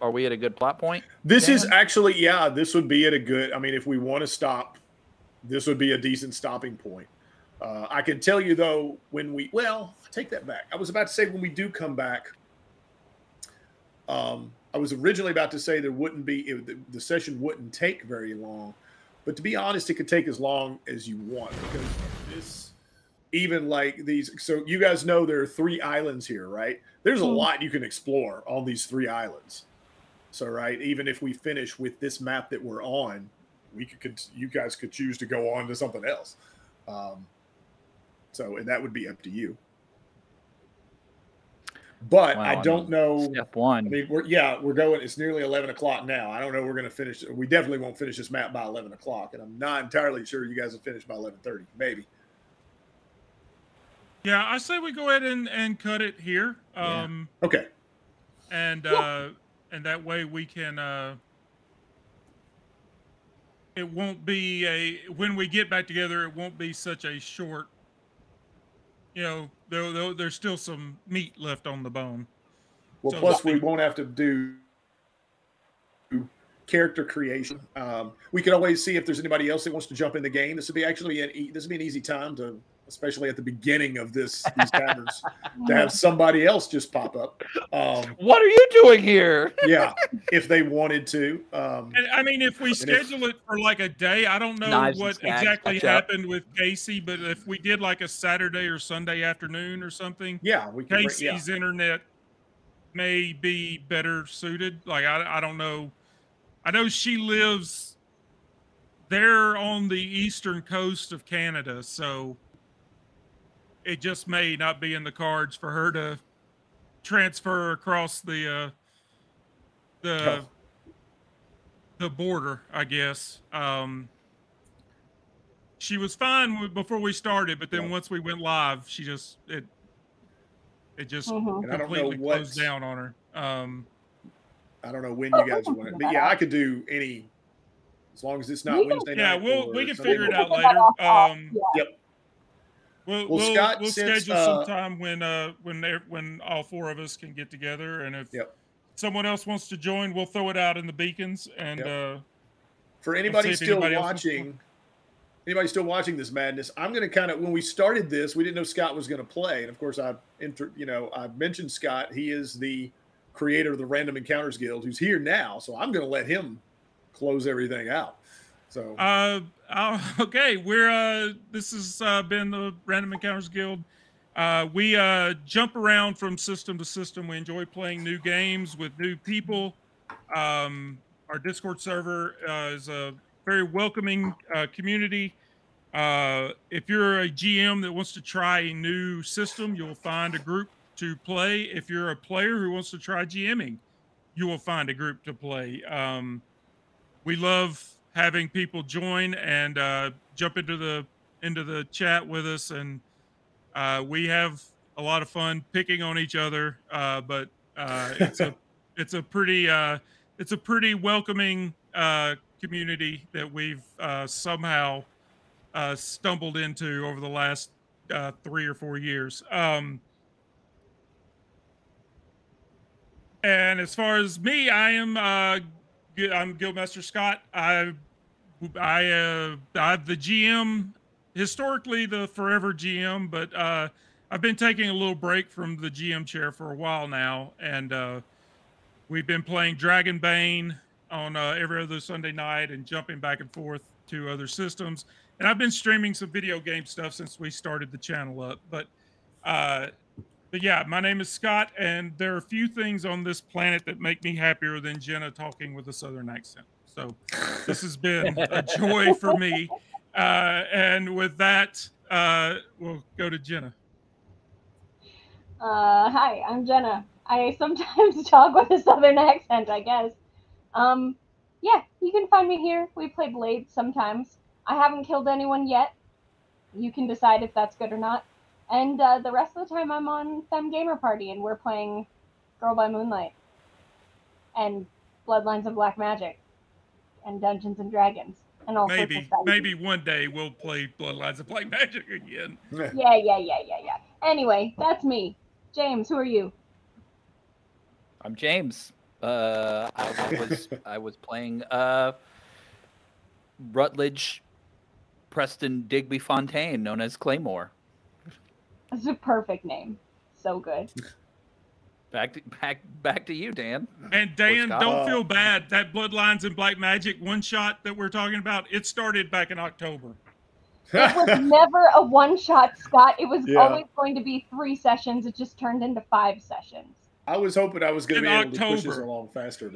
plot point? This is actually, this would be at a good, I mean, if we want to stop, this would be a decent stopping point. I can tell you though, well, I take that back. I was about to say when we do come back. I was originally about to say there wouldn't be the session wouldn't take very long, but to be honest, it could take as long as you want because this, even like these. So you guys know there are 3 islands here, right? There's a lot you can explore on these 3 islands. So right, even if we finish with this map that we're on, you guys could choose to go on to something else. And that would be up to you. But Wow, I don't know. Step 1. I mean, we're going. It's nearly 11 o'clock now. I don't know. We're going to finish. We definitely won't finish this map by 11 o'clock, and I'm not entirely sure you guys will finish by 11:30. Maybe. Yeah, I say we go ahead and cut it here. Okay. And that way we can. It won't be when we get back together. It won't be such a short. There's still some meat left on the bone. Well, So plus we won't have to do character creation. We could always see if there's anybody else that wants to jump in the game. This would be an easy time to, especially at the beginning of these taverns, to have somebody else just pop up. What are you doing here? Yeah, if they wanted to. I mean, if we schedule it for like a day, I don't know what exactly happened with Casey, but if we did like a Saturday or Sunday afternoon or something, yeah, we could. Casey's internet may be better suited. Like I don't know. I know she lives there on the eastern coast of Canada, so it just may not be in the cards for her to transfer across the border, I guess. She was fine before we started, but then once we went live, it just completely closed down on her. I don't know when you guys want it, but yeah, I could do any, as long as it's not Wednesday night. Yeah, we can figure it out later. Yep. We'll Scott, schedule some time when all 4 of us can get together, and if someone else wants to join, we'll throw it out in the beacons. And for anybody still watching this madness, I'm going to when we started this, we didn't know Scott was going to play, and of course I mentioned Scott. He is the creator of the Random Encounters Guild, who's here now, so I'm going to let him close everything out. So okay, this has been the Random Encounters Guild. We jump around from system to system. We enjoy playing new games with new people. Our Discord server is a very welcoming community. If you're a GM that wants to try a new system, you'll find a group to play. If you're a player who wants to try GMing, you will find a group to play. We love having people join and jump into the chat with us, and we have a lot of fun picking on each other. But it's a pretty welcoming community that we've somehow stumbled into over the last 3 or 4 years. And as far as me, I'm Guildmaster Scott. I'm the GM, historically the forever GM, but I've been taking a little break from the GM chair for a while now, and we've been playing Dragonbane on every other Sunday night and jumping back and forth to other systems. And I've been streaming some video game stuff since we started the channel up. But yeah, my name is Scott, and there are a few things on this planet that make me happier than Jenna talking with a Southern accent. So this has been a joy for me. And with that, we'll go to Jenna. Hi, I'm Jenna. I sometimes talk with a Southern accent, I guess. Yeah, you can find me here. We play Blades sometimes. I haven't killed anyone yet. You can decide if that's good or not. And the rest of the time I'm on Femme Gamer Party, and we're playing Girl by Moonlight and Bloodlines of Black Magic and Dungeons and Dragons and all sorts of stuff. Maybe one day we'll play Bloodlines of Black Magic again. Yeah. Anyway, that's me. James, who are you? I'm James. I was playing Rutledge Preston Digby Fontaine, known as Claymore. That's a perfect name. So good. Back to you, Dan. And Dan, Scott. don't feel bad. That Bloodlines and Black Magic one shot that we're talking about, it started back in October. It was never a one-shot, Scott. It was Yeah. always going to be 3 sessions. It just turned into 5 sessions. I was hoping I was going to In be able to push this October. along faster,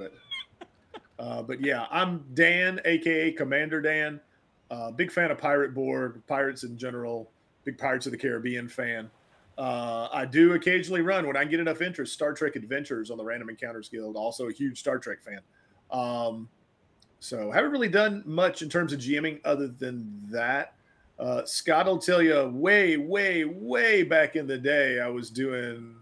but yeah, I'm Dan, aka Commander Dan. Big fan of Pirate Borg, pirates in general. Big Pirates of the Caribbean fan. I do occasionally run, when I get enough interest, Star Trek Adventures on the Random Encounters Guild. Also a huge Star Trek fan. So haven't really done much in terms of GMing other than that. Scott will tell you way back in the day, I was doing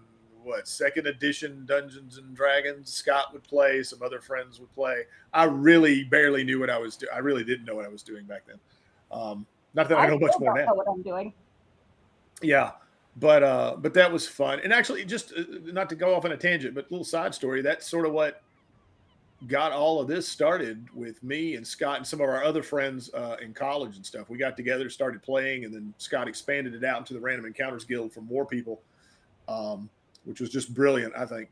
second edition Dungeons and Dragons. Scott would play, some other friends would play. I really barely knew what I was doing. I really didn't know what I was doing back then. Not that I know much more now. I don't know what I'm doing. Yeah, but that was fun. And actually, just not to go off on a tangent, but a little side story. That's sort of what got all of this started with me and Scott and some of our other friends in college and stuff. We got together, started playing, and then Scott expanded it out into the Random Encounters Guild for more people, which was just brilliant, I think.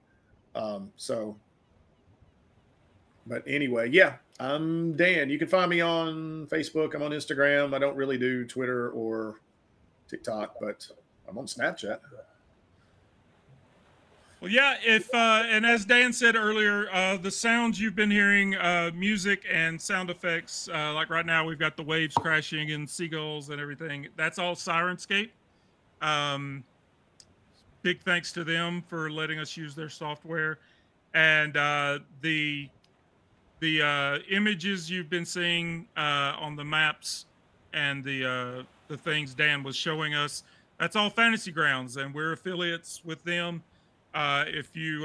But anyway, yeah, I'm Dan. You can find me on Facebook. I'm on Instagram. I don't really do Twitter or TikTok, but I'm on Snapchat. Well, yeah, and as Dan said earlier, the sounds you've been hearing, music and sound effects, like right now we've got the waves crashing and seagulls and everything. That's all Sirenscape. Big thanks to them for letting us use their software. And the images you've been seeing on the maps and the things Dan was showing us, that's all Fantasy Grounds, and we're affiliates with them. If you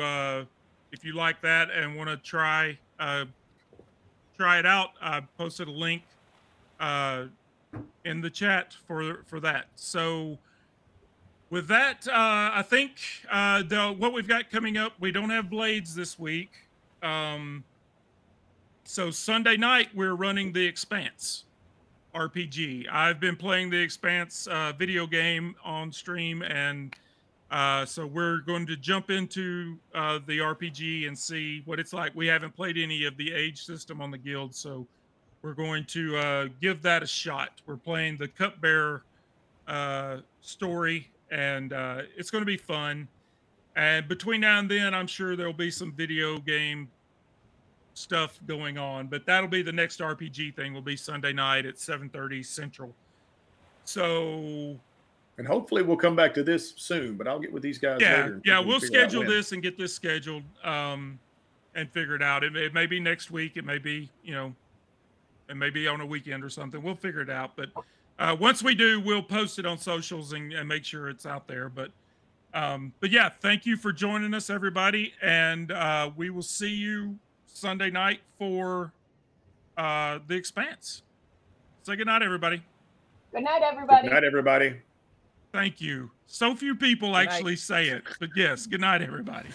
like that and want to try it out, I posted a link in the chat for that. So with that, I think what we've got coming up, we don't have Blades this week. So Sunday night we're running The Expanse RPG. I've been playing The Expanse video game on stream, and so we're going to jump into the RPG and see what it's like. We haven't played any of the age system on the guild, so we're going to give that a shot. We're playing the Cupbearer story, and it's going to be fun. And between now and then, I'm sure there'll be some video game stuff going on, but that'll be the next RPG thing. Will be Sunday night at 7:30 Central. So, and hopefully we'll come back to this soon, but I'll get with these guys later. Yeah, we'll schedule this and get this scheduled and figure it out. It may be next week. It may be, it may be on a weekend or something. We'll figure it out. But once we do, we'll post it on socials and make sure it's out there. But yeah, thank you for joining us, everybody. And we will see you Sunday night for The Expanse. Say good night, everybody. Good night, everybody. Good night, everybody. Thank you. So few people actually say it, but yes, good night, everybody.